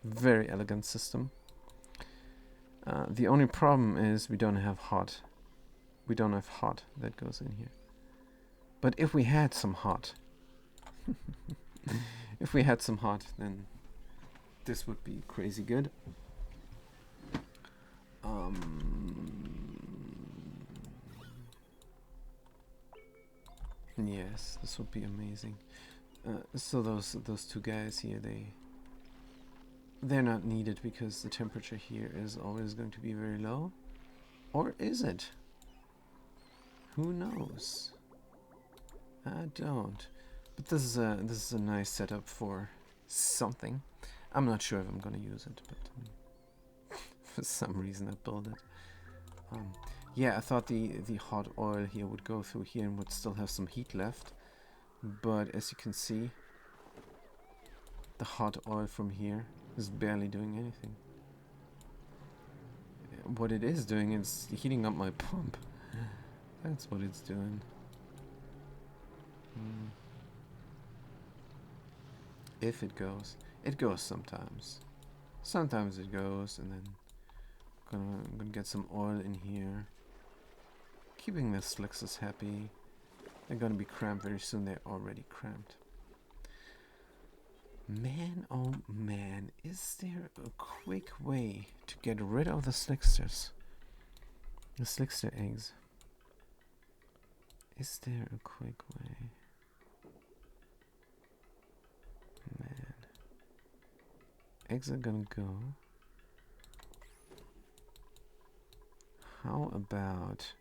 very elegant system. The only problem is we don't have hot. We don't have hot that goes in here. But if we had some hot, if we had some hot, then this would be crazy good. Yes, this would be amazing. So those two guys here, they're not needed because the temperature here is always going to be very low. Or is it? Who knows? I don't. But this is a nice setup for something. I'm not sure if I'm gonna use it, but for some reason I built it. Yeah, I thought the hot oil here would go through here and would still have some heat left. But as you can see, the hot oil from here is barely doing anything. What it is doing is heating up my pump. That's what it's doing. If it goes. It goes sometimes. Sometimes it goes, and then I'm gonna get some oil in here. Keeping the slickers happy. They're gonna be cramped very soon. They're already cramped. Man, oh man, is there a quick way to get rid of the slicksters? The slickster eggs. Is there a quick way? Man. Eggs are gonna go. How about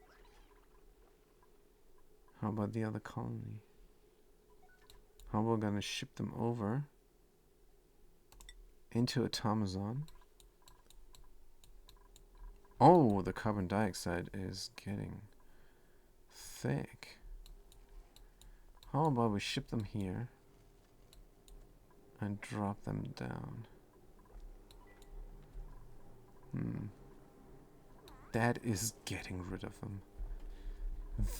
the other colony? How about gonna ship them over into Automazon? Oh, the carbon dioxide is getting thick. How about we ship them here and drop them down? That is getting rid of them.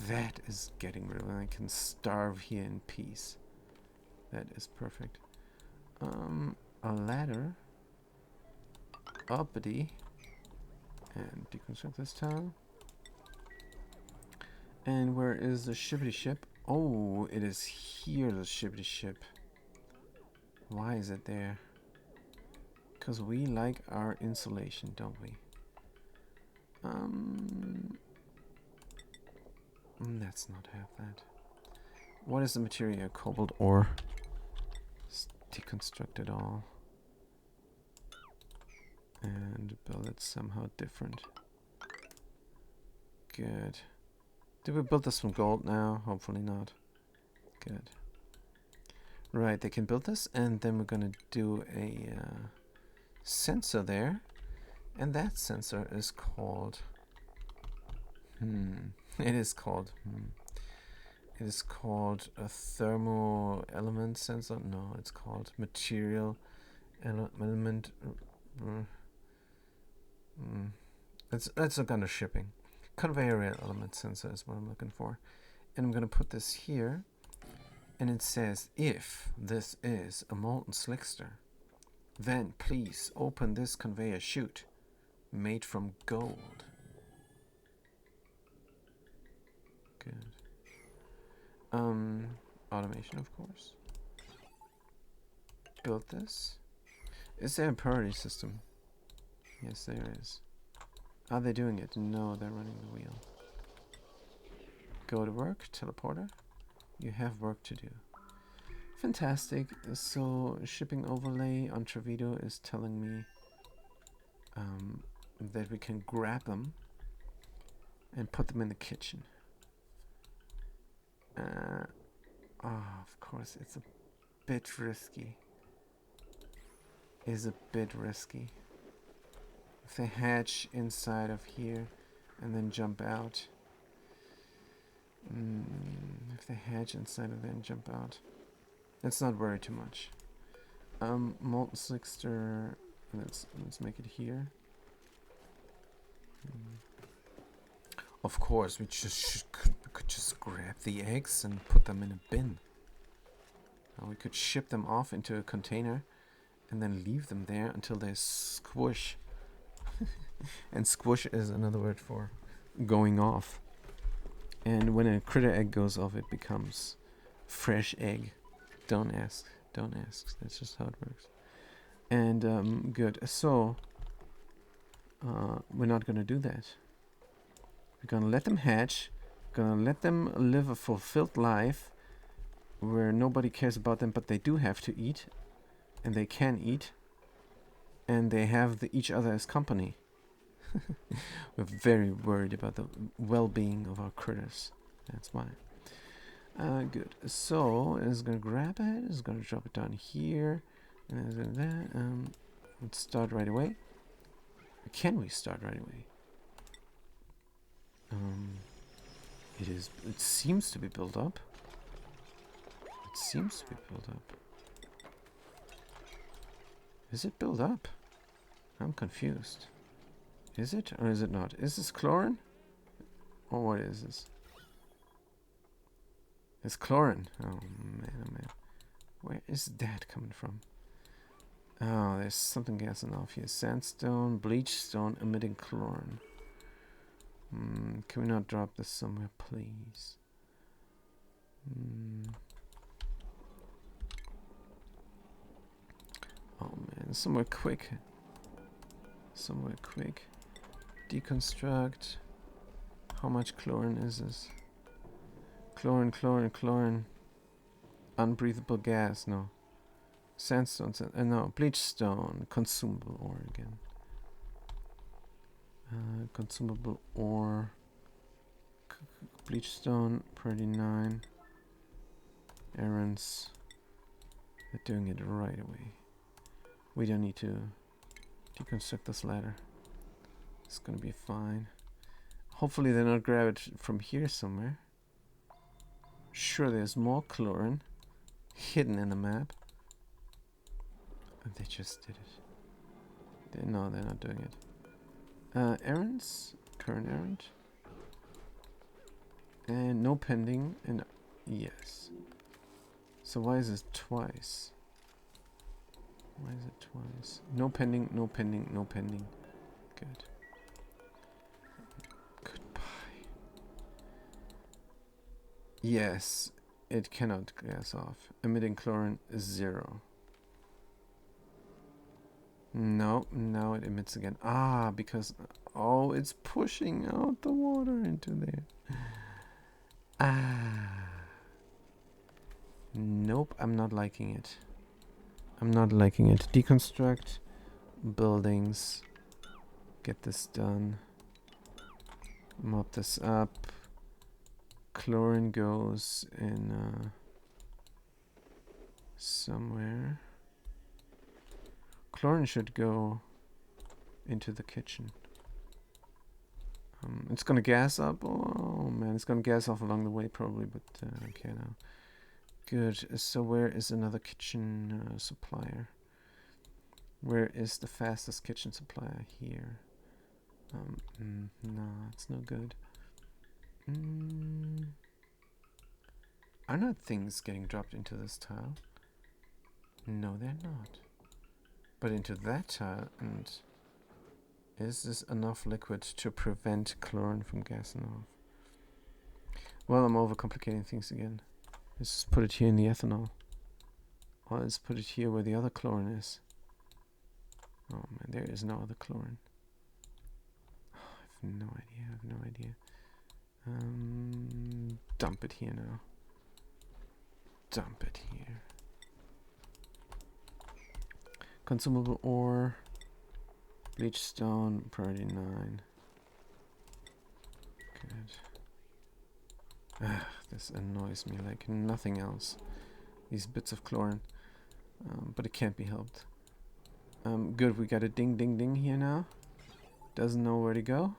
That is getting rid of them. I can starve here in peace. That is perfect. A ladder. Uppity. And deconstruct this tile. And where is the shippity ship? Oh, it is here, the shippity ship. Why is it there? Because we like our insulation, don't we? Let's not have that. What is the material? Cobalt ore. Let's deconstruct it all. And build it somehow different. Good. Did we build this from gold now? Hopefully not. Good. Right, they can build this, and then we're gonna do a sensor there. And that sensor is called... It is called a thermo element sensor. No, it's called material element. That's a kind of shipping. Conveyor element sensor is what I'm looking for. And I'm going to put this here. And it says, if this is a molten slickster, then please open this conveyor chute made from gold. Good. Automation, of course. Build this. Is there a priority system? Yes, there is. Are they doing it? No, they're running the wheel. Go to work, teleporter. You have work to do. Fantastic. So shipping overlay on Trevido is telling me that we can grab them and put them in the kitchen. Of course, it's a bit risky. Is a bit risky. If they hatch inside of here and then jump out. If they hatch inside of there and jump out. Let's not worry too much. Molten Slickster. Let's make it here. Of course, we could just grab the eggs and put them in a bin. We could ship them off into a container and then leave them there until they squish. And squish is another word for going off. And when a critter egg goes off, it becomes fresh egg. Don't ask. Don't ask. That's just how it works. And good. So we're not gonna do that. We're gonna let them hatch. Gonna let them live a fulfilled life where nobody cares about them, but they do have to eat, and they can eat, and they have each other as company. We're very worried about the well-being of our critters. That's why. Good. So it's gonna grab it. It's gonna drop it down here, and that. Let's start right away. Can we start right away? It seems to be built up. It seems to be built up. Is it built up? I'm confused. Is it or is it not? Is this chlorine? Or what is this? It's chlorine. Oh man, oh man. Where is that coming from? Oh, there's something gassing off here. Sandstone, bleach stone, emitting chlorine. Can we not drop this somewhere, please? Oh man, somewhere quick. Somewhere quick. Deconstruct. How much chlorine is this? Chlorine, chlorine, chlorine. Unbreathable gas, no. Sandstone, no. Bleach stone. Consumable ore again. Consumable ore. Bleach stone, 39. Errands. They're doing it right away. We don't need to deconstruct this ladder. It's gonna be fine. Hopefully they don't grab it from here somewhere. Sure, there's more chlorine hidden in the map. They just did it. No, they're not doing it. Errands. Current errand. And no pending. And yes. So why is this twice? Why is it twice? No pending, no pending, no pending. Good. Goodbye. Yes, it cannot gas off. Emitting chlorine is 0. No, now it emits again. Ah, because... Oh, it's pushing out the water into there. Ah. Nope, I'm not liking it. I'm not liking it. Deconstruct buildings. Get this done. Mop this up. Chlorine goes in somewhere. Chlorine should go into the kitchen. It's gonna gas up. Oh man, it's gonna gas off along the way probably, but okay now. Good. So where is another kitchen supplier? Where is the fastest kitchen supplier? Here. No, it's no good. Are not things getting dropped into this tile? No, they're not. But into that tile, and is this enough liquid to prevent chlorine from gassing off? Well, I'm overcomplicating things again. Let's just put it here in the ethanol. Or let's put it here where the other chlorine is. Oh man, there is no other chlorine. Oh, I have no idea, I have no idea. Dump it here now. dump it here. Consumable ore. Bleach stone, priority 9. Good. Ah, this annoys me like nothing else. These bits of chlorine. But it can't be helped. Good, we got a ding ding ding here now. Doesn't know where to go.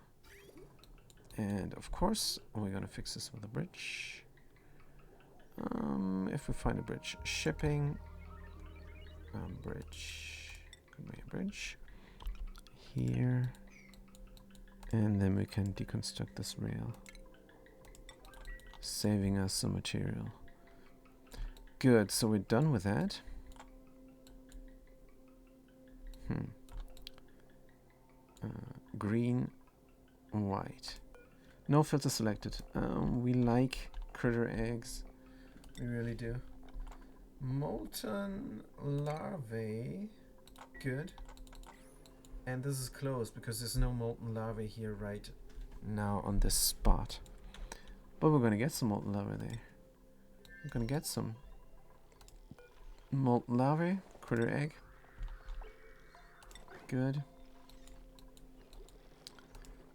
And of course, we're gonna fix this with a bridge. If we find a bridge. Shipping. Bridge. Conveyor bridge. Here. And then we can deconstruct this rail. Saving us some material. Good, so we're done with that. Green, white. No filter selected. We like critter eggs. We really do. Molten larvae. Good. And this is closed because there's no molten larvae here right now on this spot. But we're gonna get some molten larvae there. We're gonna get some molten larvae, critter egg. Good.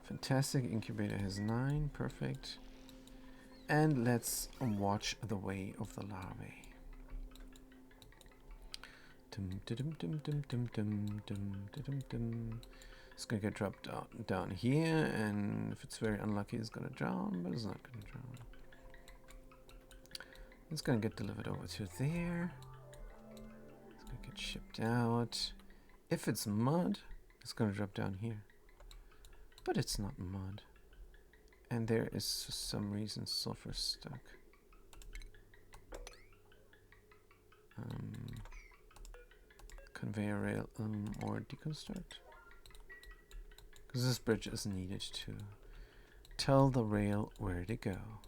Fantastic. Incubator has 9. Perfect. And let's watch the way of the larvae. It's gonna get dropped down here, and if it's very unlucky, it's gonna drown, but it's not gonna drown. It's gonna get delivered over to there. It's gonna get shipped out. If it's mud, it's gonna drop down here. But it's not mud. And there is, for some reason, sulfur stuck. Conveyor rail or deconstruct. Because this bridge is needed to tell the rail where to go.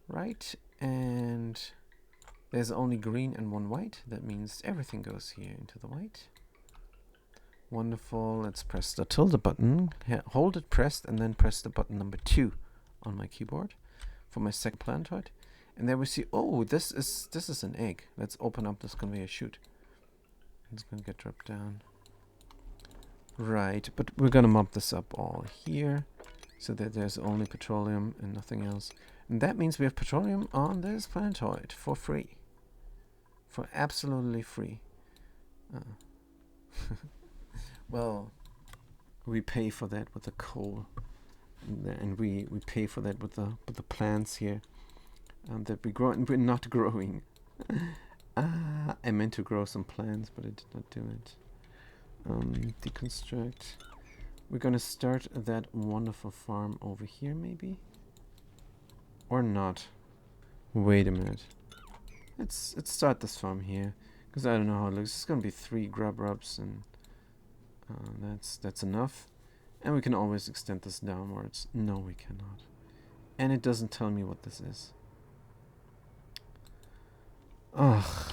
Right, and there's only green and 1 white. That means everything goes here into the white. Wonderful. Let's press the tilde button. Hold it pressed and then press the button number 2 on my keyboard for my second planetoid. And there we see, oh, this is an egg. Let's open up this conveyor chute. It's gonna get dropped down. Right, but we're gonna mop this up all here so that there's only petroleum and nothing else. And that means we have petroleum on this planetoid for free. For absolutely free. Well, we pay for that with the coal, and we pay for that with the plants here that we grow, and we're not growing. I meant to grow some plants, but I did not do it. Deconstruct. We're gonna start that wonderful farm over here, maybe, or not. Wait a minute. Let's start this farm here, because I don't know how it looks. It's gonna be 3 grub rubs, and that's enough. And we can always extend this downwards. No, we cannot. And it doesn't tell me what this is. Oh,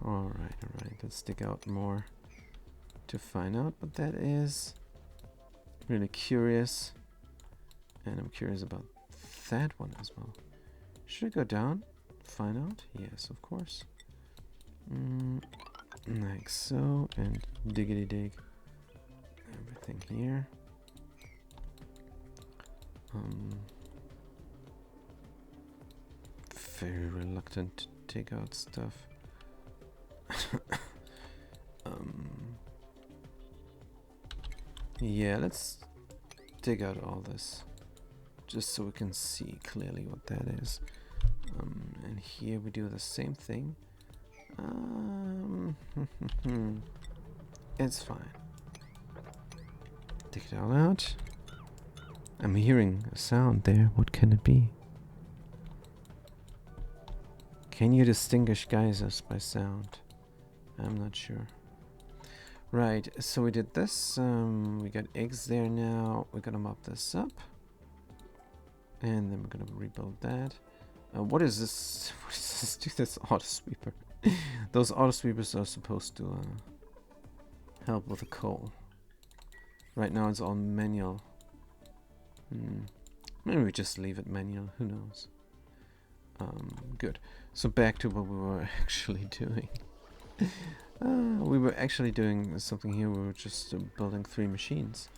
alright. Let's dig out more to find out what that is. Really curious. And I'm curious about that one as well. Should I go down? Find out? Yes, of course. Like so. And diggity dig. Everything here. Very reluctant to take out stuff. Yeah, let's dig out all this just so we can see clearly what that is. And here we do the same thing. It's fine. Dig it all out. I'm hearing a sound there. What can it be? Can you distinguish geysers by sound? I'm not sure. Right, so we did this. We got eggs there now. We're gonna mop this up. And then we're gonna rebuild that. What is this? What is this? Do this auto sweeper. Those auto sweepers are supposed to help with the coal. Right now it's all manual. Maybe we just leave it manual. Who knows? Good. So back to what we were actually doing. We were actually doing something here. We were just building 3 machines.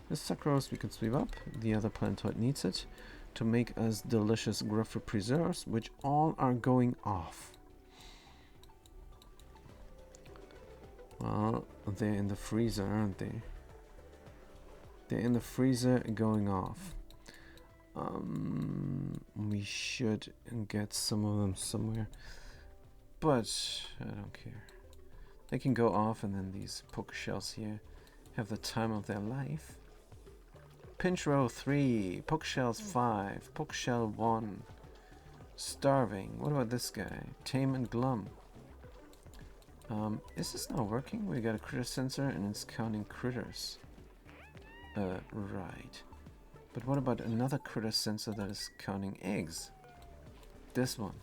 The sucrose we can sweep up. The other plantoid needs it to make us delicious grapefruit preserves, which all are going off. Well, they're in the freezer, aren't they? They're in the freezer going off. We should get some of them somewhere, but I don't care. They can go off, and then these poker shells here have the time of their life. Pinch row 3, poker shells 5, poker shell 1. Starving. What about this guy? Tame and glum. Is this not working? We got a critter sensor and it's counting critters. Right. But what about another critter sensor that is counting eggs? This one.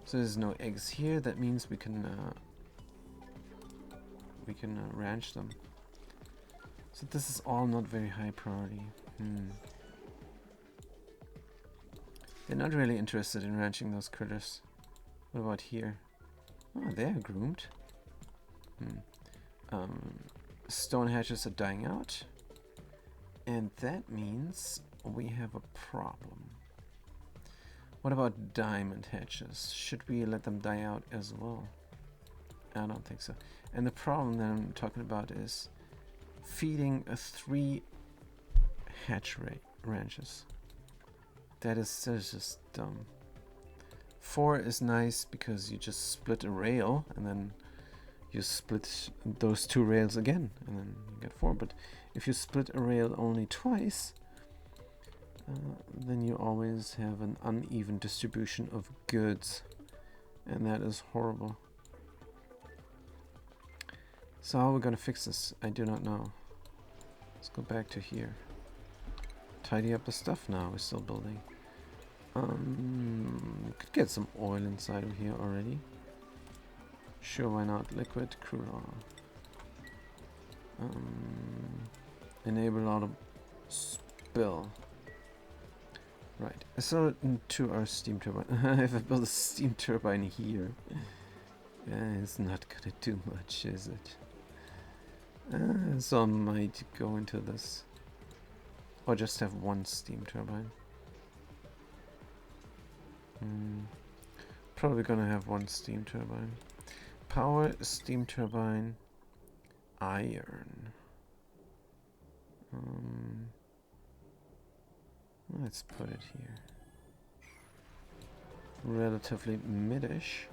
So there's no eggs here. That means we can ranch them. So this is all not very high priority. They're not really interested in ranching those critters. What about here? Oh, they're groomed. Stone hatches are dying out. And that means we have a problem. What about diamond hatches? Should we let them die out as well? I don't think so. And the problem that I'm talking about is feeding 3 hatch ranches. That is just dumb. 4 is nice because you just split a rail and then you split those 2 rails again and then you get 4. But if you split a rail only twice, then you always have an uneven distribution of goods, and that is horrible. So how are we gonna fix this? I do not know. Let's go back to here. Tidy up the stuff now. We're still building. Could get some oil inside of here already. Sure, why not? Liquid crude oil. Enable auto spill. Right. So to our steam turbine. If I build a steam turbine here, it's not gonna do much, is it? So I might go into this, or just have 1 steam turbine. Probably gonna have 1 steam turbine. Power steam turbine. Iron. Let's put it here. Relatively mid-ish.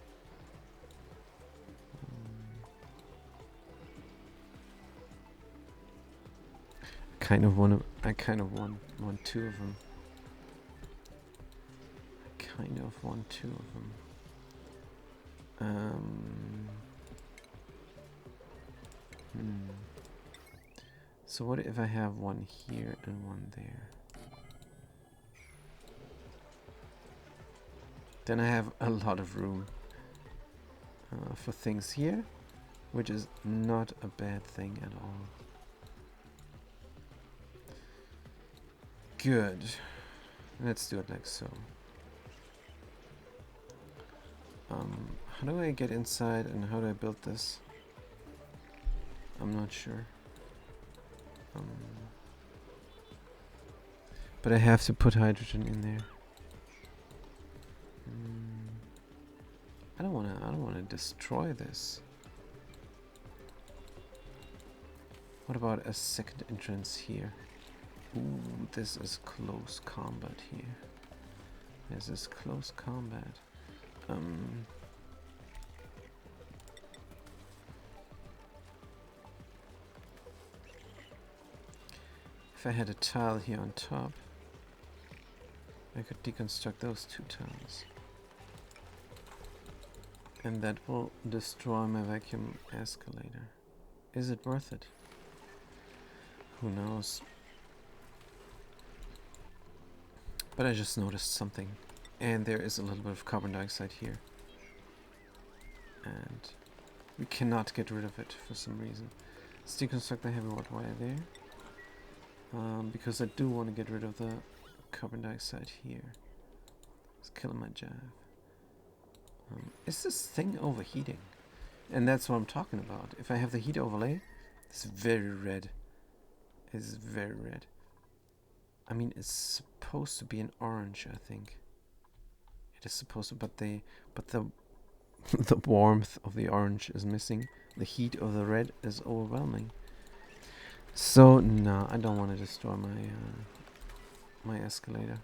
I kind of want 2 of them. Kind of want 2 of them. So what if I have 1 here and 1 there? Then I have a lot of room for things here, which is not a bad thing at all. Good. Let's do it like so. How do I get inside and how do I build this? I'm not sure. But I have to put hydrogen in there. I don't wanna destroy this. What about a second entrance here? Ooh, this is close combat here. This is close combat. If I had a tile here on top, I could deconstruct those 2 tiles. And that will destroy my vacuum escalator. Is it worth it? Who knows? But I just noticed something. And there is a little bit of carbon dioxide here. And we cannot get rid of it for some reason. Let's deconstruct the heavy water wire there. Because I do want to get rid of the carbon dioxide here. It's killing my jive. Is this thing overheating? And that's what I'm talking about. If I have the heat overlay, it's very red. It's very red. I mean, it's supposed to be an orange, I think. It is supposed to, but the the warmth of the orange is missing. The heat of the red is overwhelming. So no, I don't want to destroy my escalator.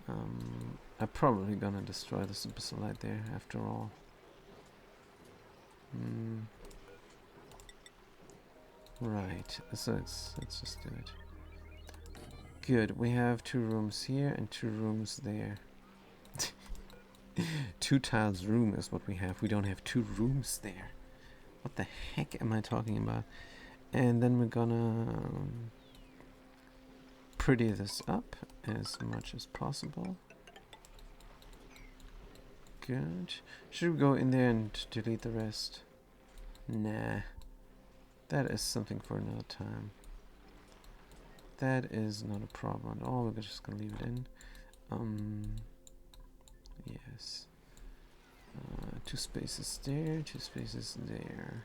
I'm probably gonna destroy the super light there after all. Right, so let's just do it. Good, we have 2 rooms here and 2 rooms there. 2 tiles room is what we have. We don't have 2 rooms there. What the heck am I talking about? And then we're gonna pretty this up as much as possible. Good. Should we go in there and delete the rest? Nah. That is something for another time. That is not a problem at all. We're just gonna leave it in. Yes. 2 spaces there, 2 spaces there.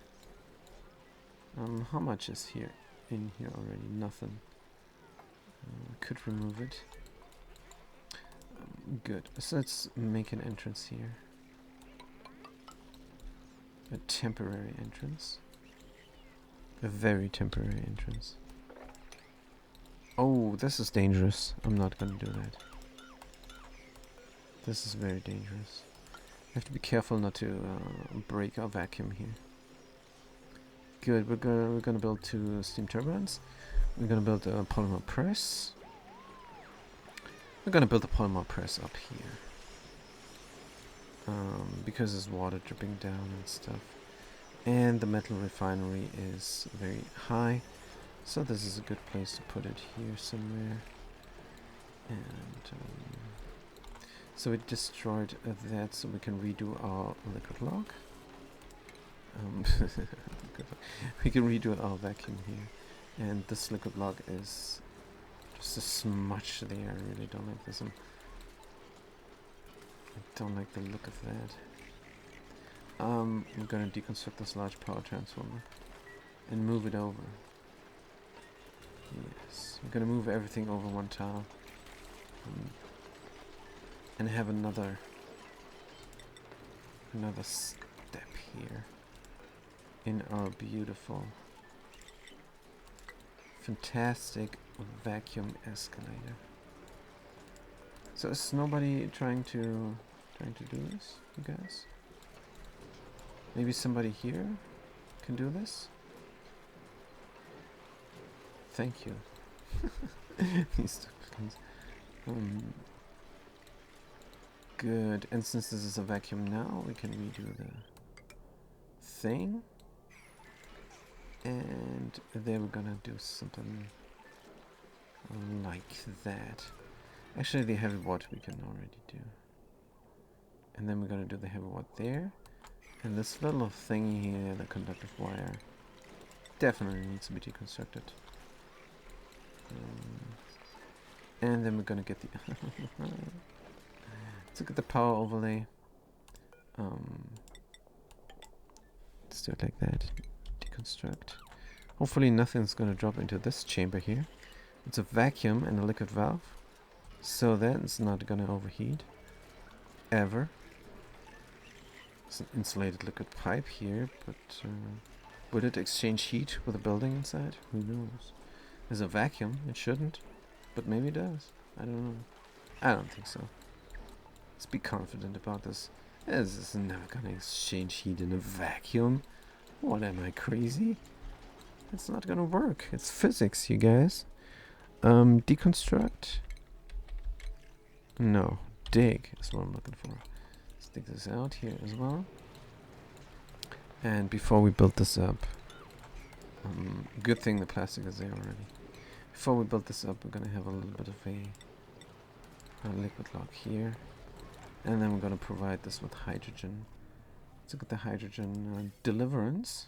How much is here in here already? Nothing. Could remove it. Good. So let's make an entrance here. A temporary entrance. A very temporary entrance. Oh, this is dangerous. I'm not gonna do that. This is very dangerous. I have to be careful not to break our vacuum here. Good. We're gonna build 2 steam turbines. We're gonna build a polymer press. We're gonna build a polymer press up here. Because there's water dripping down and stuff. And the metal refinery is very high. So this is a good place to put it here somewhere. And so we destroyed that so we can redo our liquid lock. We can redo our vacuum here. And this liquid lock is just a smudge there. I really don't like this. I don't like the look of that. I'm gonna deconstruct this large power transformer and move it over. Yes, I'm gonna move everything over 1 tile and have another step here in our beautiful, fantastic vacuum escalator. So is nobody trying to do this, you guys? Maybe somebody here can do this? Thank you. These tokens. Good. And since this is a vacuum now, we can redo the thing. And there we're gonna do something like that. Actually, the heavy watt we can already do. And then we're gonna do the heavy watt there. And this little thingy here, the conductive wire, definitely needs to be deconstructed. And then we're gonna get the let's look at the power overlay. Let's do it like that. Deconstruct. Hopefully nothing's gonna drop into this chamber here. It's a vacuum and a liquid valve, so that's not gonna overheat ever. It's an insulated liquid pipe here, but would it exchange heat with a building inside? Who knows? There's a vacuum. It shouldn't, but maybe it does. I don't know. I don't think so. Let's be confident about this. This is never gonna exchange heat in a vacuum. What, am I crazy? It's not gonna work. It's physics, you guys. Deconstruct. No, dig is what I'm looking for. Let's dig this out here as well. And before we build this up, good thing the plastic is there already. Before we build this up, we're gonna have a little bit of a liquid lock here, and then we're gonna provide this with hydrogen. Let's look at the hydrogen deliverance.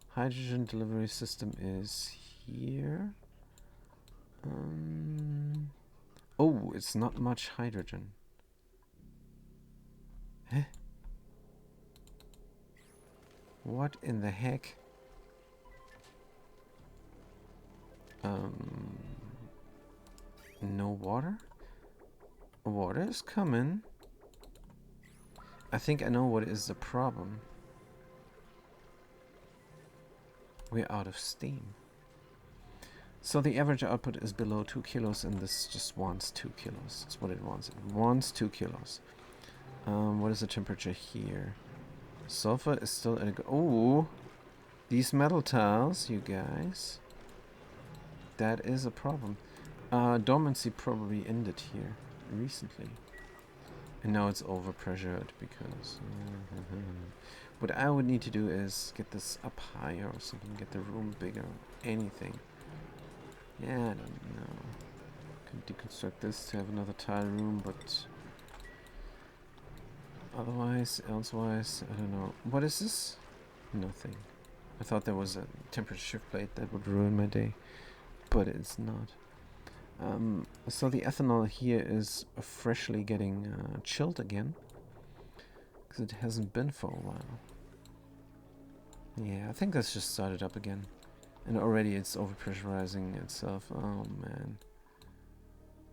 Hydrogen delivery system is here. Oh, it's not much hydrogen. What in the heck? No water? Water is coming. I think I know what is the problem. We're out of steam. So the average output is below 2 kilos, and this just wants 2 kilos. That's what it wants. It wants 2 kilos. What is the temperature here? Sulfur is still at a... Oh! These metal tiles, you guys. That is a problem. Dormancy probably ended here recently. And now it's overpressured because... What I would need to do is get this up higher or something, get the room bigger, anything. Yeah, I don't know. Can deconstruct this to have another tile room, but... elsewise, I don't know. What is this? Nothing. I thought there was a temperature shift plate that would ruin my day, but it's not. So the ethanol here is freshly getting chilled again, because it hasn't been for a while. Yeah, I think that's just started up again. And already it's overpressurizing itself. Oh man.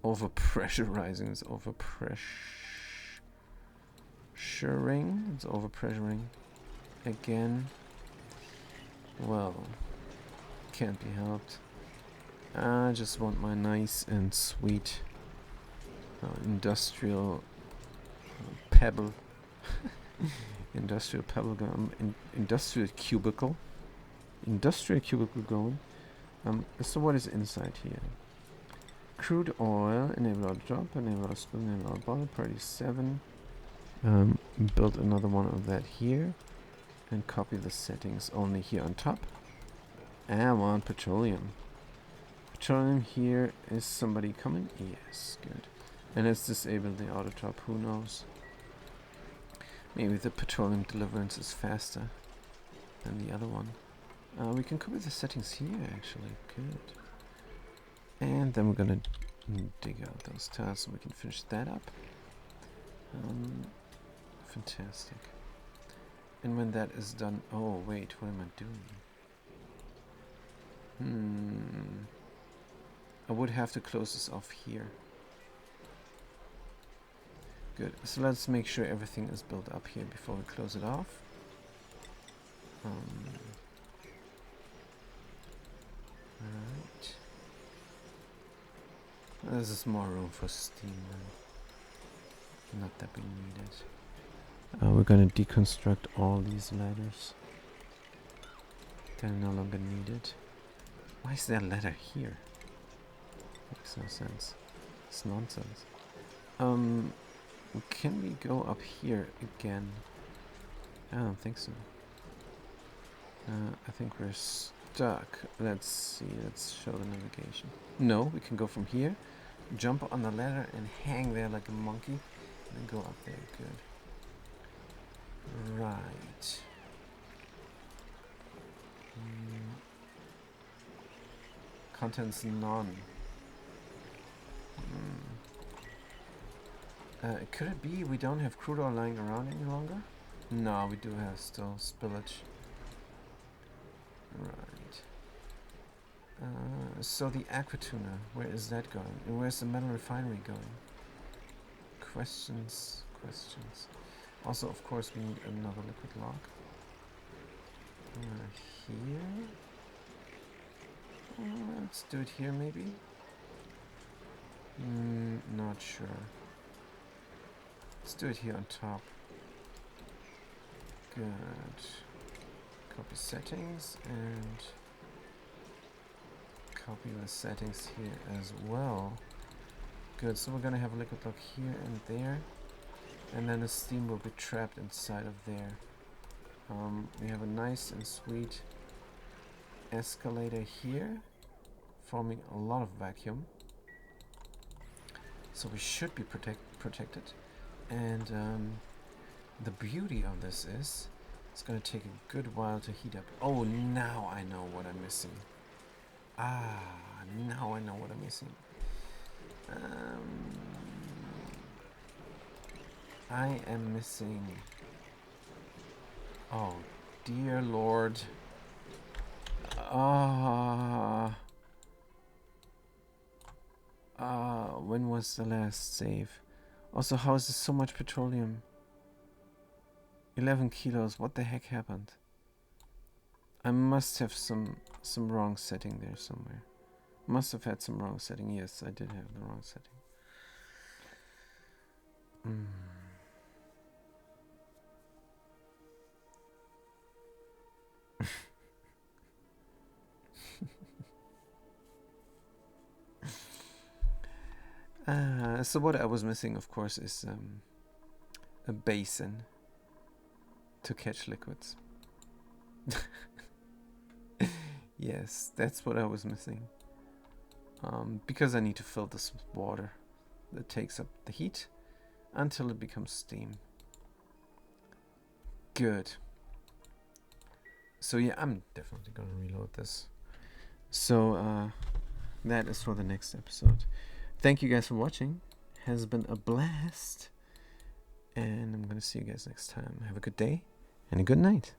Overpressurizing. It's overpressuring. It's overpressuring. Again. Well. Can't be helped. I just want my nice and sweet industrial pebble. Industrial pebble gum. Industrial cubicle. Industrial cubicle going. So what is inside here? Crude oil, enable our drop, enable our spill, enable our bottle, party 7. Build another one of that here. And copy the settings only here on top. And I want petroleum. Petroleum here, is somebody coming? Yes, good. And let's disable the auto drop, who knows? Maybe the petroleum deliverance is faster than the other one. We can copy the settings here, actually. Good. And then we're gonna dig out those tiles so we can finish that up. Fantastic. And when that is done... Oh, wait, what am I doing? I would have to close this off here. Good. So let's make sure everything is built up here before we close it off. Alright. There's more room for steam then. Not that we need it. We're gonna deconstruct all these ladders. They're no longer needed. Why is there a ladder here? Makes no sense. It's nonsense. Can we go up here again? I don't think so. I think we're stuck. Let's see. Let's show the navigation. No, we can go from here, jump on the ladder, and hang there like a monkey, and then go up there. Good. Right. Contents none. Could it be we don't have crude oil lying around any longer? No, we do have still spillage. Right. So the aquatuna, where is that going? And where's the metal refinery going? Questions. Also, of course, we need another liquid lock. Here. Let's do it here, maybe. Not sure. Let's do it here on top. Good. Copy settings and copy the settings here as well. Good, so we're gonna have a liquid lock here and there, and then the steam will be trapped inside of there. We have a nice and sweet escalator here, forming a lot of vacuum. So we should be protected. And the beauty of this is it's going to take a good while to heat up. Oh, now I know what I'm missing. Now I know what I'm missing. I am missing... Oh, dear Lord. When was the last save? Also, how is there so much petroleum? 11 kilos. What the heck happened? I must have some wrong setting there somewhere. Must have had some wrong setting. Yes, I did have the wrong setting. So what I was missing, of course, is a basin to catch liquids. Yes, that's what I was missing. Because I need to fill this with water that takes up the heat until it becomes steam. Good. So yeah, I'm definitely gonna reload this. So that is for the next episode. Thank you guys for watching. Has been a blast. And I'm gonna see you guys next time. Have a good day and a good night.